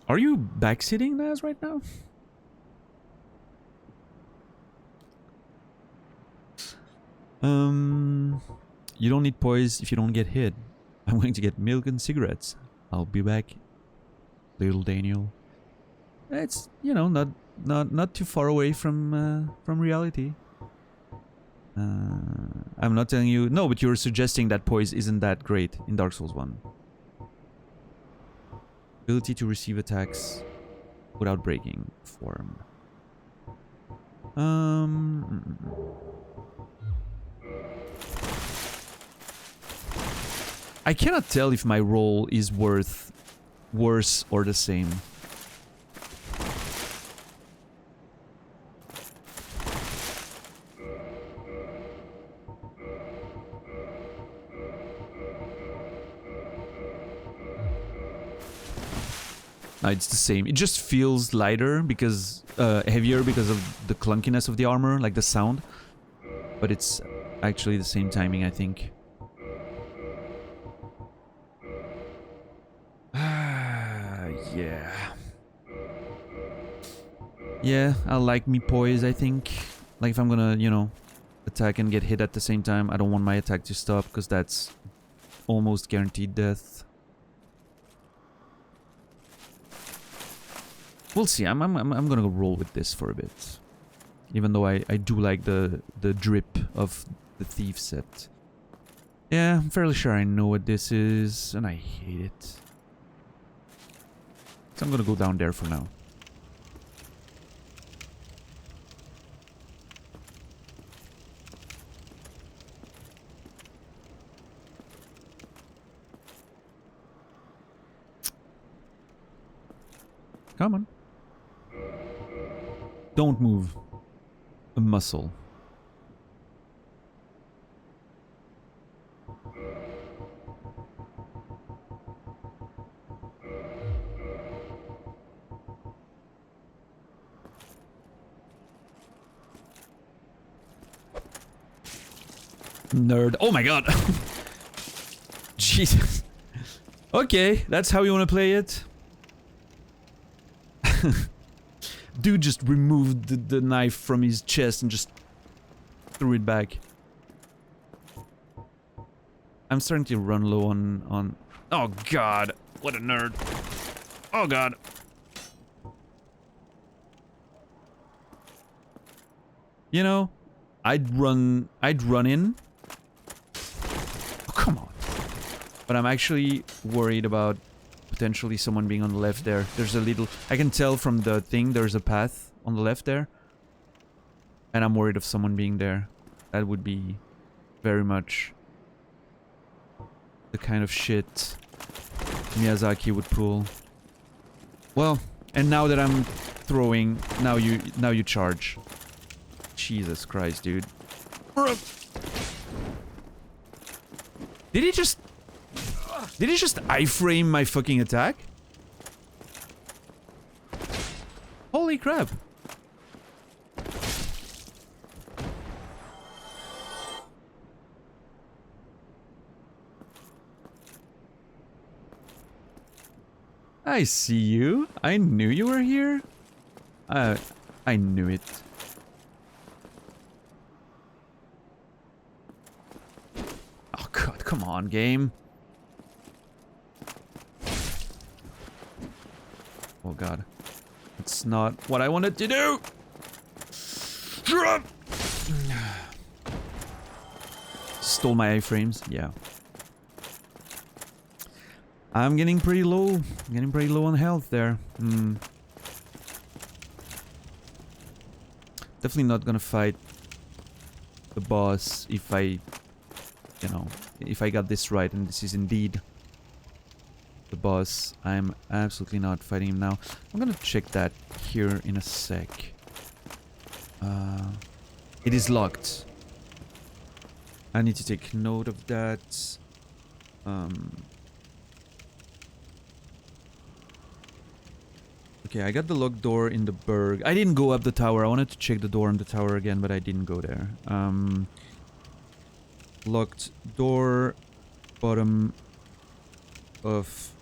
Are you backsitting, Naz, right now? You don't need poise if you don't get hit. I'm going to get milk and cigarettes. I'll be back, little Daniel. It's, you know, not too far away from reality. I'm not telling you no, but you're suggesting that poise isn't that great in Dark Souls 1. Ability to receive attacks without breaking form. I cannot tell if my roll is worse or the same. No, it's the same. It just feels lighter because heavier because of the clunkiness of the armor, like the sound. But it's actually the same timing, I think. Yeah. Yeah, I like me poise, I think. Like if I'm gonna, you know, attack and get hit at the same time, I don't want my attack to stop because that's almost guaranteed death. We'll see. I'm gonna roll with this for a bit, even though I do like the drip of the thief set. Yeah, I'm fairly sure I know what this is, and I hate it. So I'm gonna go down there for now. Come on. Don't move. A muscle. Nerd. Oh my god. Jesus. Okay, that's how you want to play it. Dude just removed the knife from his chest and just threw it back. I'm starting to run low on... Oh god, what a nerd. Oh god. You know, I'd run in. Oh, come on. But I'm actually worried about potentially someone being on the left there. There's a little... I can tell from the thing there's a path on the left there. And I'm worried of someone being there. That would be very much the kind of shit Miyazaki would pull. Well, and now that I'm throwing, now you charge. Jesus Christ, dude. Did he just iframe my fucking attack? Holy crap. I see you. I knew you were here. I knew it. Oh god, come on, game. Oh god. That's not what I wanted to do. Drop. Stole my iframes. Yeah. I'm getting pretty low. I'm getting pretty low on health there. Definitely not gonna fight the boss if I, you know, if I got this right and this is indeed the boss. I'm absolutely not fighting him now. I'm gonna check that here in a sec. It is locked. I need to take note of that. Okay, I got the locked door in the Berg. I didn't go up the tower. I wanted to check the door on the tower again, but I didn't go there. Locked door, bottom of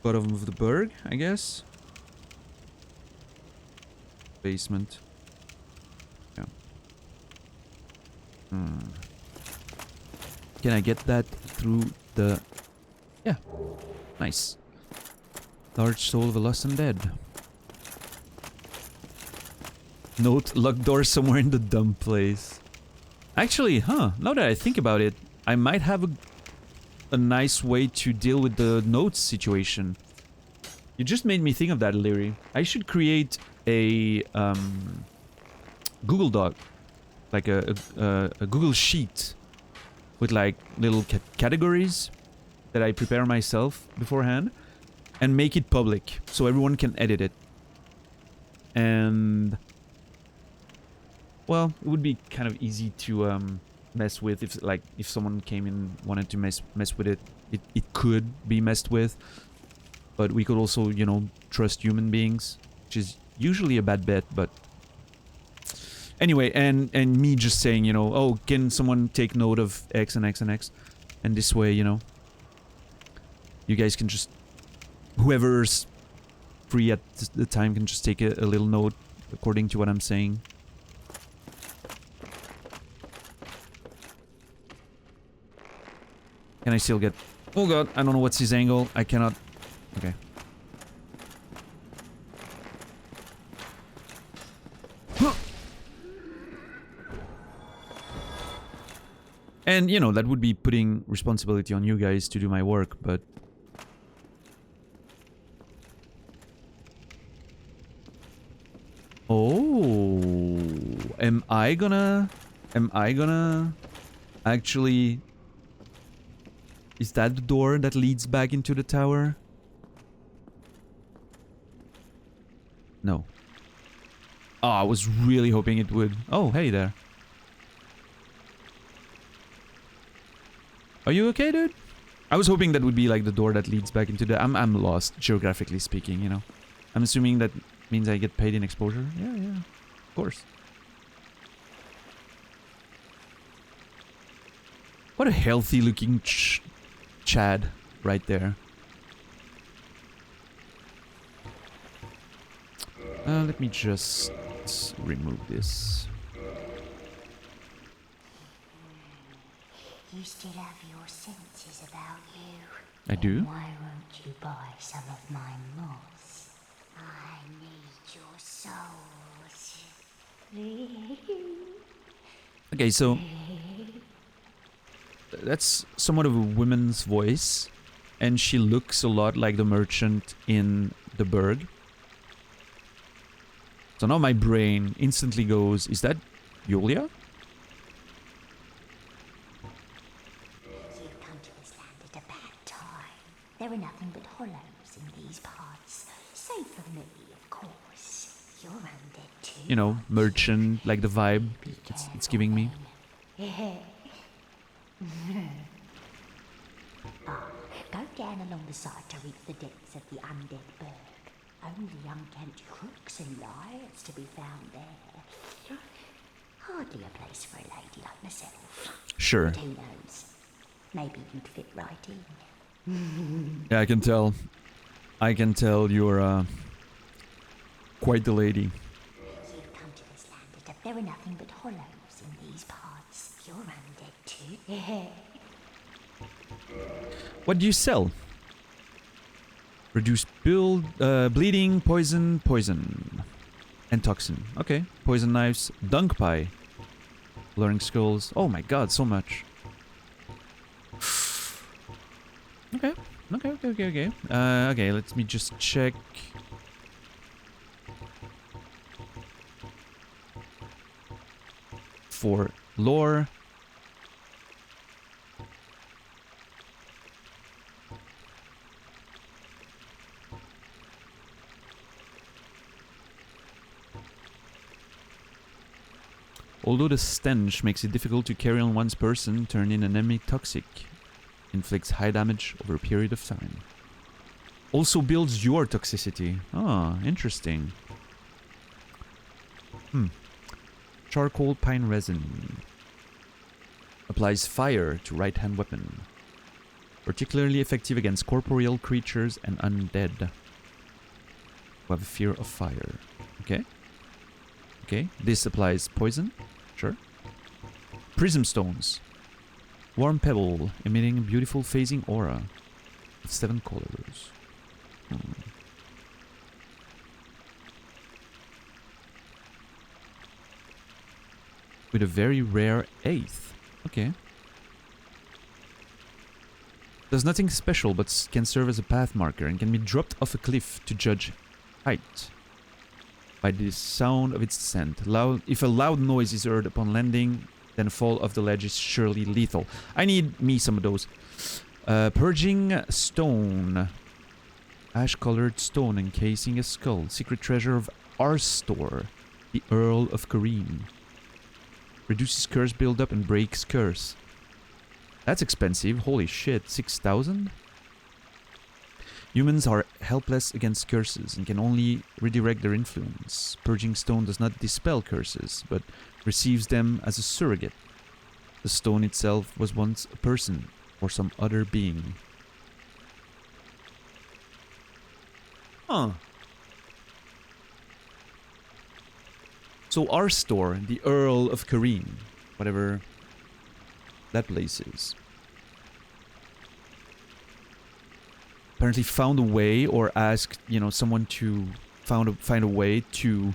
the Berg, I guess. Basement. Yeah. Can I get that through the... Yeah. Nice. Large soul of a lost undead. Note, locked door somewhere in the dumb place. Actually, now that I think about it, I might have a nice way to deal with the notes situation. You just made me think of that, Leary. I should create a Google Doc. Like a Google Sheet. With like little categories that I prepare myself beforehand. And make it public. So everyone can edit it. And... well, it would be kind of easy to mess with if someone came in and wanted to mess with it. It could be messed with. But we could also, you know, trust human beings, which is usually a bad bet, but anyway, and me just saying, you know, oh, can someone take note of X and X and X? And this way, you know, you guys can just, whoever's free at the time can just take a little note according to what I'm saying. Can I still get... oh god, I don't know what's his angle. I cannot... okay. And, you know, that would be putting responsibility on you guys to do my work, but... oh... Am I gonna actually... is that the door that leads back into the tower? No. Oh, I was really hoping it would. Oh, hey there. Are you okay, dude? I was hoping that would be like the door that leads back into the... I'm lost, geographically speaking, you know. I'm assuming that means I get paid in exposure. Yeah, of course. What a healthy looking Chad right there. Let me just remove this. still have your senses about you? I do. Why won't you buy some of my moss? I need your souls. Okay, so that's somewhat of a woman's voice, and she looks a lot like the merchant in the Burg. So now my brain instantly goes, is that Julia? You've come to this land at a bad time. There are nothing but hollows in these parts. Save for me, of course. You're undead too. You know, merchant, like the vibe it's giving me. Go down along the side to reach the depths of the undead Burg. Only unkempt crooks and liars to be found there. Hardly a place for a lady like myself. Sure. But who knows? Maybe you'd fit right in. Yeah, I can tell. I can tell you're quite the lady. You've come to this land. There are nothing but hollows in these parts. You're undead too. What do you sell? Reduce build, bleeding, poison, and toxin. Okay, poison knives, dunk pie, luring skulls. Oh my god, so much. Okay, okay. Okay, let me just check. For lore. Although the stench makes it difficult to carry on one's person, turn in an enemy toxic. Inflicts high damage over a period of time. Also builds your toxicity. Ah, interesting. Charcoal pine resin. Applies fire to right-hand weapon. Particularly effective against corporeal creatures and undead. Who have a fear of fire. Okay. Okay, this applies poison. Sure. Prism stones. Warm pebble, emitting a beautiful phasing aura. With 7 colors. With a very rare 8th. Okay. Does nothing special, but can serve as a path marker and can be dropped off a cliff to judge height. By the sound of its descent. If a loud noise is heard upon landing, then fall off the ledge is surely lethal. I need me some of those. Purging stone. Ash-colored stone encasing a skull. Secret treasure of Arstor, the Earl of Kareem. Reduces curse build-up and breaks curse. That's expensive. Holy shit. 6,000? Humans are helpless against curses and can only redirect their influence. Purging stone does not dispel curses, but receives them as a surrogate. The stone itself was once a person or some other being. Huh. So Arstor, the Earl of Kareem, whatever that place is, apparently found a way, or asked, you know, someone to find a way to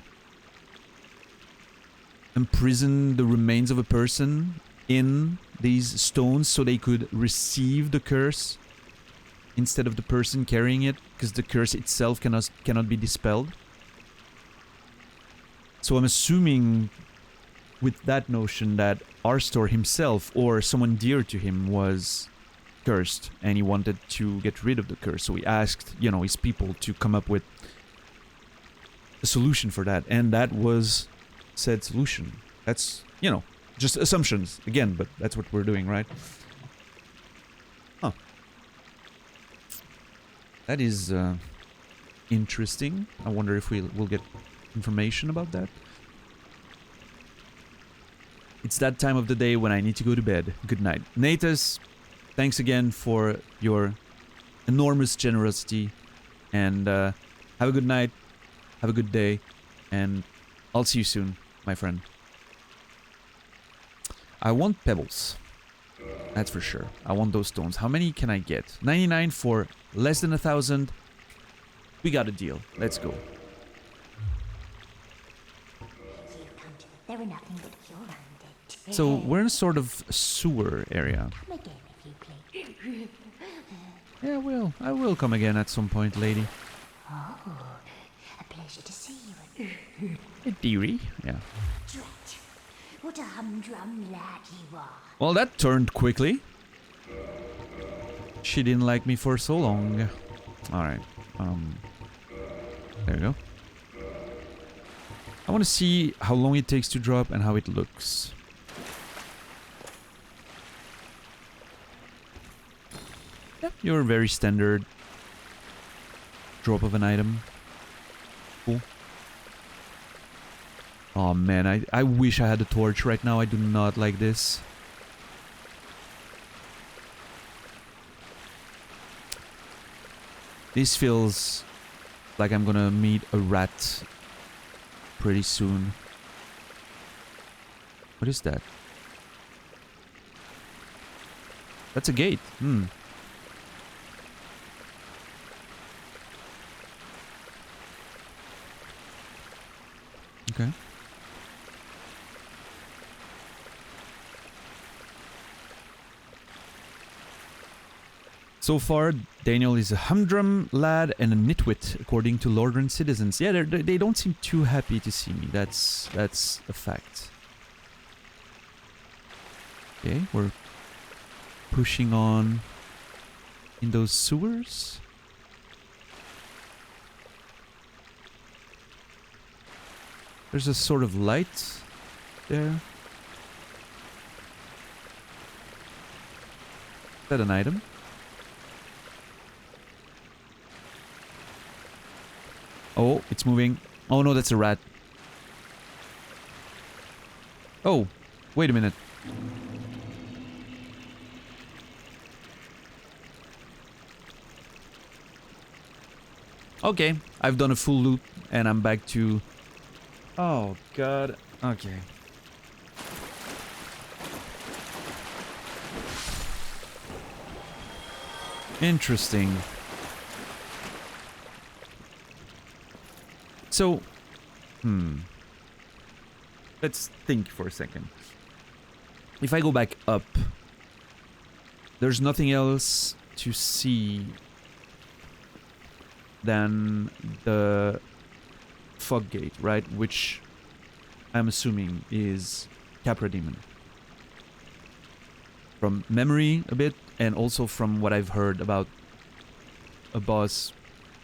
imprison the remains of a person in these stones so they could receive the curse instead of the person carrying it, because the curse itself cannot be dispelled. So I'm assuming with that notion that Arstor himself or someone dear to him was cursed and he wanted to get rid of the curse. So he asked, you know, his people to come up with a solution for that, and that was said solution. That's, you know, just assumptions again, but that's what we're doing, right? Huh. That is interesting. I wonder if we'll get information about that. It's that time of the day when I need to go to bed. Good night. Natus, thanks again for your enormous generosity, and have a good night, have a good day, and I'll see you soon, my friend. I want pebbles. That's for sure. I want those stones. How many can I get? 99 for less than 1,000. We got a deal. Let's go. You come to it. There are nothing but your undead. So we're in a sort of sewer area. Come again if you please. Yeah, well, I will come again at some point, lady. Oh, a pleasure to see you. Hey, dearie. Yeah. Drat, what a humdrum lad you are. Well, that turned quickly. She didn't like me for so long. Alright. There we go. I want to see how long it takes to drop and how it looks. Yep, you're very standard. Drop of an item. Cool. Oh man, I wish I had a torch right now. I do not like this. This feels like I'm gonna meet a rat pretty soon. What is that? That's a gate. Hmm. Okay. So far, Daniel is a humdrum lad and a nitwit, according to Lordran citizens. Yeah, they don't seem too happy to see me. That's a fact. Okay, we're pushing on in those sewers. There's a sort of light there. Is that an item? Oh, it's moving. Oh no, that's a rat. Oh, wait a minute. Okay, I've done a full loop and I'm back to... Oh god. Okay. Interesting. So, let's think for a second. If I go back up, there's nothing else to see than the fog gate, right? Which I'm assuming is Capra Demon. From memory a bit, and also from what I've heard about a boss,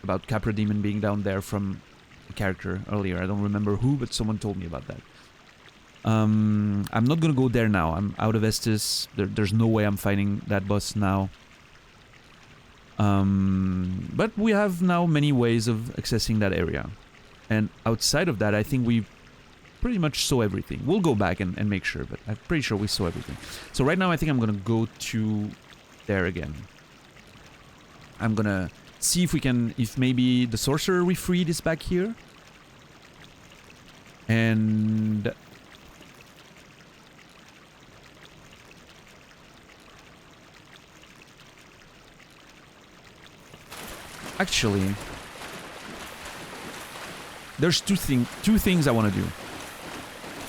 about Capra Demon being down there from a character earlier. I don't remember who, but someone told me about that. I'm not gonna go there now. I'm out of Estus. There's no way I'm fighting that boss now. But we have now many ways of accessing that area. And outside of that, I think we pretty much saw everything. We'll go back and make sure, but I'm pretty sure we saw everything. So right now, I think I'm gonna go to there again. I'm gonna see if we can, if maybe the sorcerer we freed is back here. And... actually, there's two things I want to do.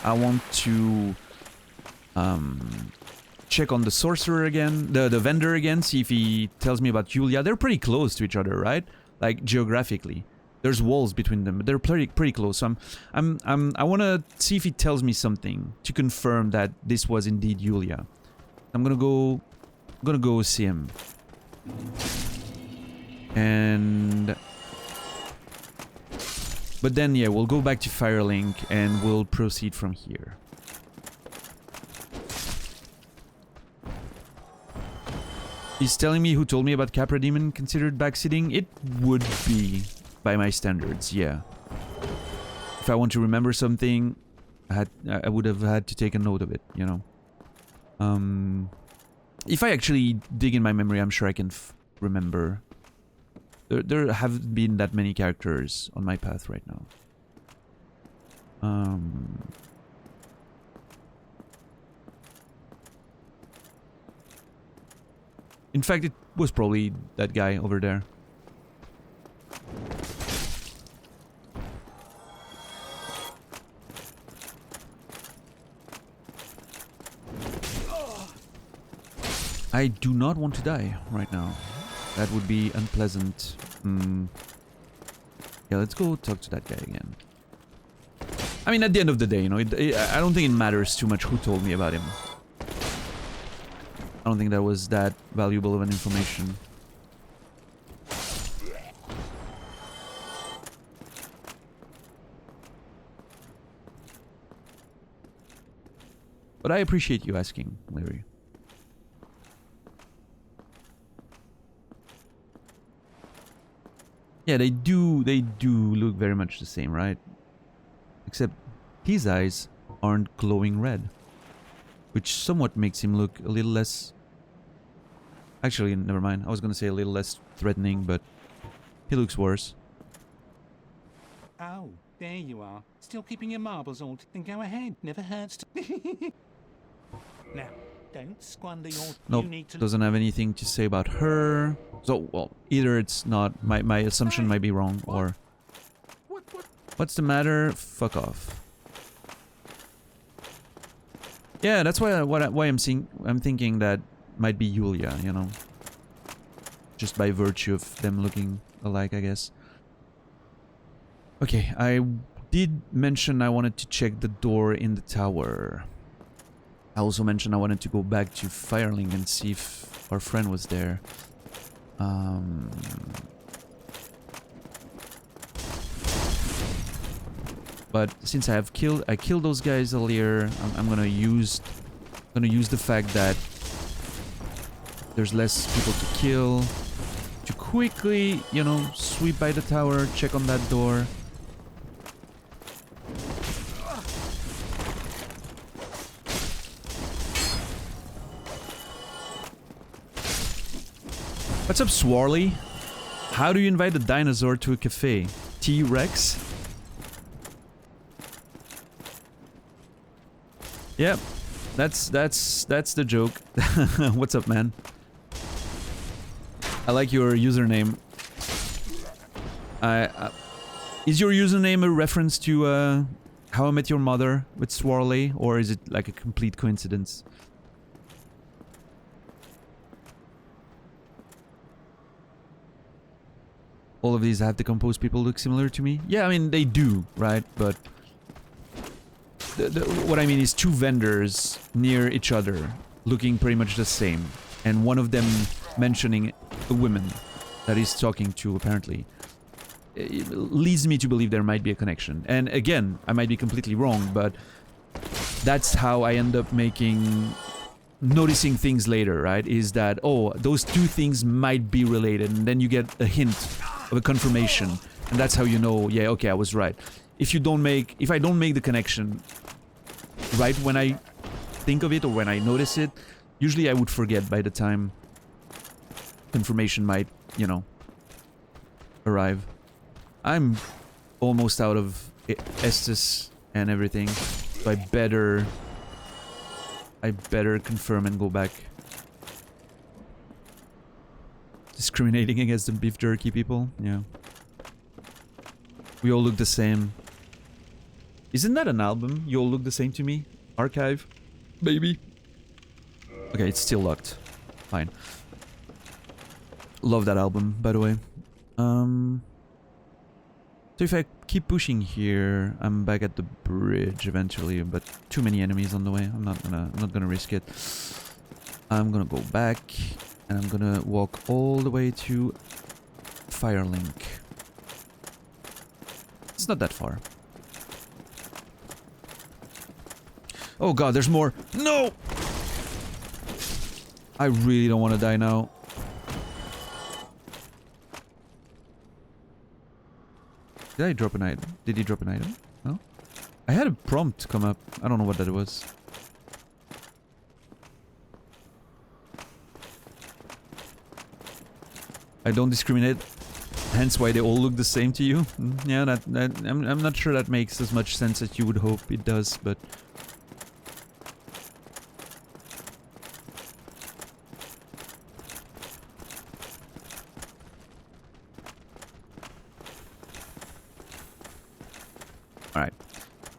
I want to check on the sorcerer again, the vendor again, see if he tells me about Yulia. They're pretty close to each other, right? Like geographically, there's walls between them, but they're pretty close. So I want to see if he tells me something to confirm that this was indeed Yulia. I'm gonna go see him. And... but then, yeah, we'll go back to Firelink and we'll proceed from here. He's telling me who told me about Capra Demon considered backseating? It would be, by my standards, yeah. If I want to remember something, I would have had to take a note of it, you know. If I actually dig in my memory, I'm sure I can remember. There haven't been that many characters on my path right now. In fact, it was probably that guy over there. I do not want to die right now. That would be unpleasant. Yeah, let's go talk to that guy again. I mean, at the end of the day, you know, I don't think it matters too much who told me about him. I don't think that was that valuable of an information. But I appreciate you asking, Larry. Yeah, they do look very much the same, right? Except his eyes aren't glowing red, which somewhat makes him look a little less... Actually, never mind. I was gonna say a little less threatening, but he looks worse. Oh, there you are. Still keeping your marbles all. Then go ahead. Never hurts to... Now, don't squander your... Nope, You need to... doesn't have anything to say about her. So, well, either it's not... My assumption might be wrong, or... What's the matter? Fuck off. Yeah, that's why I'm thinking that might be Yulia, you know. Just by virtue of them looking alike, I guess. Okay, I did mention I wanted to check the door in the tower. I also mentioned I wanted to go back to Firelink and see if our friend was there. But since I killed those guys earlier, I'm gonna use the fact that there's less people to kill to quickly, you know, sweep by the tower, check on that door. What's up, Swarly? How do you invite a dinosaur to a cafe? T-Rex? Yep, that's the joke. What's up, man? I like your username. Is your username a reference to How I Met Your Mother with Swarly, or is it like a complete coincidence? All of these have decomposed people look similar to me? Yeah, I mean, they do, right? But what I mean is two vendors near each other looking pretty much the same, and one of them mentioning a woman that he's talking to, apparently. It leads me to believe there might be a connection. And again, I might be completely wrong, but that's how I end up noticing things later, right? Is that, oh, those two things might be related, and then you get a hint of a confirmation, and that's how you know, yeah, okay, I was right. If I don't make the connection right when I think of it or when I notice it, usually I would forget by the time confirmation might, you know, arrive. I'm almost out of Estus and everything, so I better confirm and go back. Discriminating against the beef jerky people? Yeah. We all look the same. Isn't that an album? You all look the same to me? Archive? Baby. Okay, it's still locked. Fine. Love that album, by the way. So if I keep pushing here, I'm back at the bridge eventually, but too many enemies on the way. I'm not gonna risk it. I'm gonna go back, and I'm gonna walk all the way to Firelink. It's not that far. Oh god, there's more. No! I really don't want to die now. Did I drop an item? Did he drop an item? No? I had a prompt come up. I don't know what that was. I don't discriminate. Hence why they all look the same to you. Yeah, I'm not sure that makes as much sense as you would hope it does, but...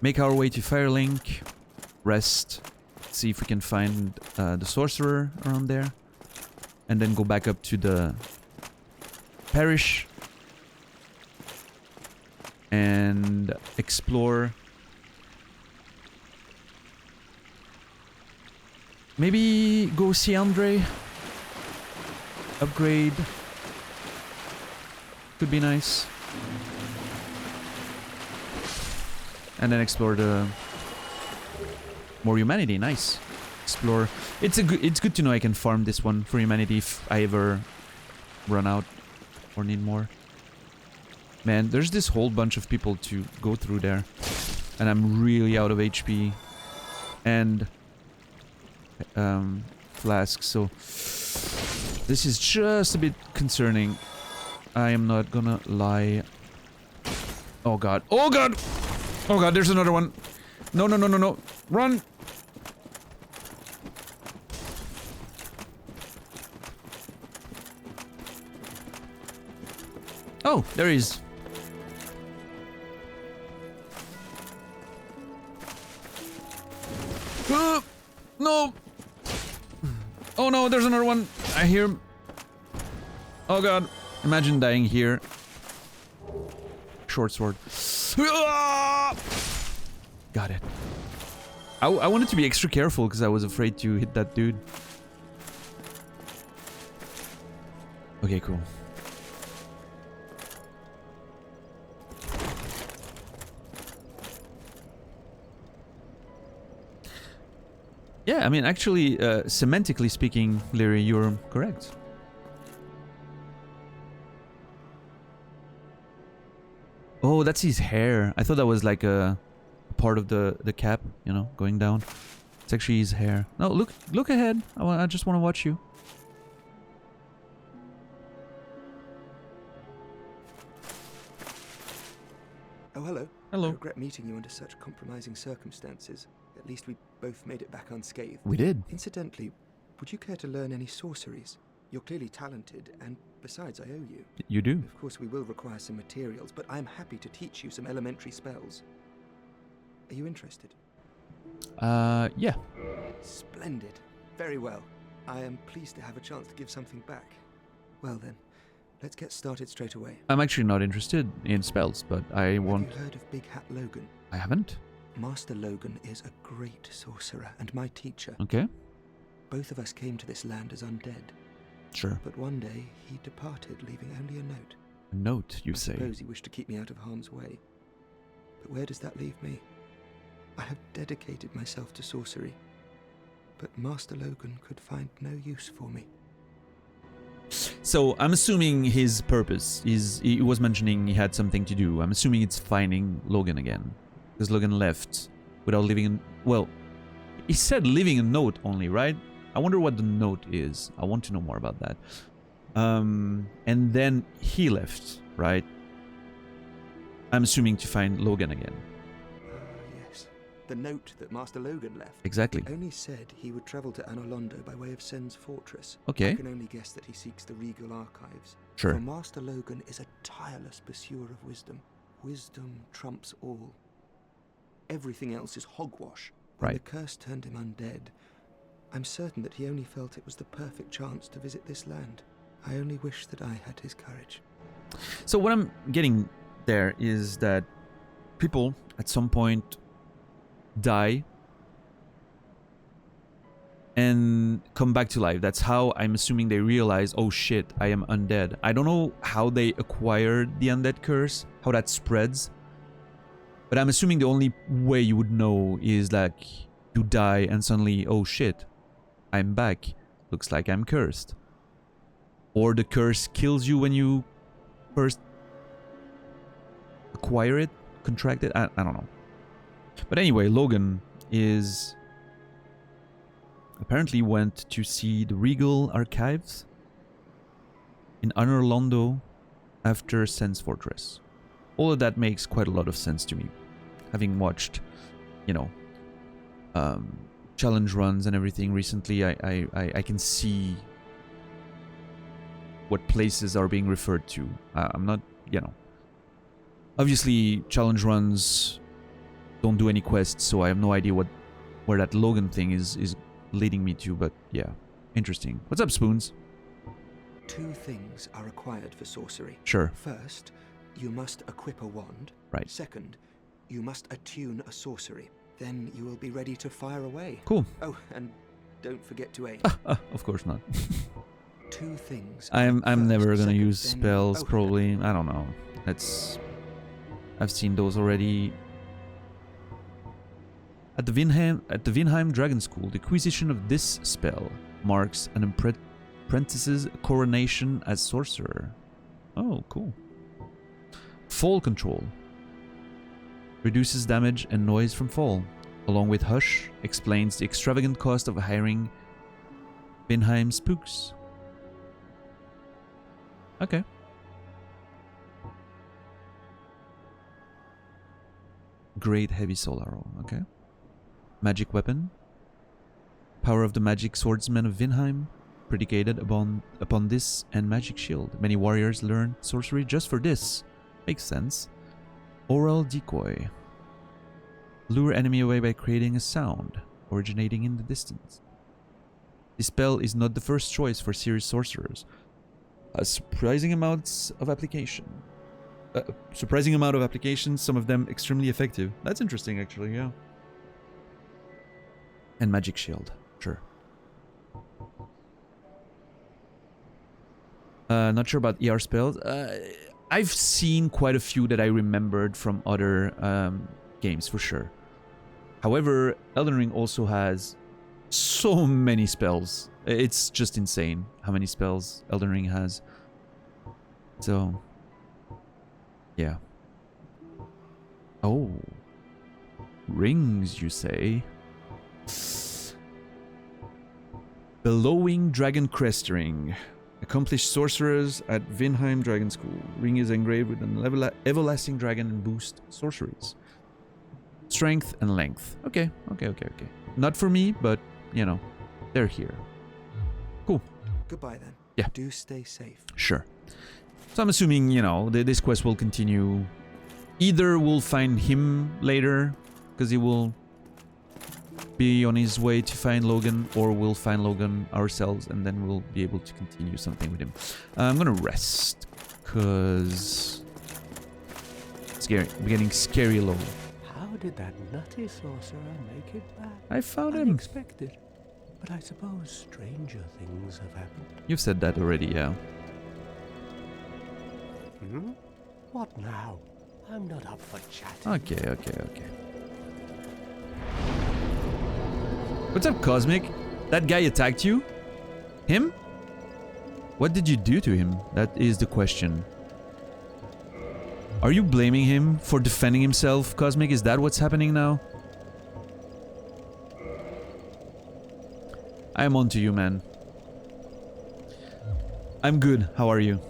make our way to Firelink, rest, see if we can find the sorcerer around there, and then go back up to the parish and explore. Maybe go see Andre. Upgrade. Could be nice. And then explore the more humanity. Nice. Explore. It's good to know I can farm this one for humanity if I ever run out or need more. Man, there's this whole bunch of people to go through there, and I'm really out of HP and flasks, so this is just a bit concerning. I am not gonna lie. Oh god. Oh god! Oh god, there's another one. No, no, no, no, no. Run! Oh, there he is. No! Oh no, there's another one. I hear him. Oh god. Imagine dying here. Short sword. Got it. I wanted to be extra careful because I was afraid to hit that dude. Okay, cool. Yeah, I mean, actually, semantically speaking, Leary, you're correct. Oh, that's his hair. I thought that was like a part of the cap, you know, going down. It's actually his hair. No, look ahead. I just want to watch you. Oh, hello. Hello. I regret meeting you under such compromising circumstances. At least we both made it back unscathed. We did. Incidentally, would you care to learn any sorceries? You're clearly talented, and besides, I owe you. You do. Of course, we will require some materials, but I'm happy to teach you some elementary spells. Are you interested? Yeah. Splendid. Very well. I am pleased to have a chance to give something back. Well then, let's get started straight away. I'm actually not interested in spells, but I won't. Have you heard of Big Hat Logan? I haven't. Master Logan is a great sorcerer and my teacher. Okay. Both of us came to this land as undead. Sure. But one day, he departed, leaving only a note. A note, you I say? suppose he wished to keep me out of harm's way. But where does that leave me? I have dedicated myself to sorcery, but Master Logan could find no use for me. So, I'm assuming his purpose is... He was mentioning he had something to do. I'm assuming it's finding Logan again. Because Logan left without leaving... Well, he said leaving a note only, right? I wonder what the note is. I want to know more about that. And then he left, right? I'm assuming to find Logan again. Yes. The note that Master Logan left. Exactly. Only said he would travel to Anolondo by way of Sen's fortress. Okay. I can only guess that he seeks the regal archives. Sure. For Master Logan is a tireless pursuer of wisdom. Wisdom trumps all. Everything else is hogwash. When Right. the curse turned him undead, I'm certain that he only felt it was the perfect chance to visit this land. I only wish that I had his courage. So what I'm getting there is that people at some point die and come back to life. That's how I'm assuming they realize, oh shit, I am undead. I don't know how they acquired the undead curse, how that spreads. But I'm assuming the only way you would know is like you die and suddenly, oh shit, I'm back. Looks like I'm cursed. Or the curse kills you when you first acquire it, contract it. I don't know. But anyway, Logan is apparently went to see the regal archives in Anolondo after Sen's fortress. All of that makes quite a lot of sense to me, having watched, you know, challenge runs and everything recently. I can see what places are being referred to. I'm not, you know, obviously challenge runs don't do any quests, so I have no idea where that Logan thing is leading me to, but yeah, interesting. What's up, Spoons? 2 things are required for sorcery. Sure. First, you must equip a wand. Right. Second, you must attune a sorcery. Then you will be ready to fire away. Cool. Oh, and don't forget to aim. Of course not. 2 things. I'm First, never gonna second, use then- spells, oh, probably. I don't know. I've seen those already. At the Vinheim Dragon School, the acquisition of this spell marks an apprentice's coronation as sorcerer. Oh, cool. Fall control. Reduces damage and noise from fall. Along with Hush, explains the extravagant cost of hiring Vinheim spooks. Okay. Great heavy soul arrow, okay. Magic weapon. Power of the magic swordsman of Vinheim, predicated upon this and magic shield. Many warriors learn sorcery just for this. Makes sense. Oral decoy. Lure enemy away by creating a sound, originating in the distance. This spell is not the first choice for serious sorcerers. A surprising amount of application, some of them extremely effective. That's interesting, actually, yeah. And magic shield, sure. Not sure about ER spells. I've seen quite a few that I remembered from other games, for sure. However, Elden Ring also has so many spells. It's just insane how many spells Elden Ring has. So, yeah. Oh. Rings, you say? Bellowing Dragon Crest Ring. Accomplished sorcerers at Vinheim Dragon School. Ring is engraved with an everlasting dragon and boost sorceries. Strength and length. Okay. Not for me, but, you know, they're here. Cool. Goodbye then. Yeah. Do stay safe. Sure. So I'm assuming, you know, this quest will continue. Either we'll find him later, because he will be on his way to find Logan, or we'll find Logan ourselves, and then we'll be able to continue something with him. I'm gonna rest, because it's getting scary low. How did that nutty sorcerer make it back? I found him. Unexpected. But I suppose stranger things have happened. You've said that already, yeah. Hmm? What now? I'm not up for chatting. Okay. What's up, Cosmic? That guy attacked you? Him? What did you do to him? That is the question. Are you blaming him for defending himself, Cosmic? Is that what's happening now? I'm on to you, man. I'm good. How are you?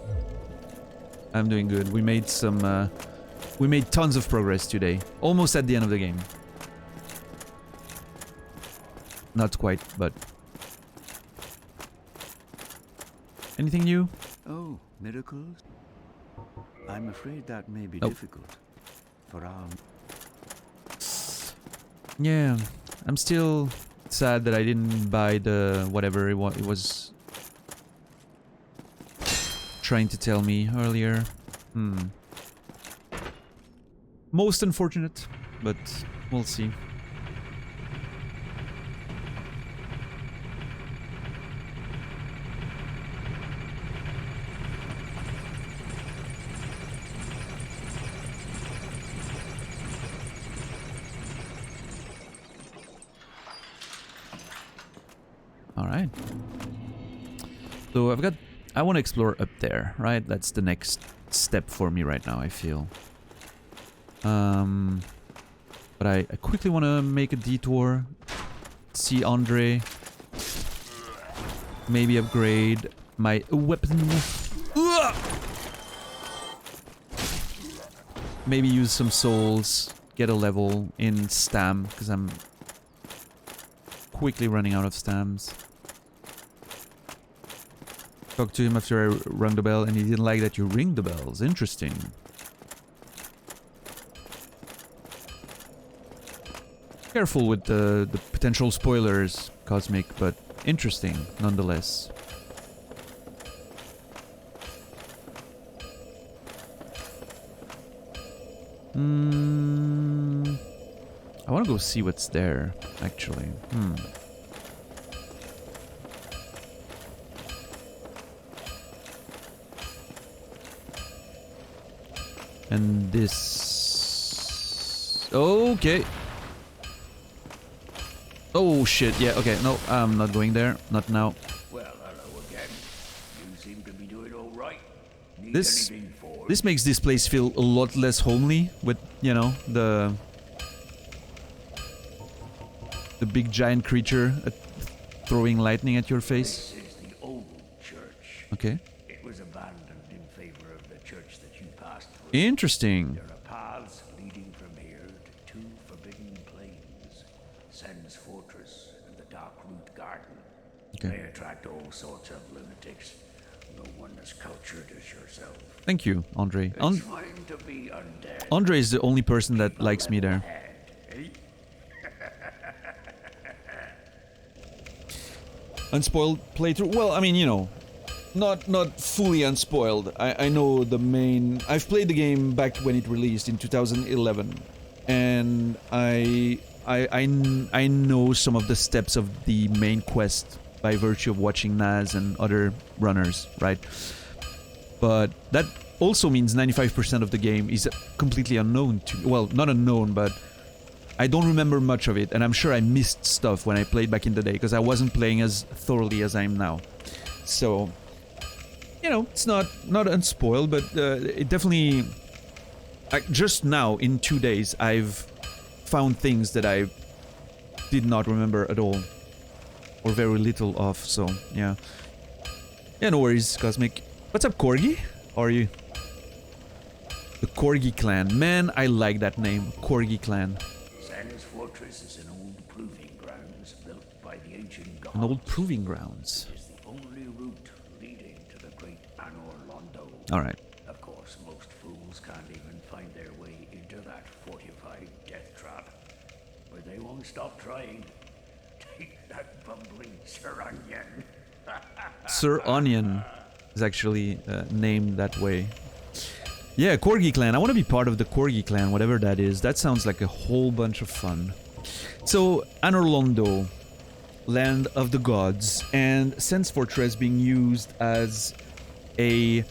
I'm doing good. We made tons of progress today. Almost at the end of the game. Not quite, but... Anything new? Oh, miracles? I'm afraid that may be difficult for our... Yeah, I'm still sad that I didn't buy the whatever it was trying to tell me earlier. Most unfortunate, but we'll see. Alright. So I want to explore up there, right? That's the next step for me right now, I feel. But I quickly want to make a detour. See Andre. Maybe upgrade my weapon. Maybe use some souls. Get a level in stam, because I'm quickly running out of stams. Talked to him after I rang the bell, and he didn't like that you ring the bells. Interesting. Careful with the potential spoilers, Cosmic, but interesting nonetheless. I want to go see what's there, actually. And this... Okay. Oh, shit. Yeah, okay. No, I'm not going there. Not now. Well, hello again. You seem to be doing all right. Need This anything for this makes this place feel a lot less homely with, you know, the big giant creature throwing lightning at your face. This is the old church. Okay. It was abandoned in favor of the church that you passed through. Interesting. There are paths leading from here to two forbidden plains, Sen's Fortress and the Darkroot Garden. Okay. They attract all sorts of lunatics. No one as cultured as yourself. Thank you, Andre. It's fine to be undead. Andre is the only person that likes me there. Unspoiled playthrough? Well, I mean, you know, not fully unspoiled. I know the main... I've played the game back when it released in 2011. And I know some of the steps of the main quest by virtue of watching Naz and other runners, right? But that also means 95% of the game is completely unknown to... Well, not unknown, but I don't remember much of it, and I'm sure I missed stuff when I played back in the day, because I wasn't playing as thoroughly as I am now. So, you know, it's not unspoiled, but it definitely... just now, in 2 days, I've found things that I did not remember at all. Or very little of, so, yeah. Yeah, no worries, Cosmic. What's up, Corgi? How are you? The Corgi Clan. Man, I like that name. Corgi Clan. Sen's Fortress is an old proving grounds built by the ancient gods. An old proving grounds. It is the only route leading to the great Anor Londo. Alright. Of course, most fools can't even find their way into that fortified death trap. But they won't stop trying. Take that bumbling Sir Onion. Sir Onion is actually named that way. Yeah, Corgi Clan. I want to be part of the Corgi Clan, whatever that is. That sounds like a whole bunch of fun. So, Anor Londo, Land of the Gods, and Sen's Fortress being used as a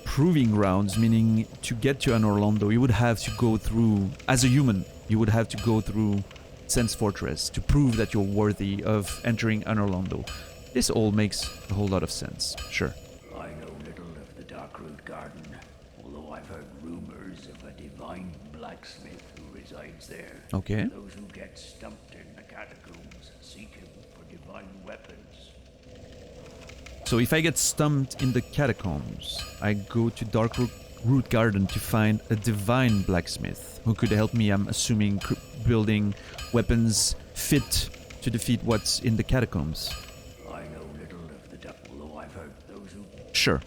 proving grounds, meaning to get to Anor Londo, you would have to go through, as a human, you would have to go through Sen's Fortress to prove that you're worthy of entering Anor Londo. This all makes a whole lot of sense, sure. I know little of the Darkroot Garden, although I've heard rumors of a divine blacksmith who resides there. Okay. Those who get stumped in the catacombs seek him for divine weapons. So if I get stumped in the catacombs, I go to Darkroot Garden to find a divine blacksmith who could help me, I'm assuming, building weapons fit to defeat what's in the catacombs. I know little of the although I've heard those who... Sure.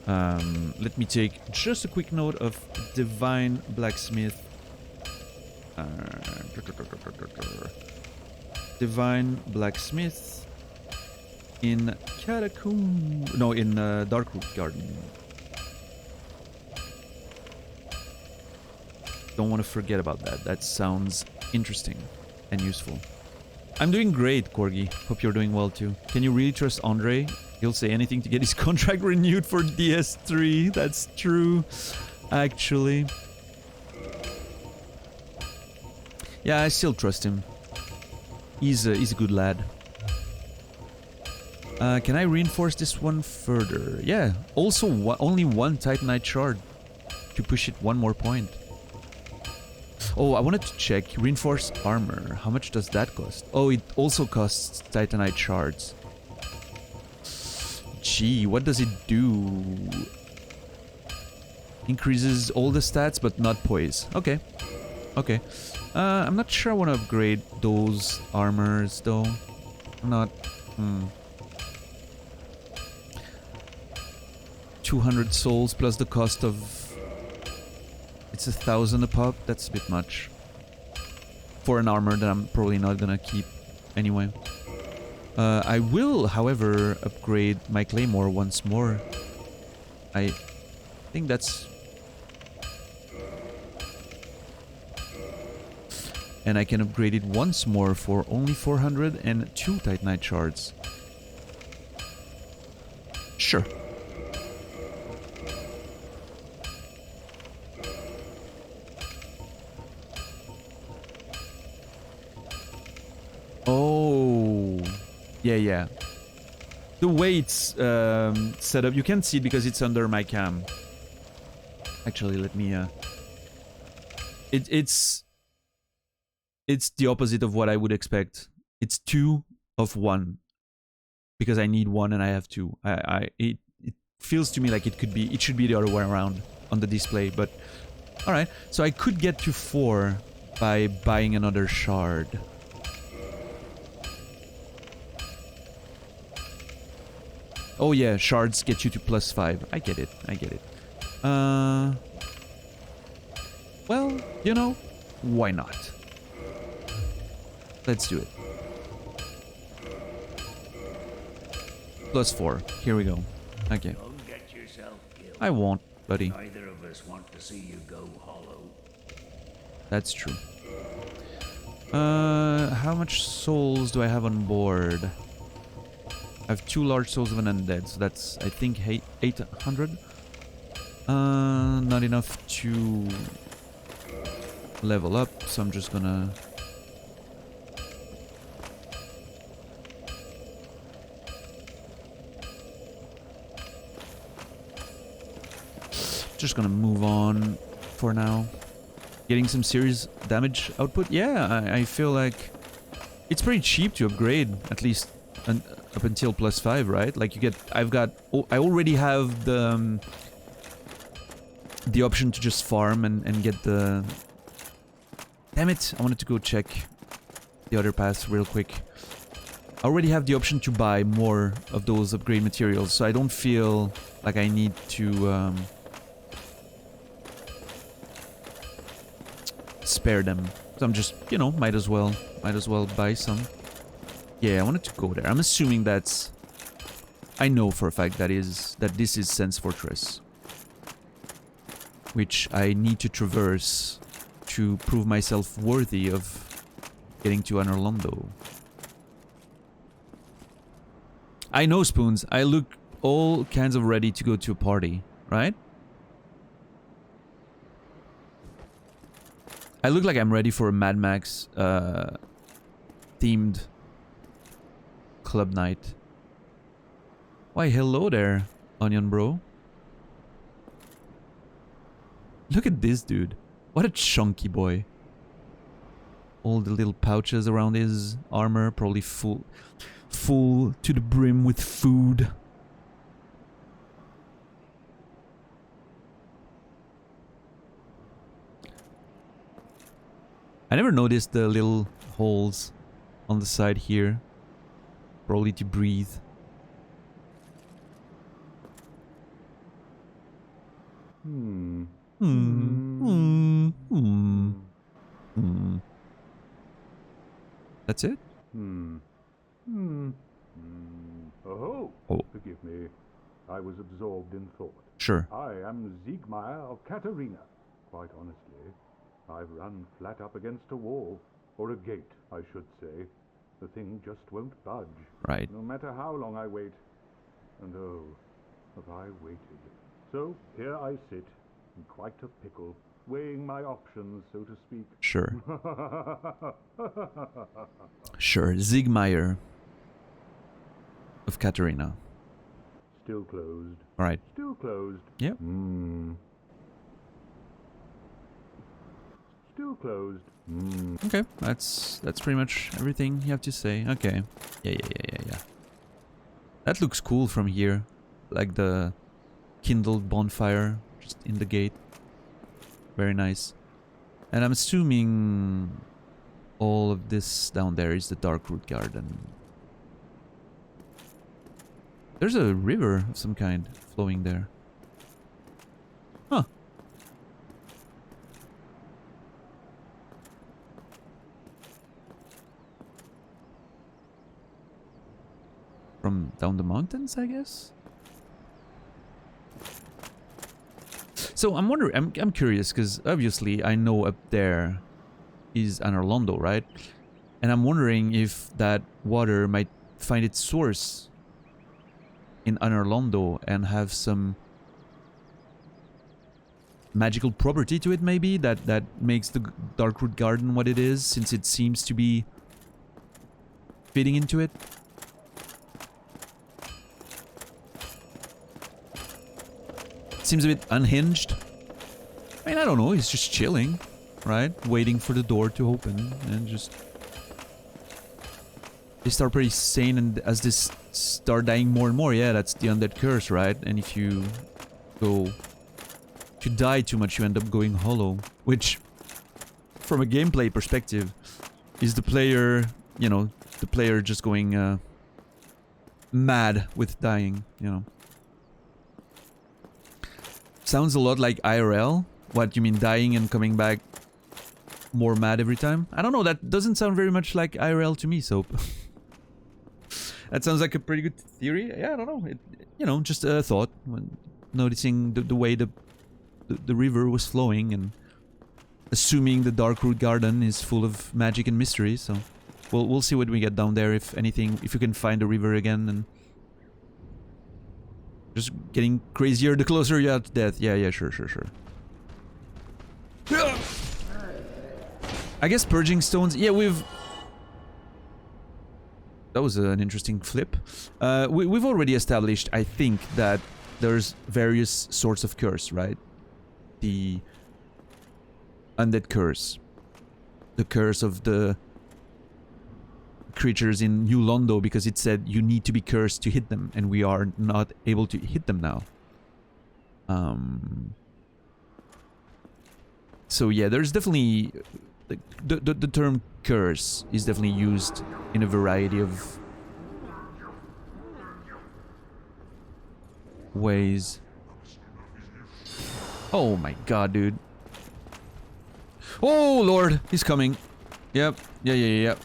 Let me take just a quick note of divine blacksmith. Divine blacksmith in catacomb... No, in Darkroot Garden. Don't want to forget about that. That sounds interesting and useful. I'm doing great, Corgi. Hope you're doing well too. Can you really trust Andre? He'll say anything to get his contract renewed for DS3. That's true, actually. Yeah, I still trust him. He's a good lad. Can I reinforce this one further? Yeah. Also, only one Titanite shard to push it one more point. Oh, I wanted to check. Reinforced armor. How much does that cost? Oh, it also costs Titanite shards. Gee, what does it do? Increases all the stats, but not poise. Okay. Okay. I'm not sure I want to upgrade those armors, though. I'm not... 200 souls plus the cost of... It's 1,000 a pop. That's a bit much. For an armor that I'm probably not gonna keep anyway. I will, however, upgrade my claymore once more. I think that's... And I can upgrade it once more for only 400 and 2 Titanite shards. Sure. Oh, yeah. The way it's set up, you can't see it because it's under my cam. Actually, let me... It's the opposite of what I would expect. It's 2 of 1. Because I need 1 and I have 2. It feels to me like it should be the other way around on the display, but... Alright, so I could get to 4 by buying another shard. Oh yeah, shards get you to +5. I get it. Well, you know, why not? Let's do it. +4. Here we go. Okay. Don't get yourself killed. I won't, buddy. Neither of us want to see you go hollow. That's true. How much souls do I have on board? I have 2 large souls of an undead, so that's, I think, 800. Not enough to level up, so I'm just gonna... Just gonna move on for now. Getting some serious damage output. Yeah, I feel like it's pretty cheap to upgrade, at least up until +5, right? Like you get, I already have the option to just farm and get the... Damn it, I wanted to go check the other paths real quick. I already have the option to buy more of those upgrade materials, so I don't feel like I need to spare them. So I'm just, you know, might as well buy some. Yeah, I wanted to go there. I'm assuming that's... I know for a fact that this is Sense Fortress, which I need to traverse to prove myself worthy of getting to Anor Londo. I know, Spoons. I look all kinds of ready to go to a party, right? I look like I'm ready for a Mad Max themed club night. Why, hello there, Onion Bro. Look at this dude. What a chunky boy. All the little pouches around his armor, probably full to the brim with food. I never noticed the little holes on the side here. Probably to breathe. That's it? Oh, oh, forgive me. I was absorbed in thought. Sure. I am Siegmeyer of Katarina. Quite honestly, I've run flat up against a wall. Or a gate, I should say. The thing just won't budge. Right. No matter how long I wait. And oh, have I waited. So, here I sit, in quite a pickle, weighing my options, so to speak. Sure. Sure, Siegmeyer of Katarina. Still closed. Right. Still closed. Yep. Still closed. Okay, that's pretty much everything you have to say. Okay. Yeah. That looks cool from here. Like the kindled bonfire just in the gate. Very nice. And I'm assuming all of this down there is the Darkroot Garden. There's a river of some kind flowing there. Huh. down the mountains, I guess. So I'm wondering, I'm curious, because obviously I know up there is Anor Londo, right? And I'm wondering if that water might find its source in Anor Londo and have some magical property to it, maybe, that makes the Darkroot Garden what it is, since it seems to be fitting into it. Seems a bit unhinged. I mean, I don't know, he's just chilling, right? Waiting for the door to open and just... They start pretty sane, and as they start dying more and more, yeah, that's the undead curse, right? And if you go... If you die too much, you end up going hollow. Which, from a gameplay perspective, is the player, you know, the player just going mad with dying, you know. Sounds a lot like IRL. What, you mean dying and coming back more mad every time? I don't know, that doesn't sound very much like IRL to me, Soap. That sounds like a pretty good theory. Yeah, I don't know. You know, just a thought when noticing the way the river was flowing and assuming the Darkroot Garden is full of magic and mystery. So we'll see what we get down there, if anything, if you can find the river again, and just getting crazier the closer you are to death. Yeah, sure. I guess purging stones. Yeah, that was an interesting flip. We've already established, I think, that there's various sorts of curse, right? The undead curse. The curse of the creatures in New Londo, because it said you need to be cursed to hit them, and we are not able to hit them now. So yeah, there's definitely... The term curse is definitely used in a variety of ways. Oh my god, dude. Oh lord, he's coming. Yep. Yeah.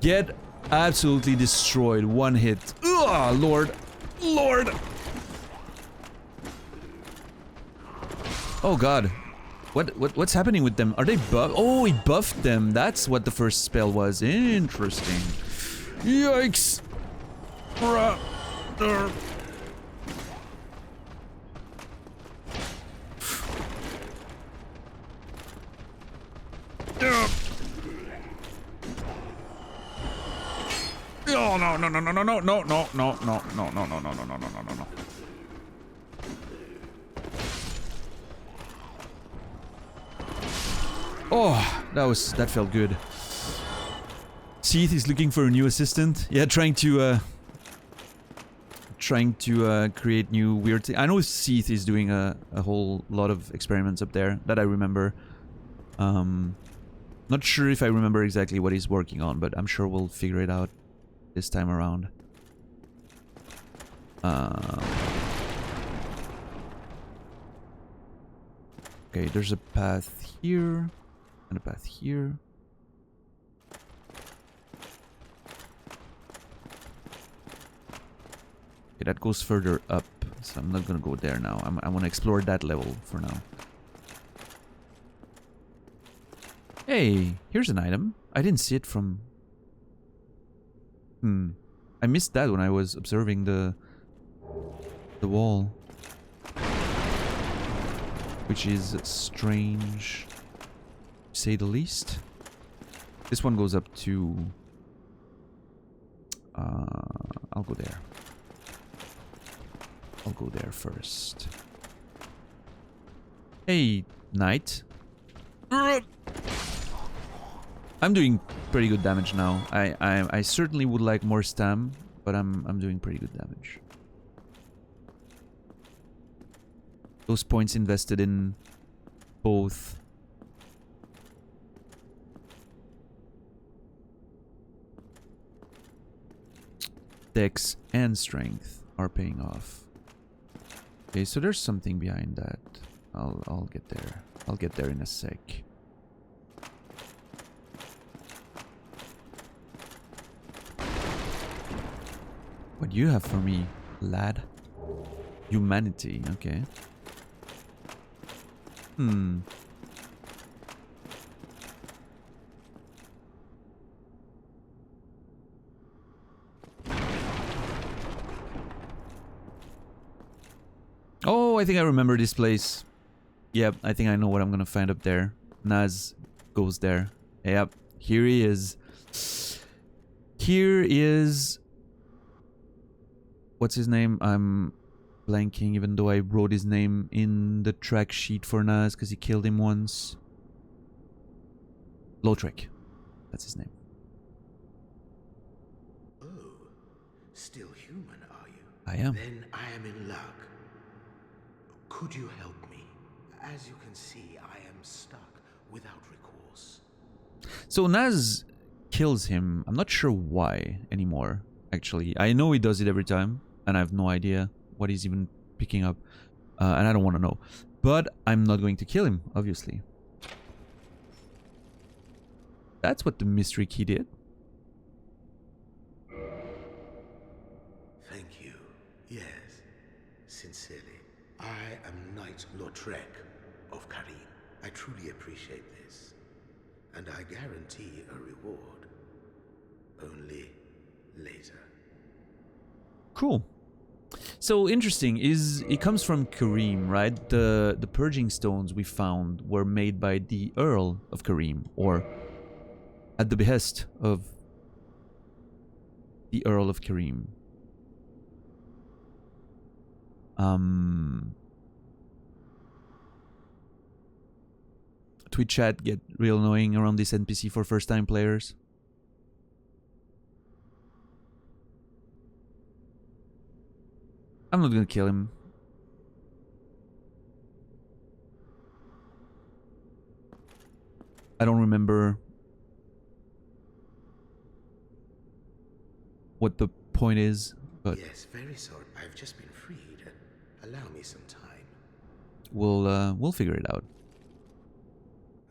Get absolutely destroyed. One hit. Ugh, Lord. Oh god. What's happening with them? Are they buffed? Oh, he buffed them. That's what the first spell was. Interesting. Yikes. No. Oh, that felt good. Seath is looking for a new assistant. Yeah, trying to create new weird things. I know Seath is doing a whole lot of experiments up there that I remember. Not sure if I remember exactly what he's working on, but I'm sure we'll figure it out this time around. Okay, there's a path here and a path here. Okay, that goes further up, so I'm not gonna go there now. I want to explore that level for now. Hey, here's an item. I didn't see it from... I missed that when I was observing the wall. Which is strange, to say the least. This one goes up to... I'll go there. I'll go there first. Hey, knight. I'm doing pretty good damage now. I certainly would like more stam, but I'm doing pretty good damage. Those points invested in both dex and strength are paying off. Okay, so there's something behind that. I'll get there. I'll get there in a sec. What do you have for me, lad? Humanity, okay. Oh, I think I remember this place. Yep, I think I know what I'm gonna find up there. Naz goes there. Yep, here he is. Here is... What's his name? I'm blanking, even though I wrote his name in the track sheet for Naz because he killed him once. Lautrec. That's his name. Oh, still human, are you? I am. Then I am in luck. Could you help me? As you can see, I am stuck without recourse. So Naz kills him. I'm not sure why anymore, actually. I know he does it every time, and I have no idea what he's even picking up. And I don't want to know. But I'm not going to kill him, obviously. That's what the mystery key did. Thank you. Yes, sincerely. I am Knight Lautrec of Carim. I truly appreciate this. And I guarantee a reward. Only later. Cool. So interesting is it comes from Carim, right? The purging stones we found were made by the Earl of Carim, or at the behest of the Earl of Carim. Twitch chat get real annoying around this NPC for first time players. I'm not gonna kill him. I don't remember what the point is, but yes, very sorry. I've just been freed. Allow me some time. We'll figure it out.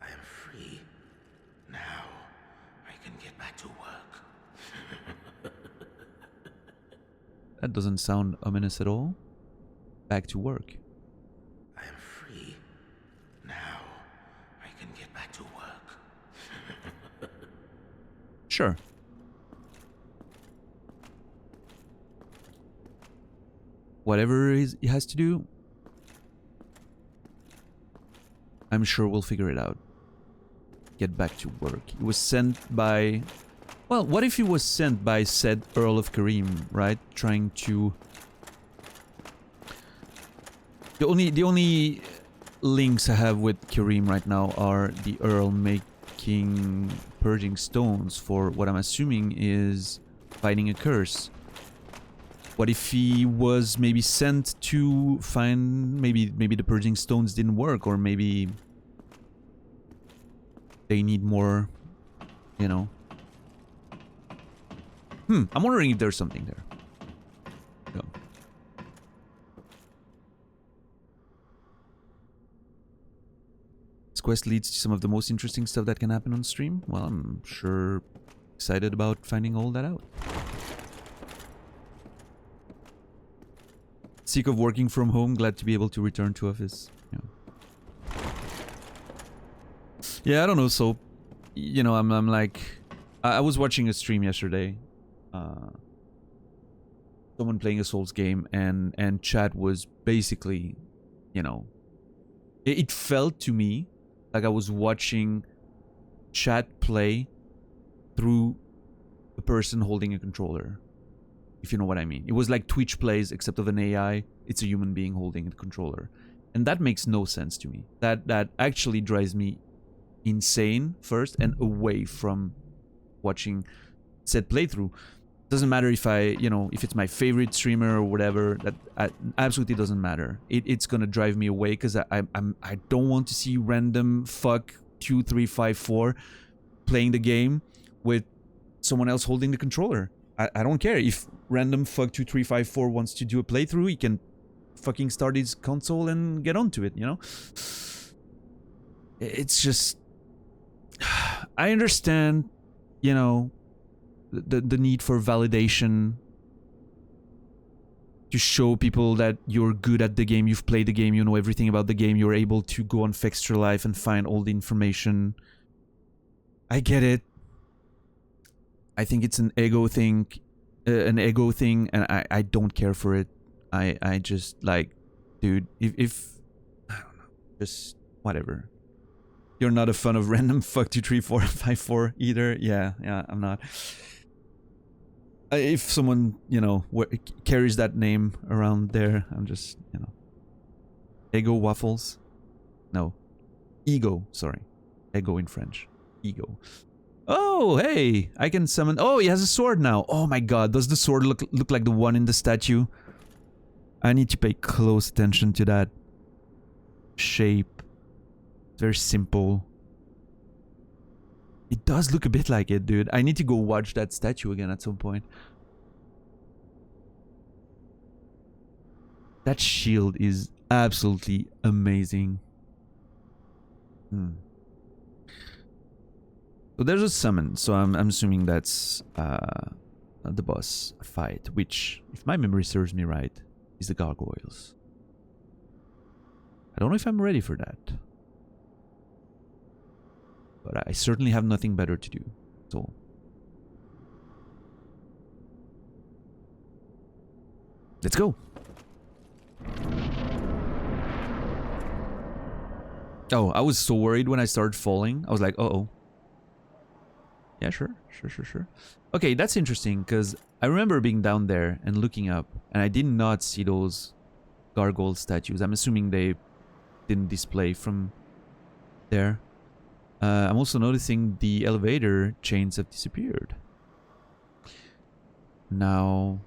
I am free. Now I can get back to work. That doesn't sound ominous at all. Back to work. I am free. Now I can get back to work. Sure. Whatever he has to do, I'm sure we'll figure it out. Get back to work. He was sent by... Well, what if he was sent by said Earl of Carim, right? Trying to... The only links I have with Carim right now are the Earl making purging stones for what I'm assuming is fighting a curse. What if he was maybe sent to find... Maybe the purging stones didn't work, or maybe they need more, you know. I'm wondering if there's something there. No. This quest leads to some of the most interesting stuff that can happen on stream. Well, I'm sure excited about finding all that out. Sick of working from home, glad to be able to return to office. Yeah, I don't know, so, you know, I'm like... I was watching a stream yesterday. Someone playing a Souls game, and chat was basically, you know... It felt to me like I was watching chat play through a person holding a controller. If you know what I mean. It was like Twitch plays, except of an AI. It's a human being holding a controller. And that makes no sense to me. That actually drives me insane first, and away from watching said playthrough. Doesn't matter if if it's my favorite streamer or whatever. That absolutely doesn't matter. It's gonna drive me away because I don't want to see random fuck 2354 playing the game with someone else holding the controller. I don't care if random fuck 2354 wants to do a playthrough. He can fucking start his console and get onto it, you know? It's just... I understand, you know, the need for validation to show people that you're good at the game, you've played the game, you know everything about the game, you're able to go on Fextra Life and find all the information. I get it. I think it's an ego thing, and I don't care for it. I just like, dude, if I don't know, just whatever. You're not a fan of random fuck 23454 either. Yeah, I'm not. If someone, you know, carries that name around there, I'm just, you know. Ego waffles? No. Ego, sorry. Ego in French. Ego. Oh, hey! I can summon... Oh, he has a sword now! Oh my god, does the sword look like the one in the statue? I need to pay close attention to that shape. Very simple. It does look a bit like it, dude. I need to go watch that statue again at some point. That shield is absolutely amazing. So there's a summon, so I'm assuming that's the boss fight, which, if my memory serves me right, is the gargoyles. I don't know if I'm ready for that. But I certainly have nothing better to do, so... Let's go! Oh, I was so worried when I started falling. I was like, uh-oh. Yeah, sure. Okay, that's interesting, because I remember being down there and looking up, and I did not see those gargoyle statues. I'm assuming they didn't display from there. I'm also noticing the elevator chains have disappeared. Now...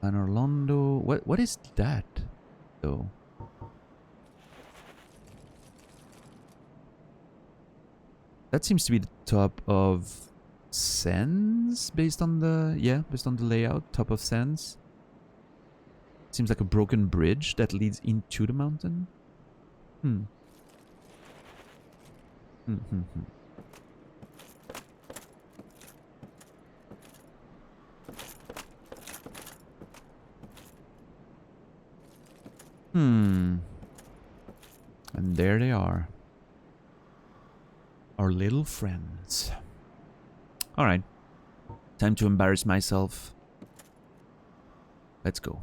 An Orlando... What is that, though? That seems to be the top of Sands, based on the... Yeah, based on the layout. Top of Sands. Seems like a broken bridge that leads into the mountain. And there they are. Our little friends. Alright. Time to embarrass myself. Let's go.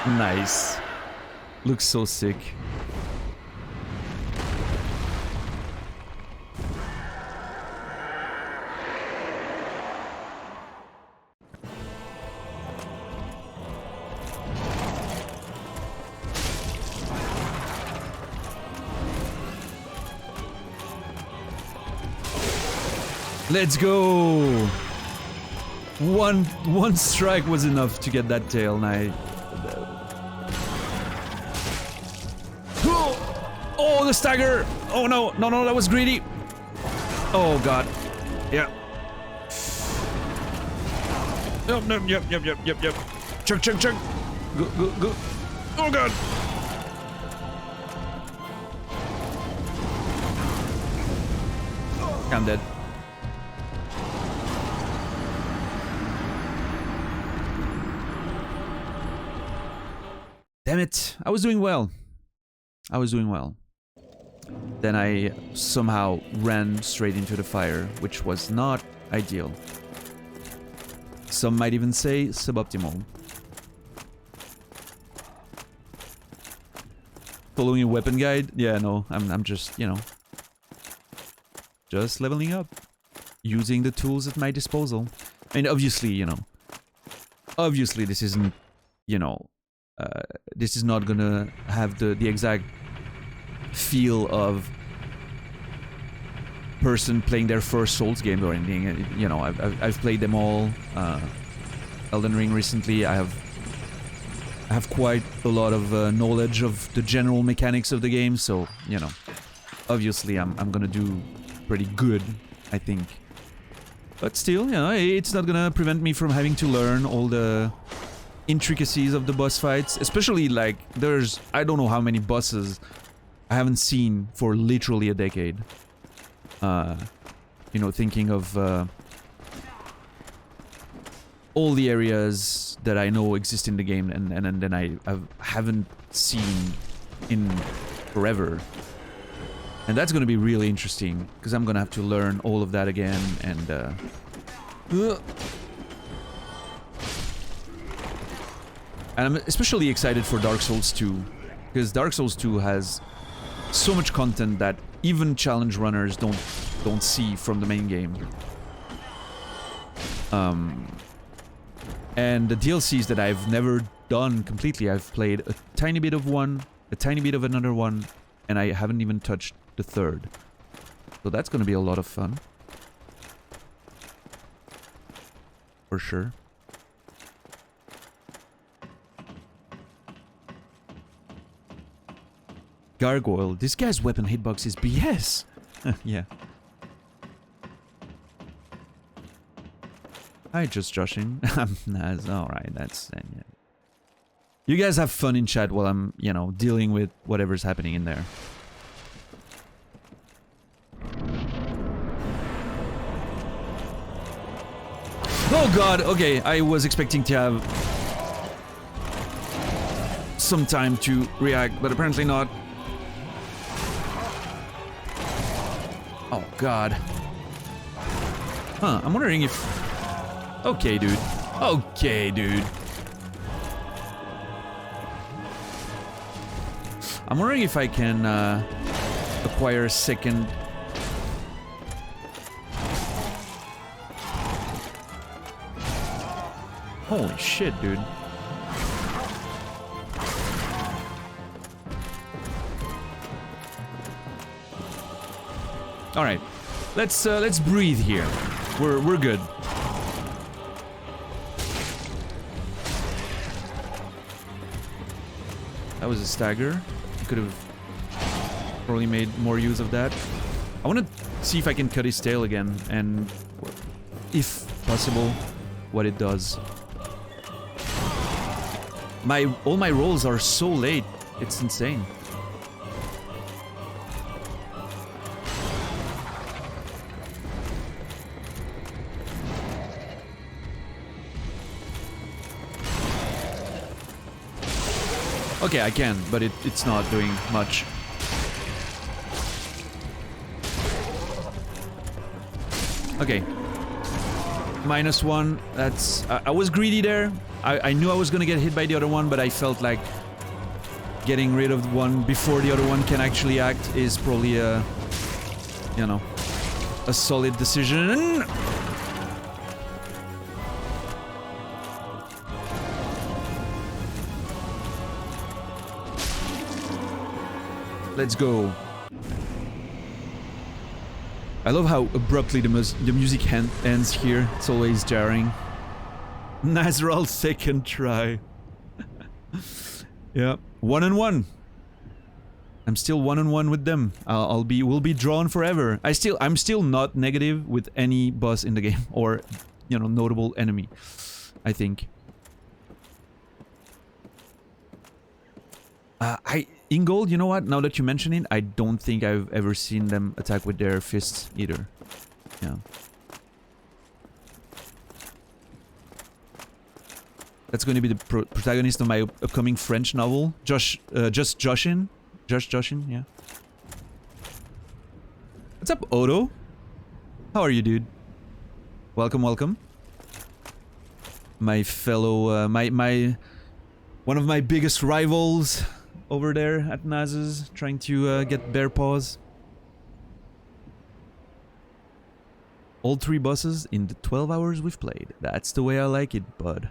Nice. Looks so sick. Let's go. One strike was enough to get that tail, and I... Oh, the stagger! Oh no, no, that was greedy. Oh god. Yeah. Oh, no, yep. Chug. Go. Oh god. I'm dead. Damn it. I was doing well. Then I somehow ran straight into the fire, which was not ideal. Some might even say suboptimal. Following a weapon guide? Yeah, no, I'm just, you know, just leveling up. Using the tools at my disposal. I mean, obviously, you know, obviously this isn't, you know, this is not gonna have the exact feel of person playing their first Souls game or anything. You know, I've played them all. Elden Ring recently. I have have quite a lot of knowledge of the general mechanics of the game, so, you know, obviously I'm gonna do pretty good, I think. But still, you know, it's not gonna prevent me from having to learn all the intricacies of the boss fights, especially like there's I don't know how many bosses I haven't seen for literally a decade. You know, thinking of all the areas that I know exist in the game and then I haven't seen in forever. And that's gonna be really interesting, because I'm gonna have to learn all of that again, and I'm especially excited for Dark Souls 2, because Dark Souls 2 has so much content that even challenge runners don't see from the main game. And the DLCs that I've never done completely, I've played a tiny bit of one, a tiny bit of another one, and I haven't even touched the third. So that's gonna be a lot of fun. For sure. Gargoyle, this guy's weapon hitbox is BS! Yeah. Hi, just joshing. That's alright, that's... yeah. You guys have fun in chat while I'm, you know, dealing with whatever's happening in there. Oh god, okay, I was expecting to have some time to react, but apparently not. Oh god. Huh, I'm wondering if... Okay, dude. Okay, dude. I'm wondering if I can acquire a second... Holy shit, dude. All right. Let's breathe here. We're good. That was a stagger. Could have probably made more use of that. I want to see if I can cut his tail again, and if possible, what it does. All my rolls are so late. It's insane. Okay, I can, but it's not doing much. Okay. -1, that's... I was greedy there. I knew I was gonna get hit by the other one, but I felt like getting rid of one before the other one can actually act is probably a... you know, a solid decision. Let's go. I love how abruptly the music ends here. It's always jarring. Nazral second try. Yeah, 1-1. I'm still 1-1 with them. We'll be drawn forever. I'm still not negative with any boss in the game, or, you know, notable enemy, I think. Ingold, you know what? Now that you mention it, I don't think I've ever seen them attack with their fists either. Yeah. That's going to be the protagonist of my upcoming French novel. Just Joshin, yeah. What's up, Odo? How are you, dude? Welcome, welcome. My fellow, one of my biggest rivals over there at Naz's, trying to get bear paws. All 3 bosses in the 12 hours we've played. That's the way I like it, bud.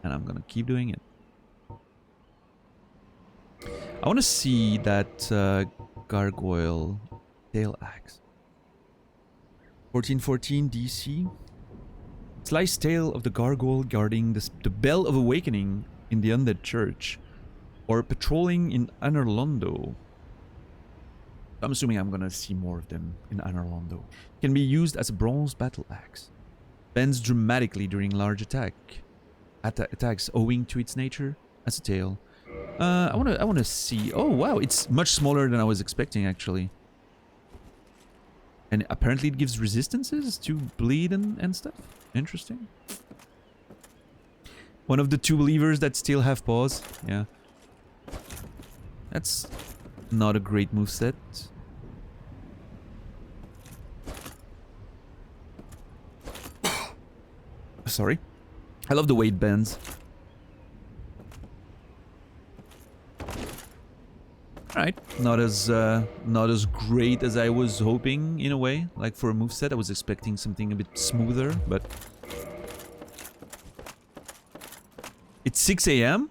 And I'm gonna keep doing it. I want to see that gargoyle tail axe. 1414 DC. Slice tail of the gargoyle guarding the Bell of Awakening in the Undead Church. Or patrolling in Anor Londo. I'm assuming I'm gonna see more of them in Anor Londo. Can be used as a bronze battle axe. Bends dramatically during large attacks owing to its nature as a tail. I wanna see. Oh wow, it's much smaller than I was expecting actually. And apparently it gives resistances to bleed and stuff. Interesting. One of the 2 believers that still have paws. Yeah. That's not a great moveset. Sorry. I love the way it bends. Alright, not as great as I was hoping in a way. Like for a moveset, I was expecting something a bit smoother, but it's 6 AM?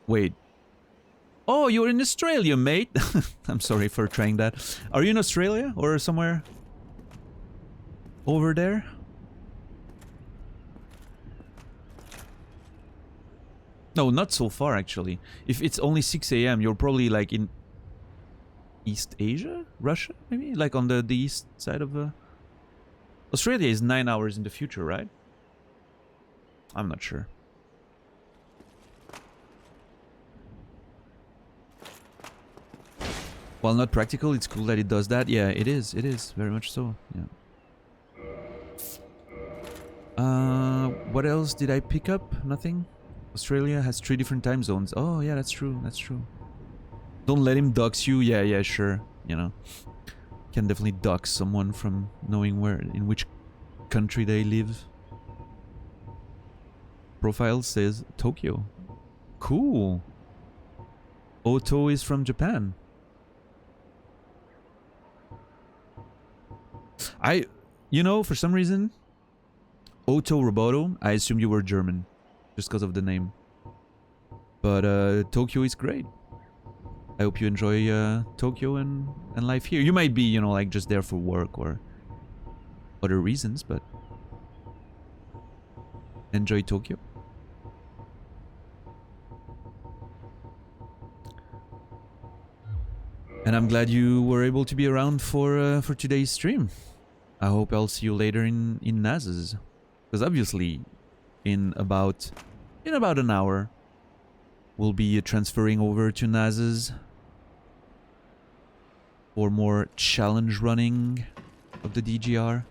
Wait. Oh, you're in Australia, mate. I'm sorry for trying that. Are you in Australia or somewhere over there? No, not so far actually. If it's only 6 AM, you're probably like in East Asia? Russia, maybe? Like on the east side of... Australia is 9 hours in the future, right? I'm not sure. While not practical, it's cool that it does that. Yeah, it is. It is. Very much so. Yeah. What else did I pick up? Nothing? Australia has 3 different time zones. Oh, yeah, that's true. That's true. Don't let him dox you. Yeah, yeah, sure. You know. Can definitely dox someone from knowing in which country they live. Profile says Tokyo. Cool. Oto is from Japan. You know, for some reason, Oto Roboto, I assumed you were German, just because of the name. But Tokyo is great. I hope you enjoy Tokyo and life here. You might be, you know, like just there for work or other reasons, but enjoy Tokyo. And I'm glad you were able to be around for today's stream. I hope I'll see you later in Naz's, because obviously, in about an hour, we'll be transferring over to Naz's for more challenge running of the DGR.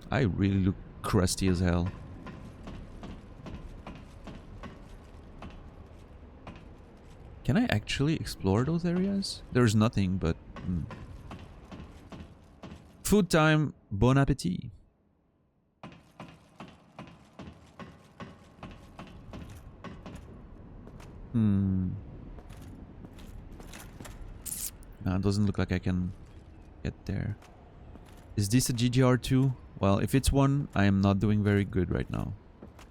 I really look crusty as hell. Can I actually explore those areas? There's nothing, but... Food time. Bon appetit. No, it doesn't look like I can get there. Is this a GGR2? Well, if it's one, I am not doing very good right now.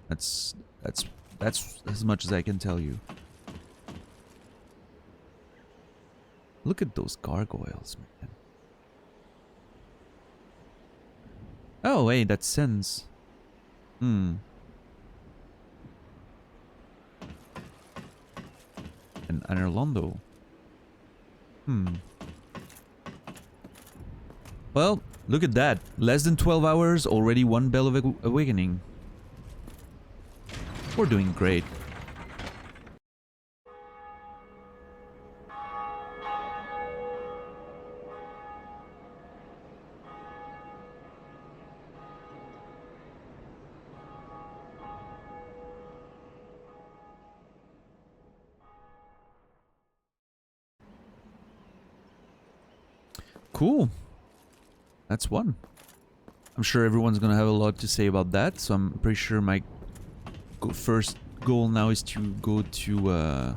That's as much as I can tell you. Look at those gargoyles, man. Oh, hey, that's Sense. And Anor Londo. Well, look at that. Less than 12 hours, already 1 Bell of Awakening. We're doing great. Cool. That's one. I'm sure everyone's gonna have a lot to say about that, so I'm pretty sure my first goal now is to go to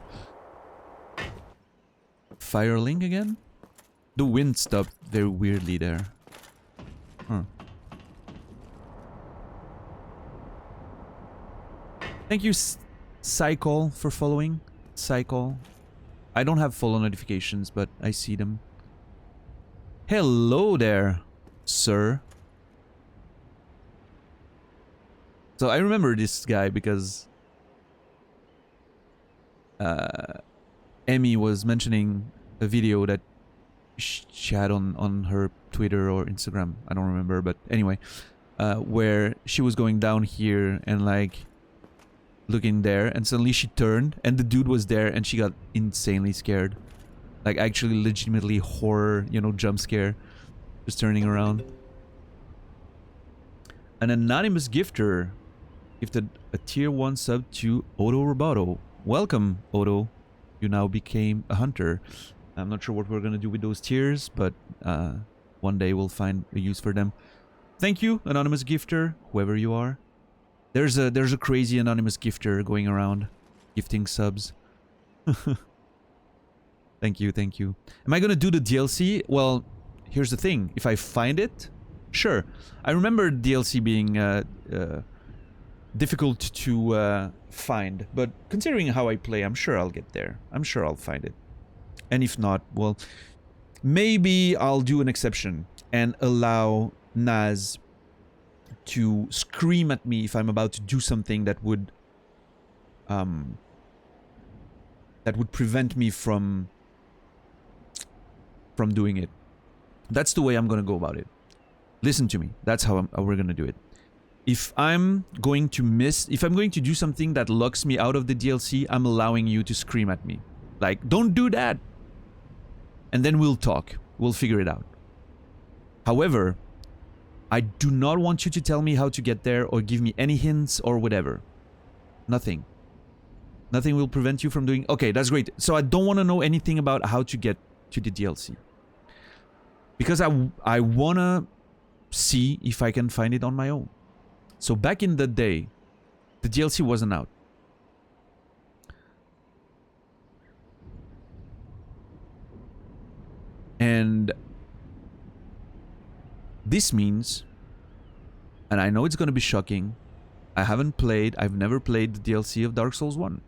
Firelink again. The wind stopped very weirdly there. Thank you, Cycle, for following. Cycle. I don't have follow notifications, but I see them. Hello there, sir. So I remember this guy because Emmy was mentioning a video that she had on her Twitter or Instagram. I don't remember, but anyway, where she was going down here and like looking there, and suddenly she turned and the dude was there, and she got insanely scared. Like actually legitimately horror, you know, jump scare. Just turning around. An anonymous gifter gifted a tier 1 sub to Odo Roboto. Welcome, Odo. You now became a hunter. I'm not sure what we're gonna do with those tiers, but one day we'll find a use for them. Thank you, anonymous gifter, whoever you are. There's a crazy anonymous gifter going around, gifting subs. Thank you, thank you. Am I gonna do the DLC? Well, here's the thing. If I find it, sure. I remember DLC being difficult to find, but considering how I play, I'm sure I'll get there. I'm sure I'll find it. And if not, well, maybe I'll do an exception and allow Naz to scream at me if I'm about to do something that would prevent me from doing it. That's the way I'm gonna go about it. Listen to me. That's how we're gonna do it. If I'm going to do something that locks me out of the DLC, I'm allowing you to scream at me. Like, don't do that! And then we'll talk. We'll figure it out. However, I do not want you to tell me how to get there or give me any hints or whatever. Nothing. Nothing will prevent you from doing... Okay, that's great. So I don't want to know anything about how to get to the DLC. Because I want to see if I can find it on my own. So back in the day, the DLC wasn't out. And this means, and I know it's going to be shocking, I've never played the DLC of Dark Souls 1.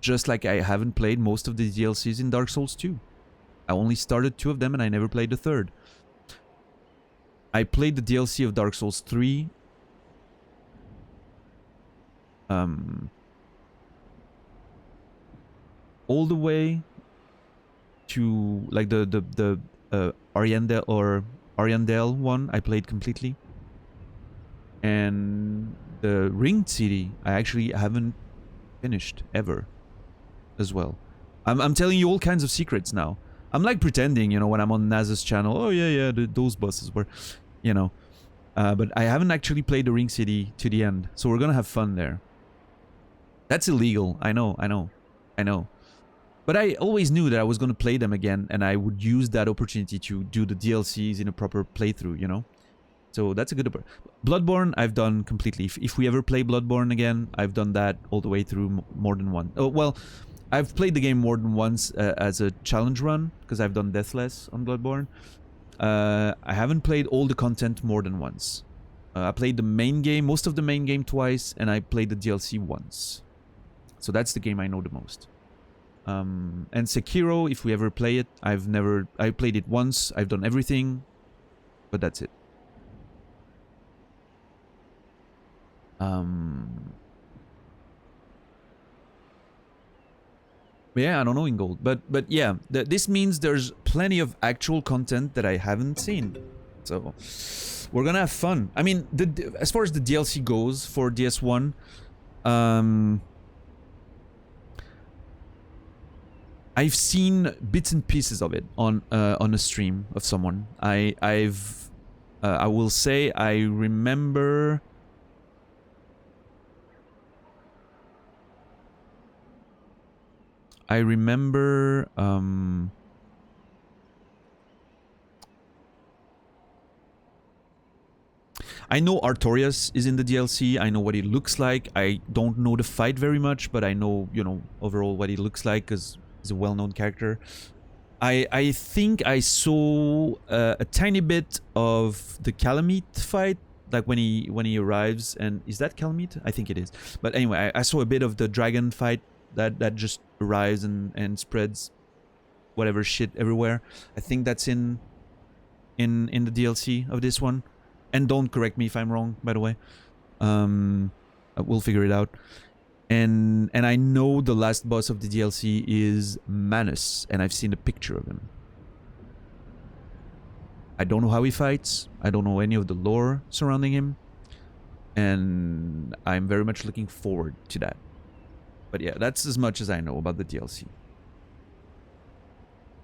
Just like I haven't played most of the DLCs in Dark Souls 2. I only started 2 of them and I never played the 3rd. I played the DLC of Dark Souls 3. All the way to like the Ariandel one I played completely. And the Ringed City I actually haven't finished ever as well. I'm telling you all kinds of secrets now. I'm like pretending, you know, when I'm on Naz's channel, oh yeah, those bosses were, you know. But I haven't actually played the Ringed City to the end, so we're gonna have fun there. That's illegal, I know. But I always knew that I was gonna play them again, and I would use that opportunity to do the DLCs in a proper playthrough, you know? So that's a good... Bloodborne, I've done completely. If we ever play Bloodborne again, I've done that all the way through more than one. Oh, well... I've played the game more than once as a challenge run, because I've done Deathless on Bloodborne. I haven't played all the content more than once. I played the main game, most of the main game twice, and I played the DLC once. So that's the game I know the most. And Sekiro, if we ever play it, I played it once, I've done everything, but that's it. Yeah, I don't know in gold, but yeah, this means there's plenty of actual content that I haven't seen, so we're gonna have fun. I mean, as far as the DLC goes for DS1, I've seen bits and pieces of it on a stream of someone. I will say I remember. I know Artorias is in the DLC. I know what he looks like. I don't know the fight very much, but I know, you know, overall what he looks like because he's a well-known character. I think I saw a tiny bit of the Calamite fight, like when he arrives. And is that Calamite? I think it is. But anyway, I saw a bit of the dragon fight that just arrives and spreads whatever shit everywhere. I think that's in the DLC of this one. And don't correct me if I'm wrong, by the way. We'll figure it out. And I know the last boss of the DLC is Manus, and I've seen a picture of him. I don't know how he fights. I don't know any of the lore surrounding him. And I'm very much looking forward to that. But yeah, that's as much as I know about the DLC.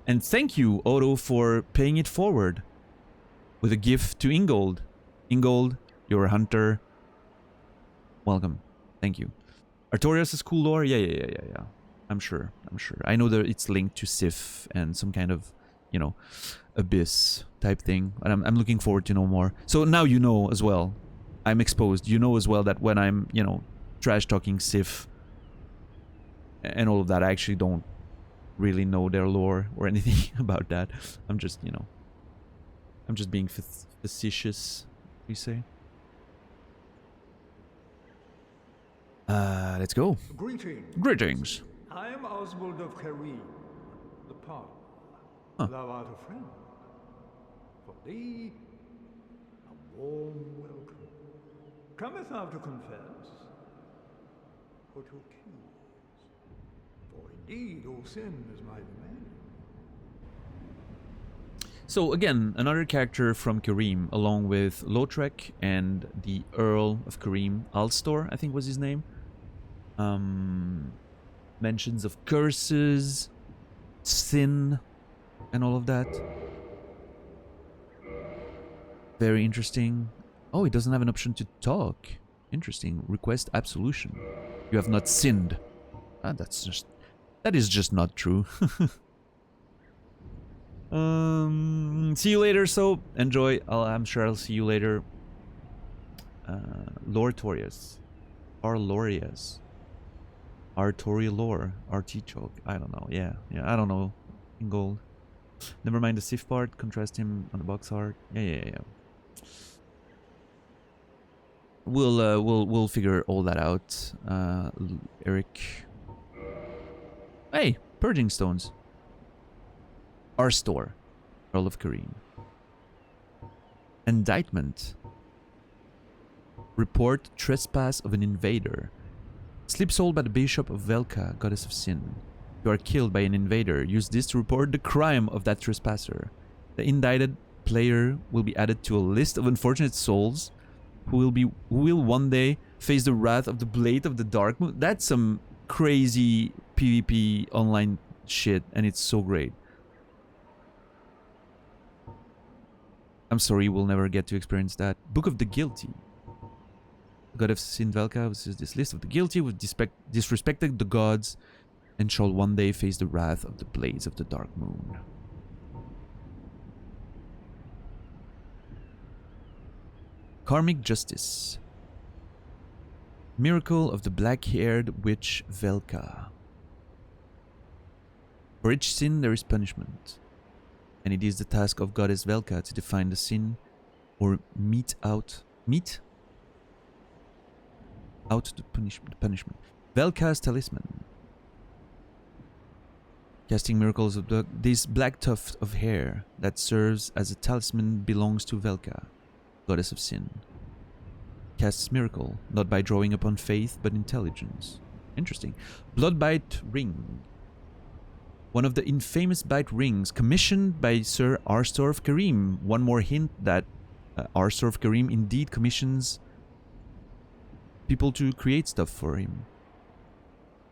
And thank you, Odo, for paying it forward with a gift to Ingold. Ingold, you're a hunter. Welcome. Thank you. Artorias is cool lore? Yeah. I'm sure. I know that it's linked to Sif and some kind of, you know, abyss type thing. And I'm looking forward to know more. So now you know as well. I'm exposed. You know as well that when I'm, you know, trash talking Sif and all of that, I actually don't really know their lore or anything about that. I'm just, you know, I'm just being facetious, you say. Let's go. Greetings. I am Oswald of Carim, the Paul. Huh. Thou art a friend. For thee, a warm welcome. Cometh thou to confess, or to accuse? For indeed all sin is my domain. So again, another character from Carim, along with Lautrec and the Earl of Carim, Alstor, I think was his name. Mentions of curses, sin, and all of that. Very interesting. Oh, he doesn't have an option to talk. Interesting. Request absolution. You have not sinned. Ah, that is just not true. See you later. So enjoy. I'm sure I'll see you later. Lortorius, Arlorius, Artorialor, Artichoke. I don't know. Yeah. I don't know. In gold. Never mind the Sif part. Contrast him on the box art. Yeah. We'll figure all that out. Eric. Hey, purging stones. Arstor, Earl of Carim. Indictment. Report trespass of an invader. Slip sold by the Bishop of Velka, goddess of sin. You are killed by an invader. Use this to report the crime of that trespasser. The indicted player will be added to a list of unfortunate souls who will one day face the wrath of the Blade of the Dark Moon. That's some crazy PvP online shit, and it's so great. I'm sorry, we'll never get to experience that. Book of the Guilty. The god of Sin Velka says this list of the guilty who disrespected the gods and shall one day face the wrath of the Blades of the Dark Moon. Karmic Justice. Miracle of the black-haired witch Velka. For each sin there is punishment, and it is the task of goddess Velka to define the sin or mete out the punishment. Velka's talisman. Casting miracles of this black tuft of hair that serves as a talisman belongs to Velka, goddess of sin. Casts miracle, not by drawing upon faith, but intelligence. Interesting. Bloodbite ring. One of the infamous bite rings commissioned by Sir Arstor of Carim. One more hint that Arstor of Carim indeed commissions people to create stuff for him.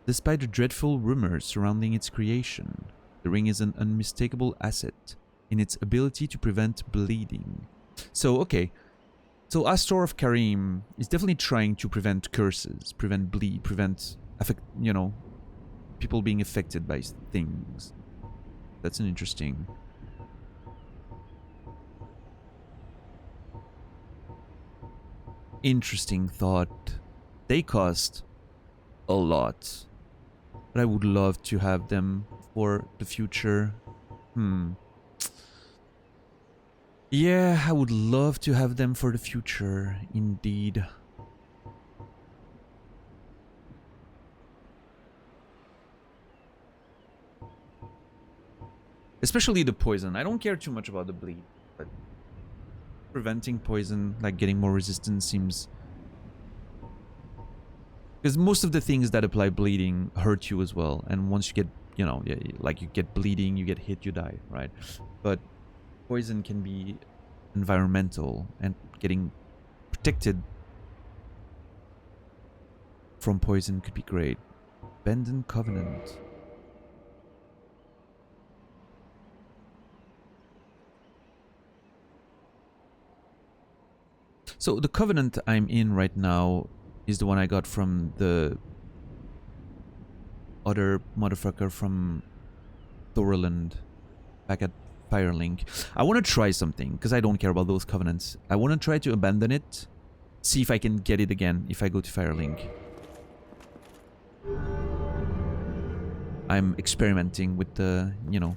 Despite the dreadful rumors surrounding its creation, the ring is an unmistakable asset in its ability to prevent bleeding. So, okay. So Arstor of Carim is definitely trying to prevent curses, prevent bleed, prevent people being affected by things. That's an interesting thought. They cost a lot, but I would love to have them for the future. Yeah, I would love to have them for the future, indeed. Especially the poison. I don't care too much about the bleed, but preventing poison, like getting more resistance, seems... Because most of the things that apply bleeding hurt you as well. And once you get, you know, like you get bleeding, you get hit, you die, right? But poison can be environmental, and getting protected from poison could be great. Abandoned Covenant. So the Covenant I'm in right now is the one I got from the other motherfucker from Thorland back at Firelink. I want to try something, because I don't care about those Covenants. I want to try to abandon it, see if I can get it again if I go to Firelink. I'm experimenting with the, you know,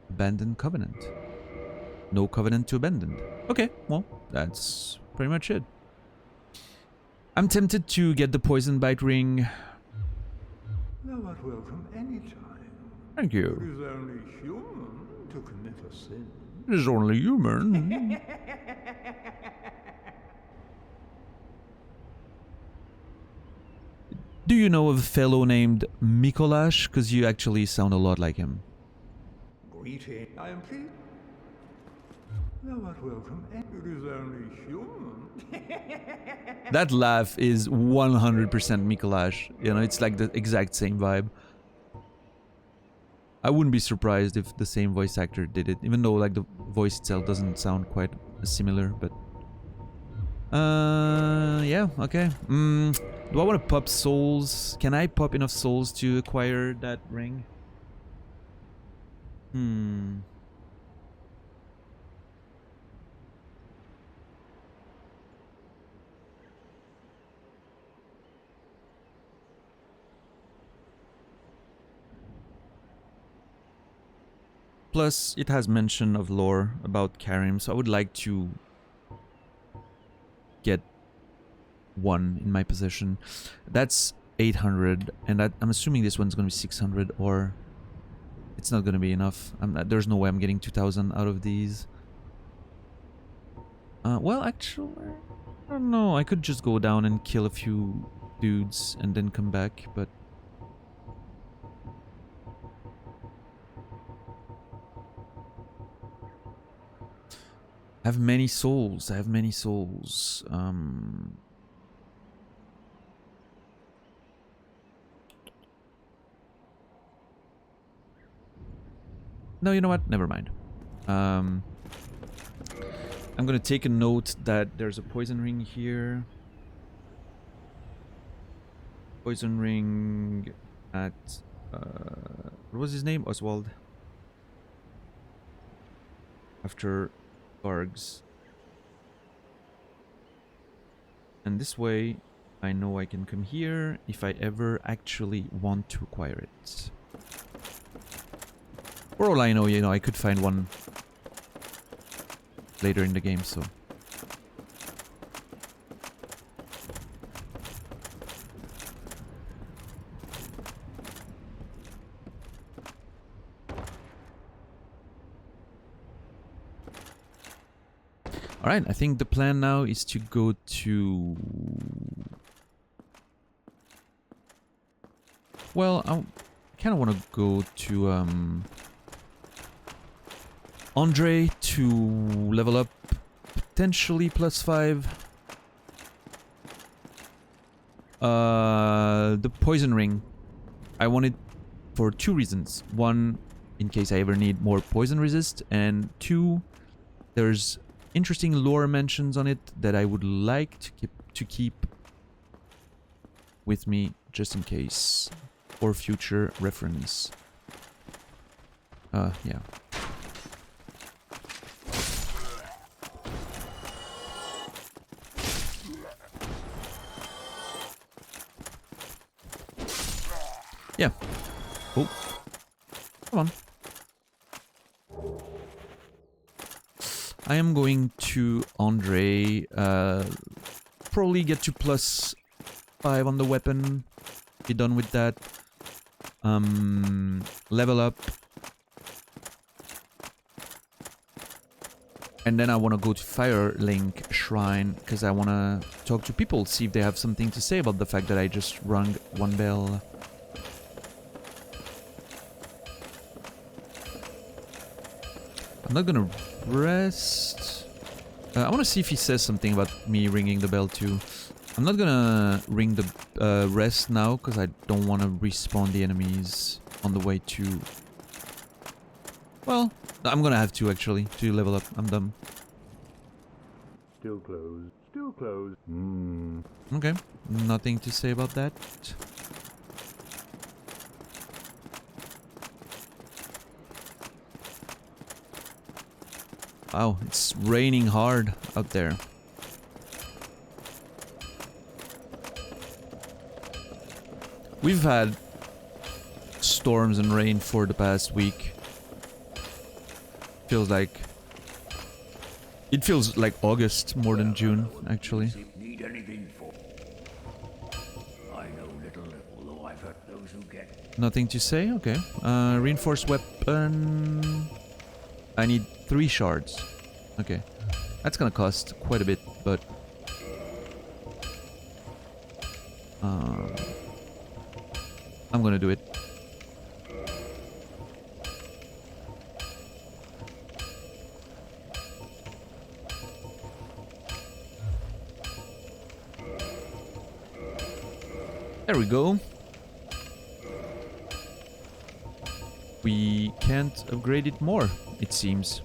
abandoned Covenant. No Covenant to abandon. Okay, well, that's pretty much it. I'm tempted to get the Poison Bite ring. Thou art welcome anytime. Thank you. It is only human to commit a sin. It is only human. Do you know of a fellow named Mikolash? Because you actually sound a lot like him. Greeting. I am pleased. Thou art welcome. It is only human. That laugh is 100% Mikolash. You know, it's like the exact same vibe. I wouldn't be surprised if the same voice actor did it, even though like the voice itself doesn't sound quite similar, but... yeah, okay. Do I want to pop souls? Can I pop enough souls to acquire that ring? Plus, it has mention of lore about Karim, so I would like to get one in my possession. That's 800, and I'm assuming this one's going to be 600, or it's not going to be enough. There's no way I'm getting 2,000 out of these. Well, actually, I don't know. I could just go down and kill a few dudes and then come back, but... I have many souls. I have many souls. No, you know what? Never mind. I'm gonna take a note that there's a poison ring here. Poison ring at... what was his name? Oswald. After... Bargs. And this way I know I can come here if I ever actually want to acquire it. For all I know, you know, I could find one later in the game, so... Alright, I think the plan now is to go to... Well, I kind of want to go to Andre to level up potentially +5. The poison ring. I want it for 2 reasons. 1, in case I ever need more poison resist, and 2, there's interesting lore mentions on it that I would like to keep with me just in case for future reference. Yeah. Yeah. Oh. Come on. I am going to Andre, probably get to +5 on the weapon, be done with that, level up, And then I want to go to Firelink Shrine because I want to talk to people, see if they have something to say about the fact that I just rung one bell. I'm not gonna rest. I want to see if he says something about me ringing the bell too. I'm not gonna ring the rest now because I don't want to respawn the enemies on the way to... Well, I'm gonna have to actually to level up. I'm dumb. Still closed. Still closed. Okay, nothing to say about that. Wow, it's raining hard out there. We've had storms and rain for the past week. Feels like... It feels like August more than June, actually. Need anything for? I know little, although I've heard those who get. Nothing to say? Okay. Reinforced weapon... I need 3 shards. Okay. That's gonna cost quite a bit, but... I'm gonna do it. There we go. We can't upgrade it more, it seems.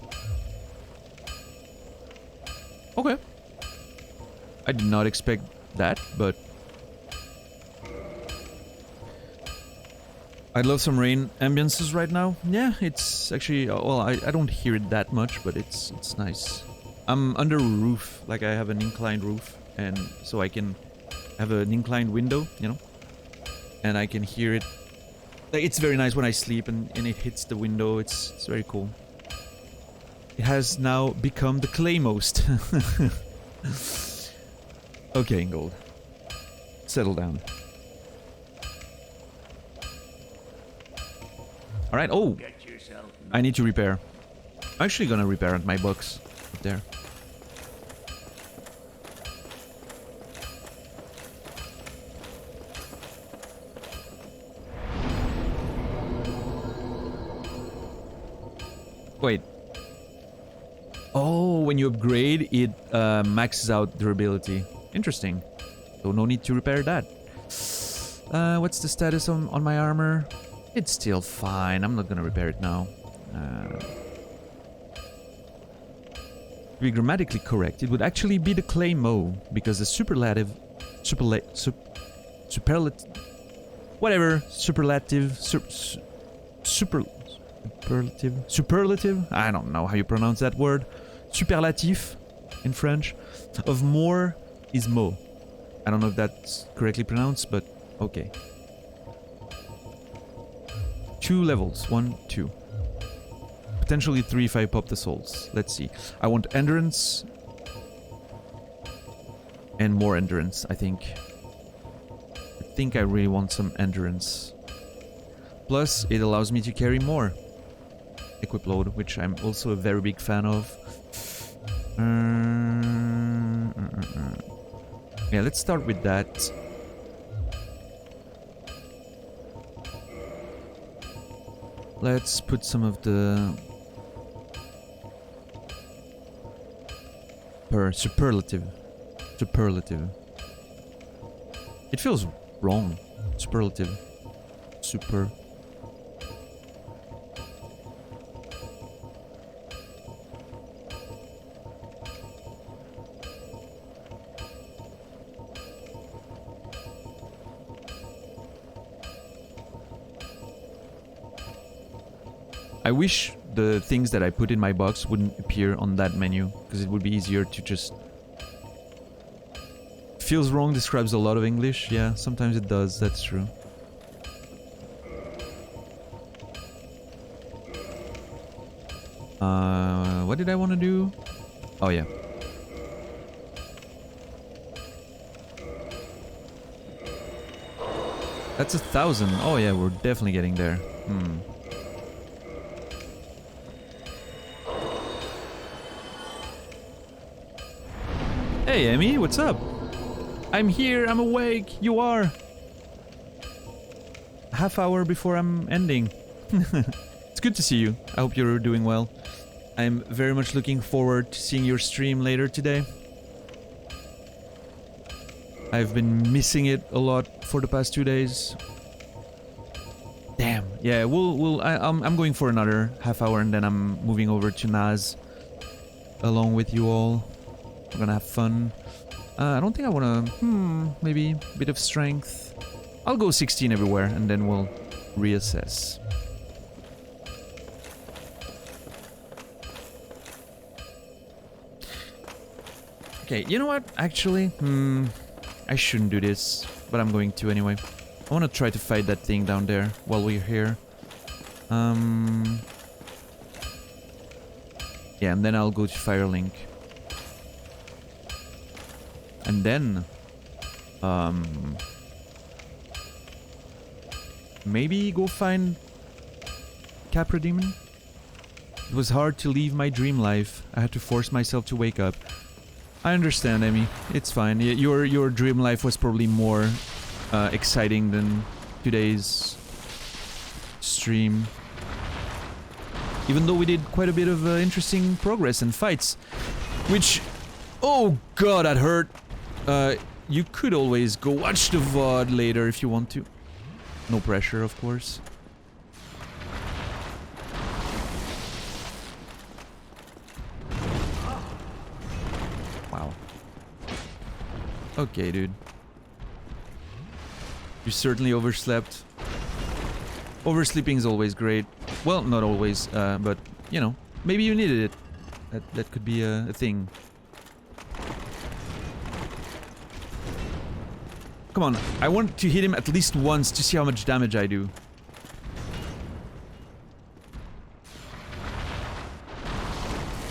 Okay. I did not expect that, but... I'd love some rain ambiances right now. Yeah, it's actually... Well, I don't hear it that much, but it's nice. I'm under a roof, like I have an inclined roof, and so I can have an inclined window, you know? And I can hear it. It's very nice when I sleep and it hits the window. It's very cool. It has now become the Claymost. Okay, Ingold. Settle down. Alright, oh! I need to repair. I'm actually gonna repair my box up there. Wait. Oh, when you upgrade, it maxes out durability. Interesting. So no need to repair that. What's the status on my armor? It's still fine. I'm not gonna repair it now. To be grammatically correct, it would actually be the Claymore, because the superlative... Superlative... Whatever. Superlative... Superlative? I don't know how you pronounce that word. Superlatif in French. Of more is mo. I don't know if that's correctly pronounced, but okay. 2 levels. 1, 2. Potentially 3 if I pop the souls. Let's see. I want endurance. And more endurance, I think. I think I really want some endurance. Plus, it allows me to carry more equip load, which I'm also a very big fan of. Yeah, let's start with that. Let's put some of the... Superlative. Superlative. It feels wrong. Superlative. Super... I wish the things that I put in my box wouldn't appear on that menu, because it would be easier to just... Feels wrong describes a lot of English. Yeah, sometimes it does, that's true. What did I want to do? Oh yeah. That's 1,000. Oh yeah, we're definitely getting there. Hey, Emmy, what's up? I'm here, I'm awake, you are. Half hour before I'm ending. It's good to see you. I hope you're doing well. I'm very much looking forward to seeing your stream later today. I've been missing it a lot for the past 2 days. Damn. Yeah, I'm going for another half hour and then I'm moving over to Naz along with you all. We're gonna have fun. I don't think I wanna... maybe a bit of strength. I'll go 16 everywhere and then we'll reassess. Okay, you know what? Actually, I shouldn't do this, but I'm going to anyway. I want to try to fight that thing down there while we're here. Yeah, and then I'll go to Firelink. And then... maybe go find Capra Demon? It was hard to leave my dream life. I had to force myself to wake up. I understand, Emmy. It's fine. Your dream life was probably more exciting than today's stream. Even though we did quite a bit of interesting progress and fights. Which... oh god, that hurt. You could always go watch the VOD later if you want to. No pressure, of course. Wow. Okay, dude. You certainly overslept. Oversleeping is always great. Well, not always, but, you know, maybe you needed it. That could be a thing. Come on, I want to hit him at least once to see how much damage I do.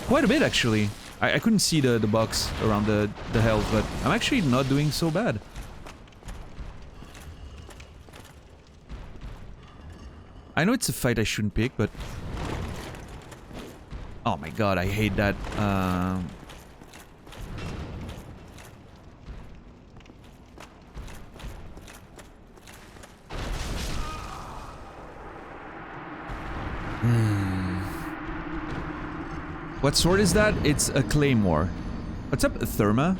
Quite a bit, actually. I couldn't see the box around the health, but I'm actually not doing so bad. I know it's a fight I shouldn't pick, but... oh my god, I hate that. What sword is that? It's a claymore. What's up, Therma?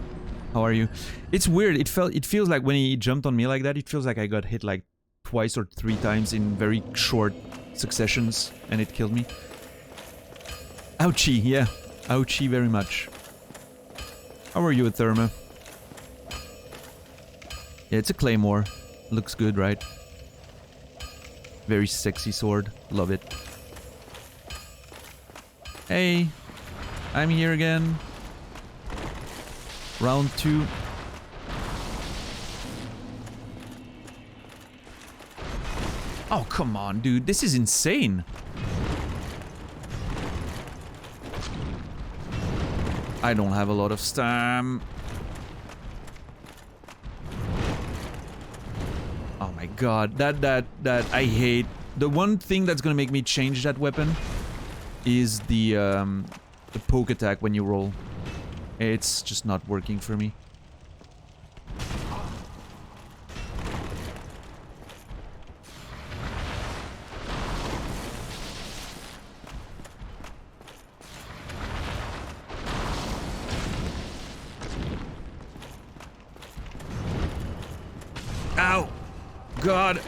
How are you? It's weird. It feels like when he jumped on me like that, it feels like I got hit like twice or 3 times in very short successions, and it killed me. Ouchie, yeah. Ouchie very much. How are you, Therma? Yeah, it's a claymore. Looks good, right? Very sexy sword. Love it. Hey, I'm here again. Round 2. Oh, come on, dude. This is insane. I don't have a lot of stam. Oh my god. That I hate. The one thing that's gonna make me change that weapon is the poke attack when you roll. It's just not working for me. Ow! God!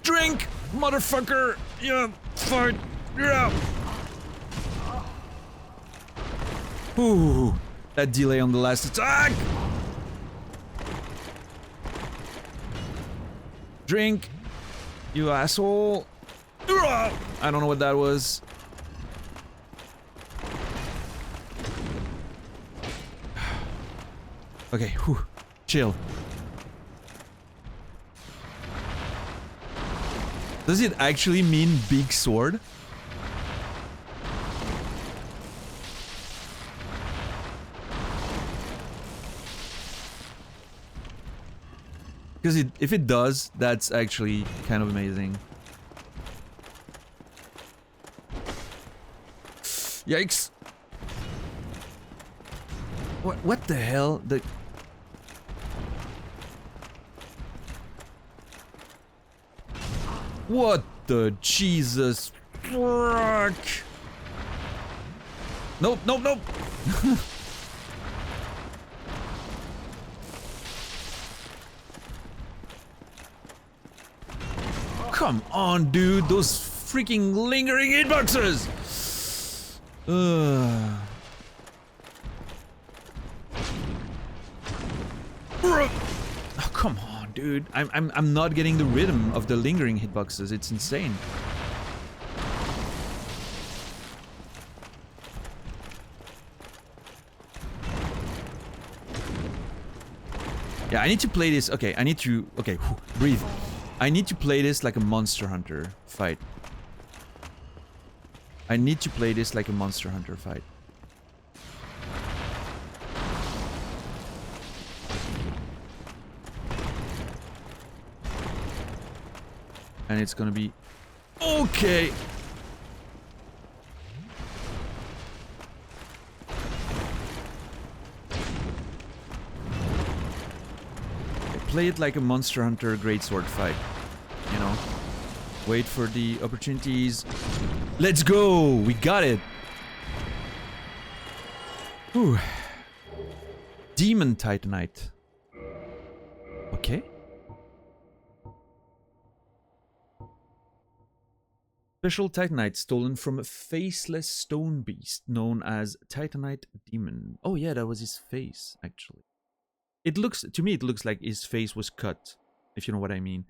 Drink! Motherfucker! Yeah, fart! Yeah! Ooh, that delay on the last attack! Drink! You asshole! I don't know what that was. Okay, whew. Chill. Does it actually mean big sword? Because if it does, that's actually kind of amazing. Yikes. What the hell? What the Jesus fuck? Nope, nope, nope. Come on, dude. Those freaking lingering hitboxes. Oh, come on, dude. I'm not getting the rhythm of the lingering hitboxes. It's insane. Yeah, I need to play this. Okay, I need to... Okay, breathe. I need to play this like a Monster Hunter fight. I need to play this like a Monster Hunter fight. And it's gonna be... Okay! Play it like a Monster Hunter Greatsword fight. You know? Wait for the opportunities. Let's go! We got it! Whew. Demon Titanite. Okay. Special Titanite stolen from a faceless stone beast known as Titanite Demon. Oh yeah, that was his face, actually. It looks, to me, it looks like his face was cut, if you know what I mean.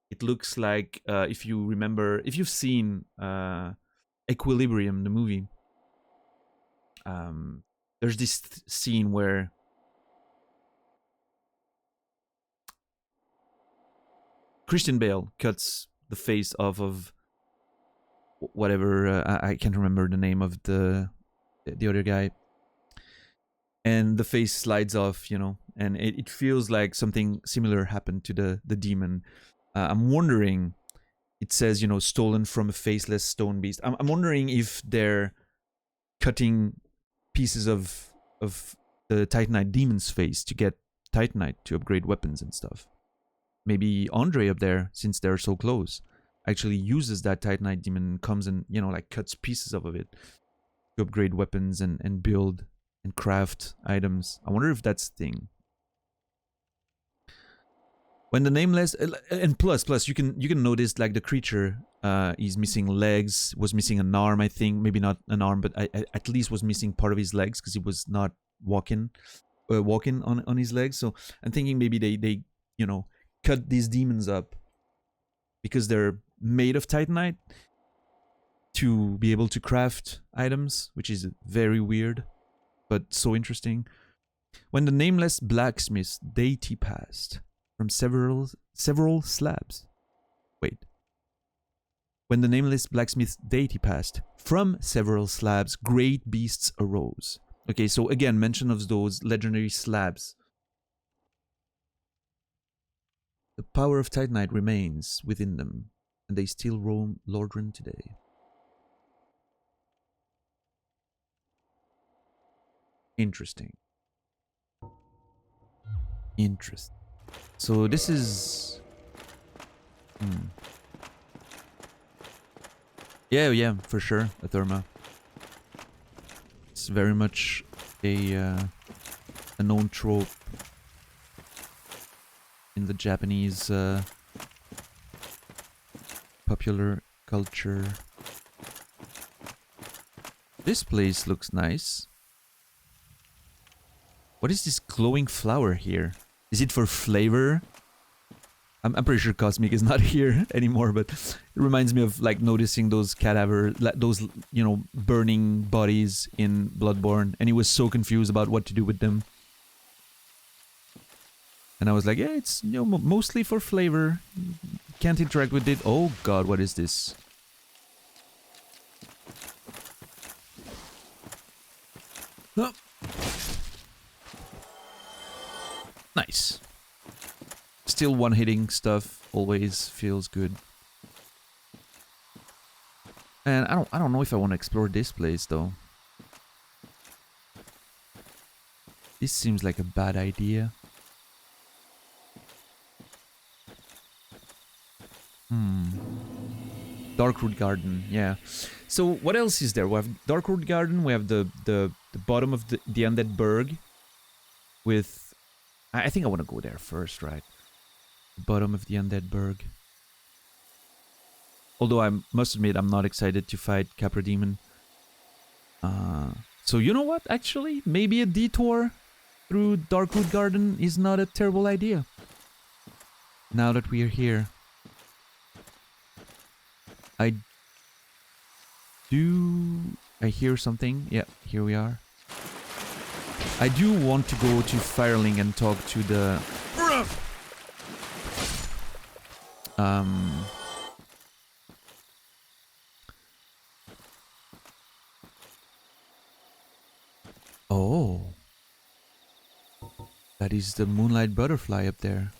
It looks like, if you remember, if you've seen Equilibrium, the movie, there's this scene where Christian Bale cuts the face off of whatever, I can't remember the name of the other guy. And the face slides off, you know, and it feels like something similar happened to the demon. I'm wondering, it says, you know, stolen from a faceless stone beast. I'm wondering if they're cutting pieces of the Titanite demon's face to get Titanite to upgrade weapons and stuff. Maybe Andre up there, since they're so close, actually uses that Titanite demon and comes and, you know, like cuts pieces of it to upgrade weapons and build and craft items. I wonder if that's the thing. When the nameless and plus you can notice like the creature is missing legs, was missing an arm, I think, maybe not an arm, but at least was missing part of his legs because he was not walking on his legs. So I'm thinking maybe they you know, cut these demons up because they're made of Titanite to be able to craft items, which is very weird but so interesting. When the nameless blacksmith's deity passed from several slabs. Wait. When the nameless blacksmith's deity passed from several slabs, great beasts arose. Okay, so again, mention of those legendary slabs. The power of Titanite remains within them, and they still roam Lordran today. Interesting. Interesting. So this is... Yeah, for sure, a Therma. It's very much a known trope in the Japanese popular culture. This place looks nice. What is this glowing flower here? Is it for flavor? I'm pretty sure Cosmic is not here anymore, but it reminds me of like noticing those cadaver, those, you know, burning bodies in Bloodborne, and he was so confused about what to do with them. And I was like, yeah, it's, you know, mostly for flavor. Can't interact with it. Oh god, what is this? Oh. Nice. Still one-hitting stuff always feels good. And I don't know if I want to explore this place though. This seems like a bad idea. Darkroot Garden, yeah. So what else is there? We have Darkroot Garden, we have the bottom of the Undead Burg with... I think I want to go there first, right? The bottom of the Undead Burg. Although I must admit, I'm not excited to fight Capra Demon. So you know what? Actually, maybe a detour through Darkroot Garden is not a terrible idea. Now that we are here. I hear something. Yeah, here we are. I do want to go to Firelink and talk to the... Oh. That is the Moonlight Butterfly up there.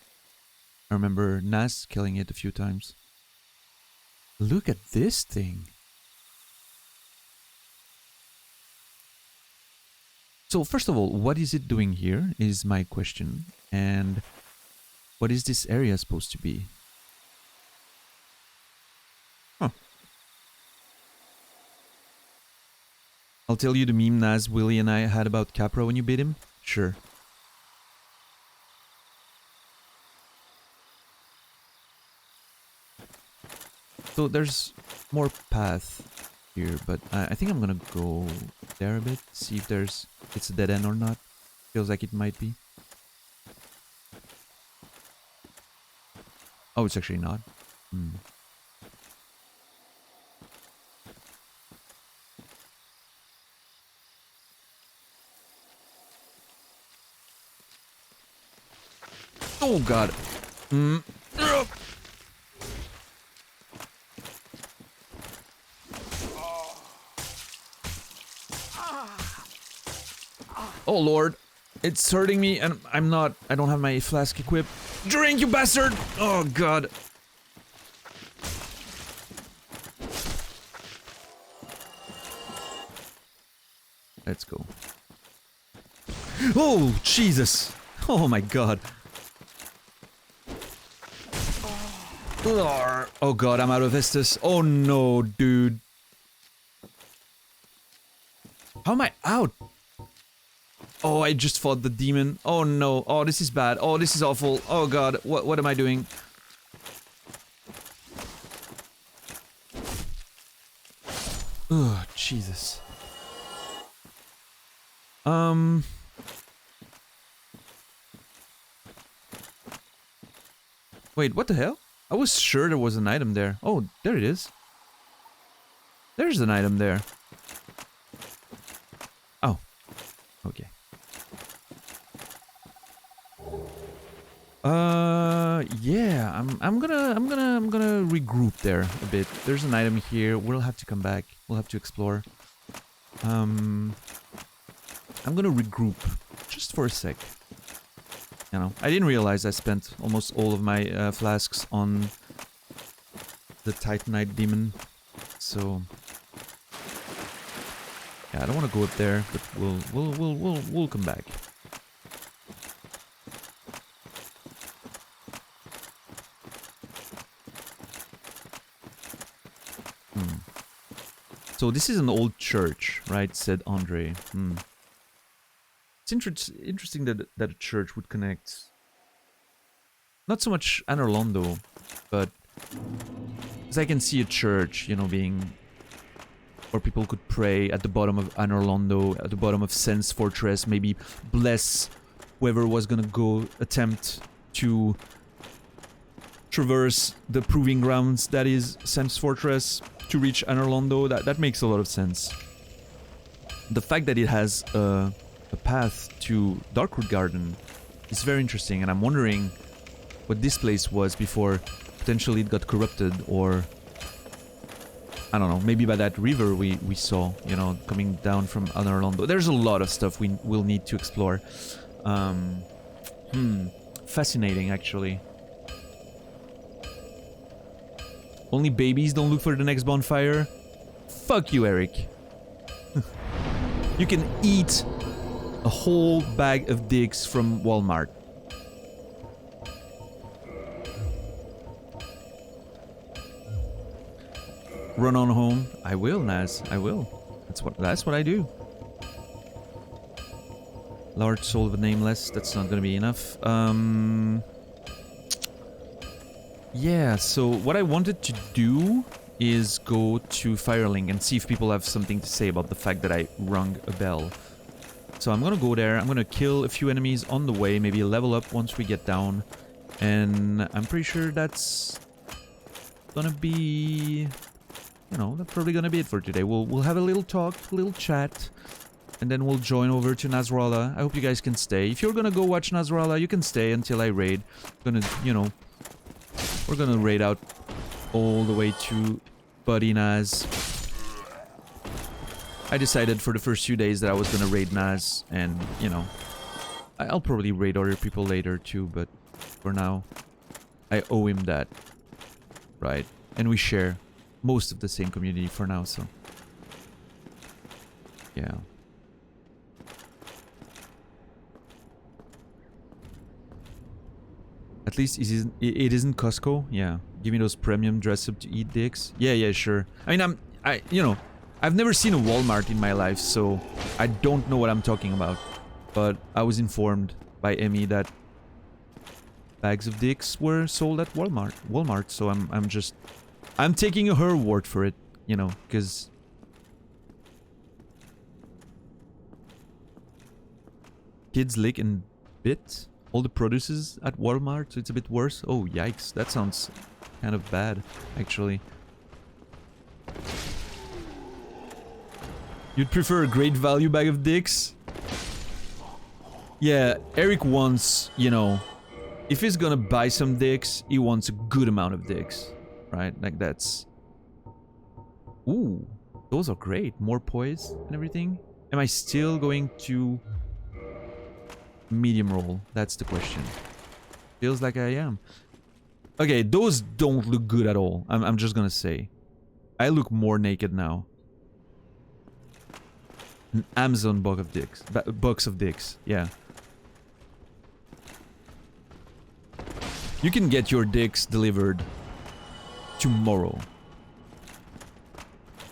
I remember Naz killing it a few times. Look at this thing. So first of all, what is it doing here is my question. And what is this area supposed to be? Huh. I'll tell you the meme Naz, Willie and I had about Capra when you beat him. Sure. So there's more path here, but I think I'm gonna go there a bit, see if it's a dead end or not. Feels like it might be. Oh, it's actually not. Oh god. Oh lord, it's hurting me and I don't have my flask equipped. Drink, you bastard! Oh god. Let's go. Oh, Jesus! Oh my god. Oh god, I'm out of Estus. Oh no, dude. How am I out? Oh, I just fought the demon. Oh no. Oh, this is bad. Oh, this is awful. Oh god, what am I doing? Oh, Jesus. Wait, what the hell? I was sure there was an item there. Oh, there it is. There's an item there. Oh. Okay. Yeah, I'm gonna regroup there a bit. There's an item here. We'll have to come back. We'll have to explore. I'm gonna regroup just for a sec. You know, I didn't realize I spent almost all of my flasks on the Titanite demon. So yeah, I don't want to go up there, but we'll come back. So this is an old church, right? Said Andre. It's interesting that a church would connect. Not so much Anor Londo, but because I can see a church, you know, being where people could pray at the bottom of Anor Londo, at the bottom of Sense Fortress, maybe bless whoever was gonna go attempt to traverse the proving grounds that is Sense Fortress to reach Anor Londo. That makes a lot of sense. The fact that it has a path to Darkroot Garden is very interesting, and I'm wondering what this place was before potentially it got corrupted, or I don't know, maybe by that river we saw, you know, coming down from Anor Londo. There's a lot of stuff we will need to explore. Fascinating, actually. Only babies don't look for the next bonfire? Fuck you, Eric. You can eat a whole bag of dicks from Walmart. Run on home. I will, Naz. I will. That's what I do. Large soul but nameless. That's not gonna be enough. Yeah, so what I wanted to do is go to Firelink and see if people have something to say about the fact that I rung a bell. So I'm gonna go there, I'm gonna kill a few enemies on the way, maybe level up once we get down. And I'm pretty sure that's gonna be... You know, that's probably gonna be it for today. We'll have a little talk, a little chat, and then we'll join over to Nasrallah. I hope you guys can stay. If you're gonna go watch Nasrallah, you can stay until I raid. Gonna, you know, we're gonna raid out all the way to Buddy Naz. I decided for the first few days that I was gonna raid Naz, and, you know, I'll probably raid other people later too, but for now, I owe him that. Right? And we share most of the same community for now, so... Yeah. At least it isn't Costco. Yeah. Give me those premium dress up to eat dicks. Yeah, sure. I mean, you know, I've never seen a Walmart in my life, so I don't know what I'm talking about. But I was informed by Emmy that bags of dicks were sold at Walmart, so I'm taking her word for it, you know, because kids lick and bit all the produces at Walmart, so it's a bit worse. Oh, yikes. That sounds kind of bad, actually. You'd prefer a great value bag of dicks? Yeah, Eric wants, you know, if he's gonna buy some dicks, he wants a good amount of dicks, right? Like that's... Ooh, those are great. More poise and everything. Am I still going to... medium roll? That's the question. Feels like I am. Okay, those don't look good at all. I'm just gonna say. I look more naked now. An Amazon box of dicks. Box of dicks, yeah. You can get your dicks delivered tomorrow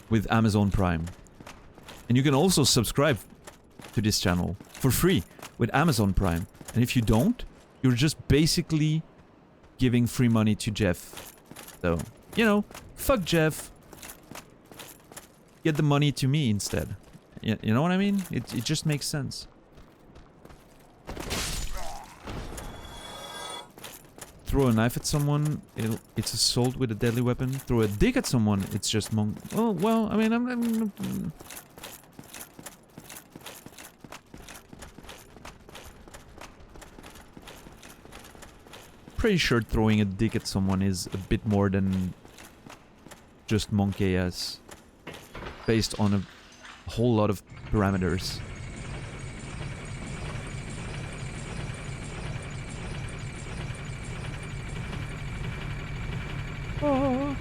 with Amazon Prime. And you can also subscribe to this channel for free with Amazon Prime. And if you don't, you're just basically giving free money to Jeff. So, you know, fuck Jeff. Get the money to me instead. You know what I mean? It just makes sense. Throw a knife at someone, it's assault with a deadly weapon. Throw a dick at someone, it's just monk. Oh, well, I mean, I'm pretty sure throwing a dick at someone is a bit more than just monkey ass, based on a whole lot of parameters. Oh.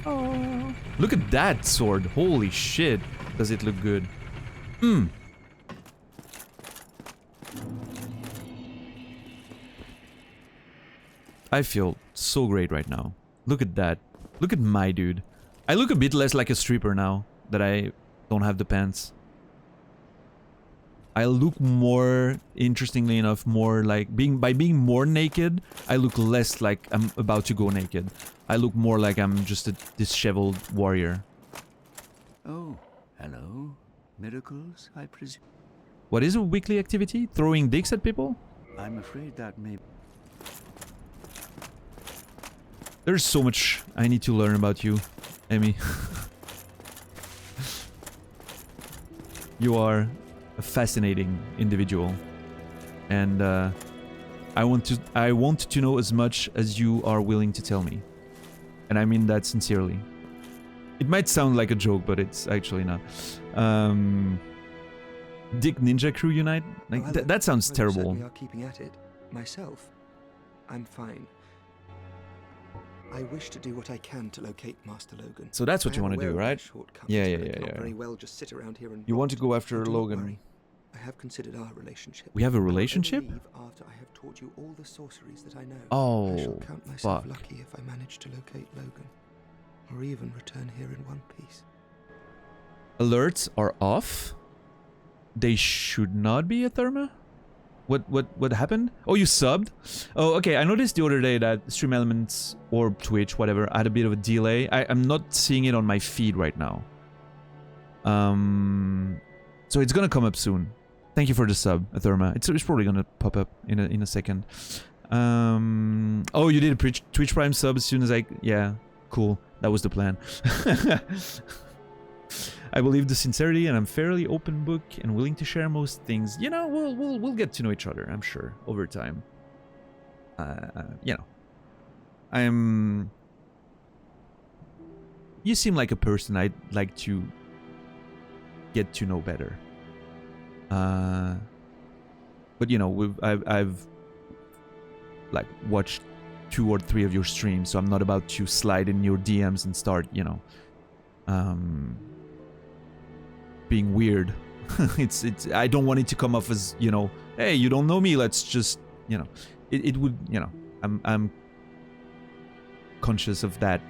Oh. Look at that sword. Holy shit. Does it look good? I feel so great right now. Look at that. Look at my dude. I look a bit less like a stripper now that I don't have the pants. I look more, interestingly enough, more like by being more naked, I look less like I'm about to go naked. I look more like I'm just a disheveled warrior. Oh, hello. Miracles, I presume. What is a weekly activity? Throwing dicks at people? I'm afraid that may... There's so much I need to learn about you, Emmy. You are a fascinating individual, and I want to know as much as you are willing to tell me, and I mean that sincerely. It might sound like a joke, but it's actually not. Dick Ninja Crew Unite? Like that sounds terrible. We are keeping at it. Myself, I'm fine. I wish to do what I can to locate Master Logan. So that's what you want to do, right? Yeah. Very well just sit around here and you want to go after do Logan. worry. have considered our relationship. We have a But I relationship? believe after I have taught you all the sorceries that I know, Oh, I shall count myself fuck. lucky if I manage to locate Logan, or even return here in one piece. Alerts are off. They should not be, Atherma? What happened? Oh, you subbed? Oh, okay. I noticed the other day that Stream Elements or Twitch, whatever, had a bit of a delay. I'm not seeing it on my feed right now. So it's gonna come up soon. Thank you for the sub, Atherma. It's probably gonna pop up in a second. Oh, you did a Twitch Prime sub as soon as I... Yeah, cool. That was the plan. I believe the sincerity, and I'm fairly open book and willing to share most things. You know, we'll get to know each other, I'm sure, over time. You know, you seem like a person I'd like to get to know better. But you know, I've like watched 2 or 3 of your streams, so I'm not about to slide in your DMs and start, you know, being weird. it's I don't want it to come off as, you know, hey, you don't know me, let's just, you know, it would, you know, I'm conscious of that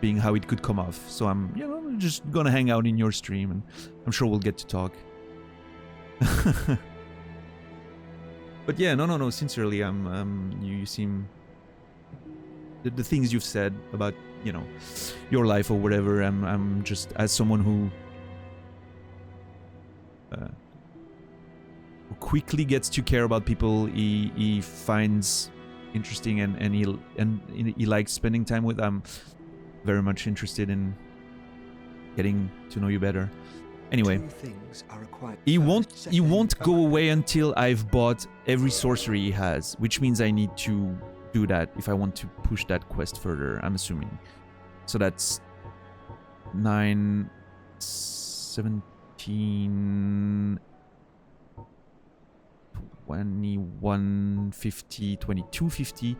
being how it could come off. So I'm, you know, just gonna hang out in your stream, and I'm sure we'll get to talk. But yeah, no, sincerely, you seem, the things you've said about, you know, your life or whatever, I'm just, as someone who quickly gets to care about people he finds interesting and he likes spending time with, I'm very much interested in getting to know you better. Anyway, he won't go away until I've bought every sorcery he has, which means I need to do that if I want to push that quest further, I'm assuming. So that's 9, 17, 21, 50, 22, 50,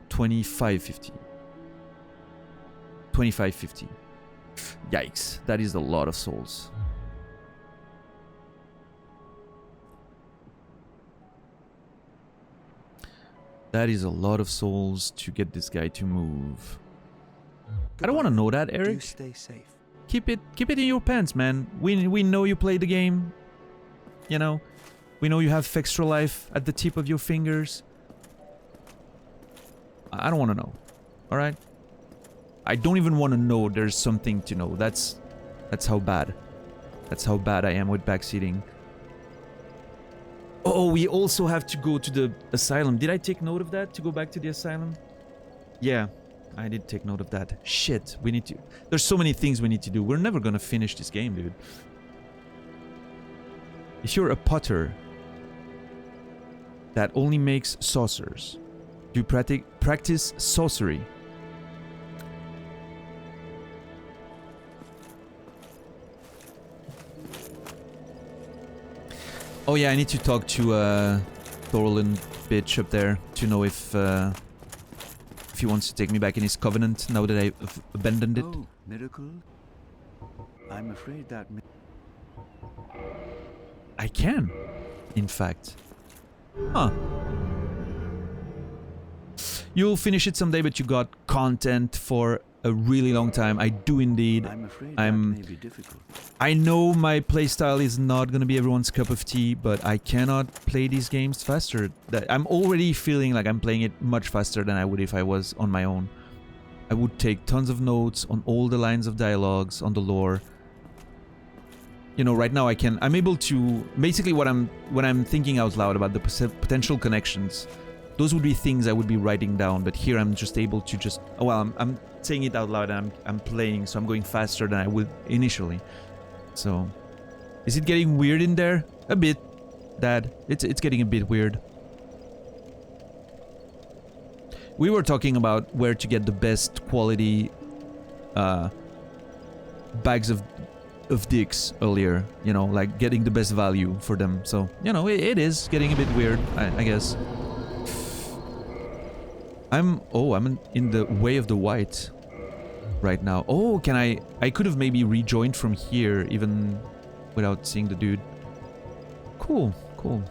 25, 50. 25, 50. Yikes, that is a lot of souls. That is a lot of souls to get this guy to move. I don't want to know that, Eric. Do stay safe. Keep it in your pants, man. We know you play the game. You know, we know you have Fextra Life at the tip of your fingers. I don't want to know. All right. I don't even want to know there's something to know. That's how bad. That's how bad I am with backseating. Oh, we also have to go to the asylum. Did I take note of that, to go back to the asylum? Yeah, I did take note of that. Shit, we need to... There's so many things we need to do. We're never gonna finish this game, dude. If you're a potter that only makes saucers, do you practice sorcery? Oh yeah, I need to talk to Thorlin bitch up there to know if he wants to take me back in his covenant now that I've abandoned it. Oh, miracle? I'm afraid that... I can, in fact. Huh. You'll finish it someday, but you got content for a really long time. I do indeed. I'm afraid that may be difficult. I know my playstyle is not gonna be everyone's cup of tea, but I cannot play these games faster. I'm already feeling like I'm playing it much faster than I would if I was on my own. I would take tons of notes on all the lines of dialogues, on the lore. You know, right now I'm able to basically when I'm thinking out loud about the potential connections, those would be things I would be writing down, but here I'm just able to just, well, I'm saying it out loud and I'm playing, so I'm going faster than I would initially. So, is it getting weird in there? A bit, Dad. It's getting a bit weird. We were talking about where to get the best quality bags of dicks earlier, you know, like getting the best value for them. So, you know, it is getting a bit weird, I guess. I'm in the Way of the White right now. Oh, can I could have maybe rejoined from here even without seeing the dude. Cool, cool.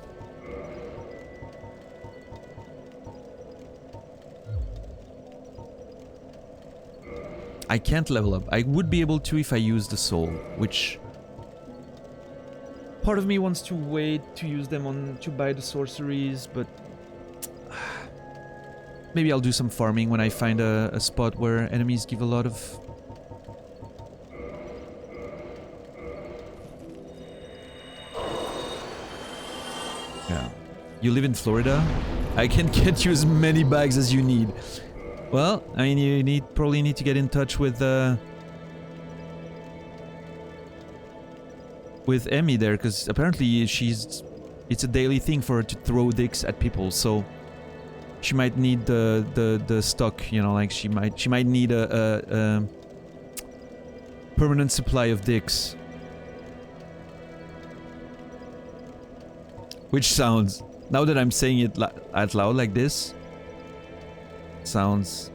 I can't level up. I would be able to if I use the soul, which part of me wants to wait to use them on to buy the sorceries, but maybe I'll do some farming when I find a spot where enemies give a lot of... Yeah. You live in Florida? I can get you as many bags as you need. Well, I mean, you probably need to get in touch with Emmy there, because apparently it's a daily thing for her to throw dicks at people, so she might need the stock, you know, like she might need a permanent supply of dicks. Which sounds, now that I'm saying it out loud like this, sounds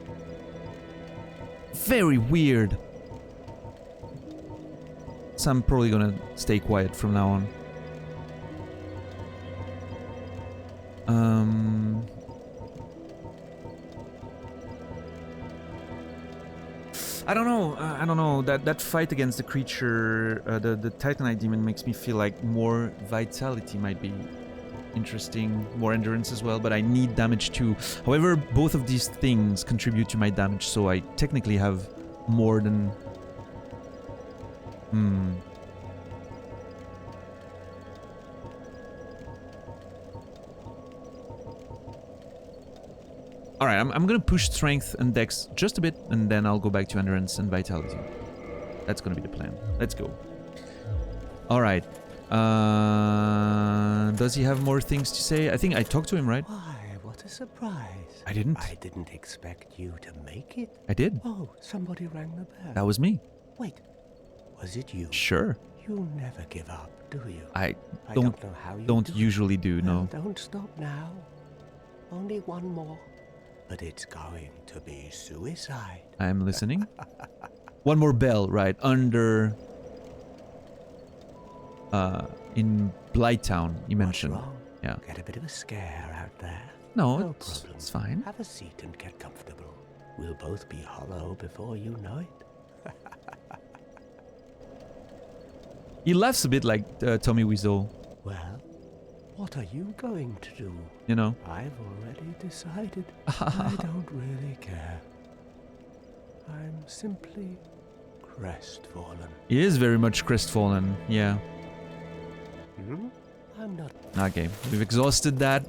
very weird. So I'm probably gonna stay quiet from now on. I don't know. I don't know. That fight against the creature, the Titanite demon, makes me feel like more vitality might be interesting, more endurance as well, but I need damage too. However, both of these things contribute to my damage, so I technically have more than... Alright, I'm gonna push strength and dex just a bit, and then I'll go back to endurance and vitality. That's gonna be the plan. Let's go. Alright. Does he have more things to say? I think I talked to him, right? Why, what a surprise. I didn't. I didn't expect you to make it. I did. Oh, somebody rang the bell. That was me. Wait, was it you? Sure. You never give up, do you? I don't know how you don't do usually do, it. no. Well, don't stop now. Only one more. But it's going to be suicide. I'm listening. One more bell, right, under... in Blighttown, you mentioned. What's wrong? Yeah. Get a bit of a scare out there. No, No it's problem. it's fine. Have a seat and get comfortable. We'll both be hollow before you know it. He laughs a bit like Tommy Wiseau. Well, what are you going to do? You know? I've already decided. I don't really care. I'm simply crestfallen. He is very much crestfallen, yeah. I'm not. Okay, we've exhausted that.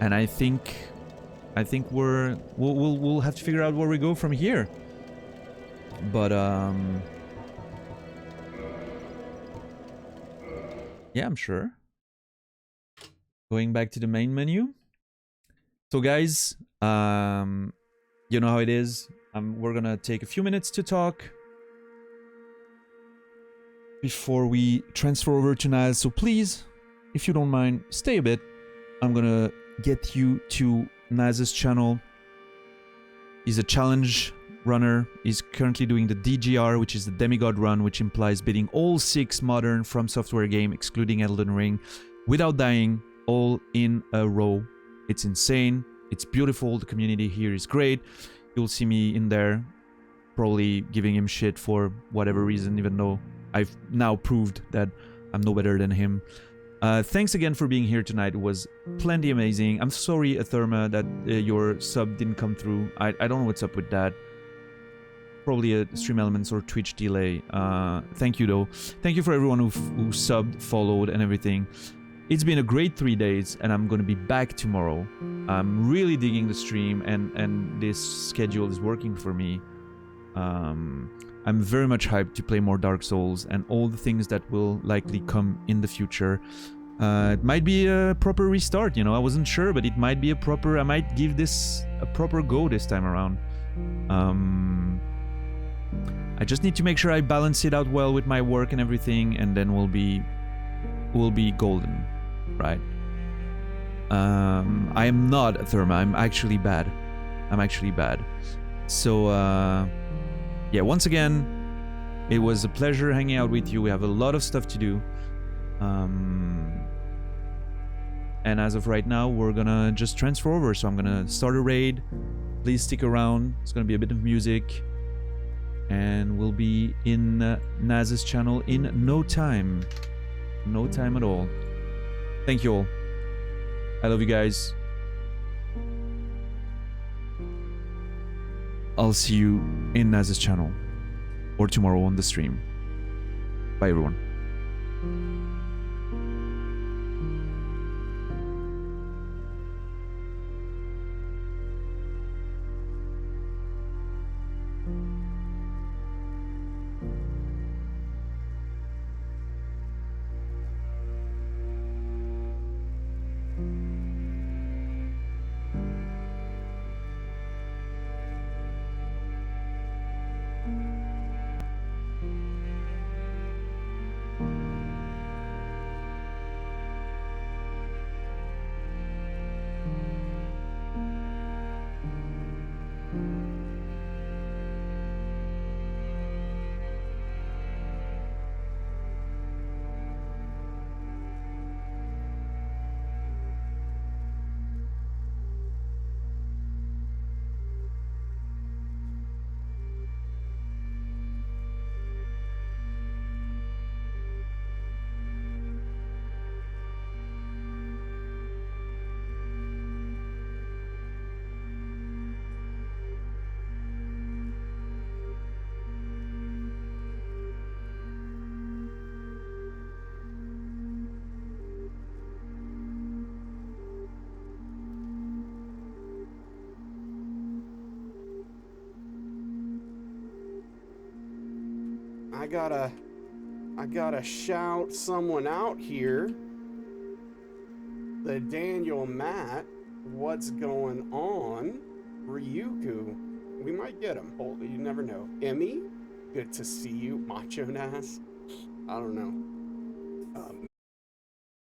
And I think we'll have to figure out where we go from here. But yeah, I'm sure. Going back to the main menu. So guys, you know how it is. We're gonna take a few minutes to talk before we transfer over to Naz. So please, if you don't mind, stay a bit. I'm gonna get you to Naz's channel. He's a challenge runner. He's currently doing the DGR, which is the Demigod run, which implies beating all 6 modern From Software games, excluding Elden Ring, without dying, all in a row. It's insane. It's beautiful. The community here is great. You'll see me in there, probably giving him shit for whatever reason, even though I've now proved that I'm no better than him. Thanks again for being here tonight. It was plenty amazing. I'm sorry, Atherma, that your sub didn't come through. I don't know what's up with that. Probably a Stream Elements or Twitch delay. Thank you, though. Thank you for everyone who subbed, followed, and everything. It's been a great 3 days, and I'm going to be back tomorrow. I'm really digging the stream, and this schedule is working for me. I'm very much hyped to play more Dark Souls and all the things that will likely come in the future. It might be a proper restart, you know, I wasn't sure, but it might be I might give this a proper go this time around. I just need to make sure I balance it out well with my work and everything, and then we'll be golden, right? I am not a Therma, I'm actually bad. So, yeah, once again, It was a pleasure hanging out with you. We have a lot of stuff to do. And as of right now, we're gonna just transfer over. So I'm gonna start a raid. Please stick around. It's gonna be a bit of music. And we'll be in Naz's channel in no time. No time at all. Thank you all. I love you guys. I'll see you in Naz's channel. Or tomorrow on the stream. Bye everyone. I gotta shout someone out here. The Daniel Matt, what's going on? Ryuku, we might get him. Oh, you never know. Emmy, good to see you. Macho Nas, I don't know.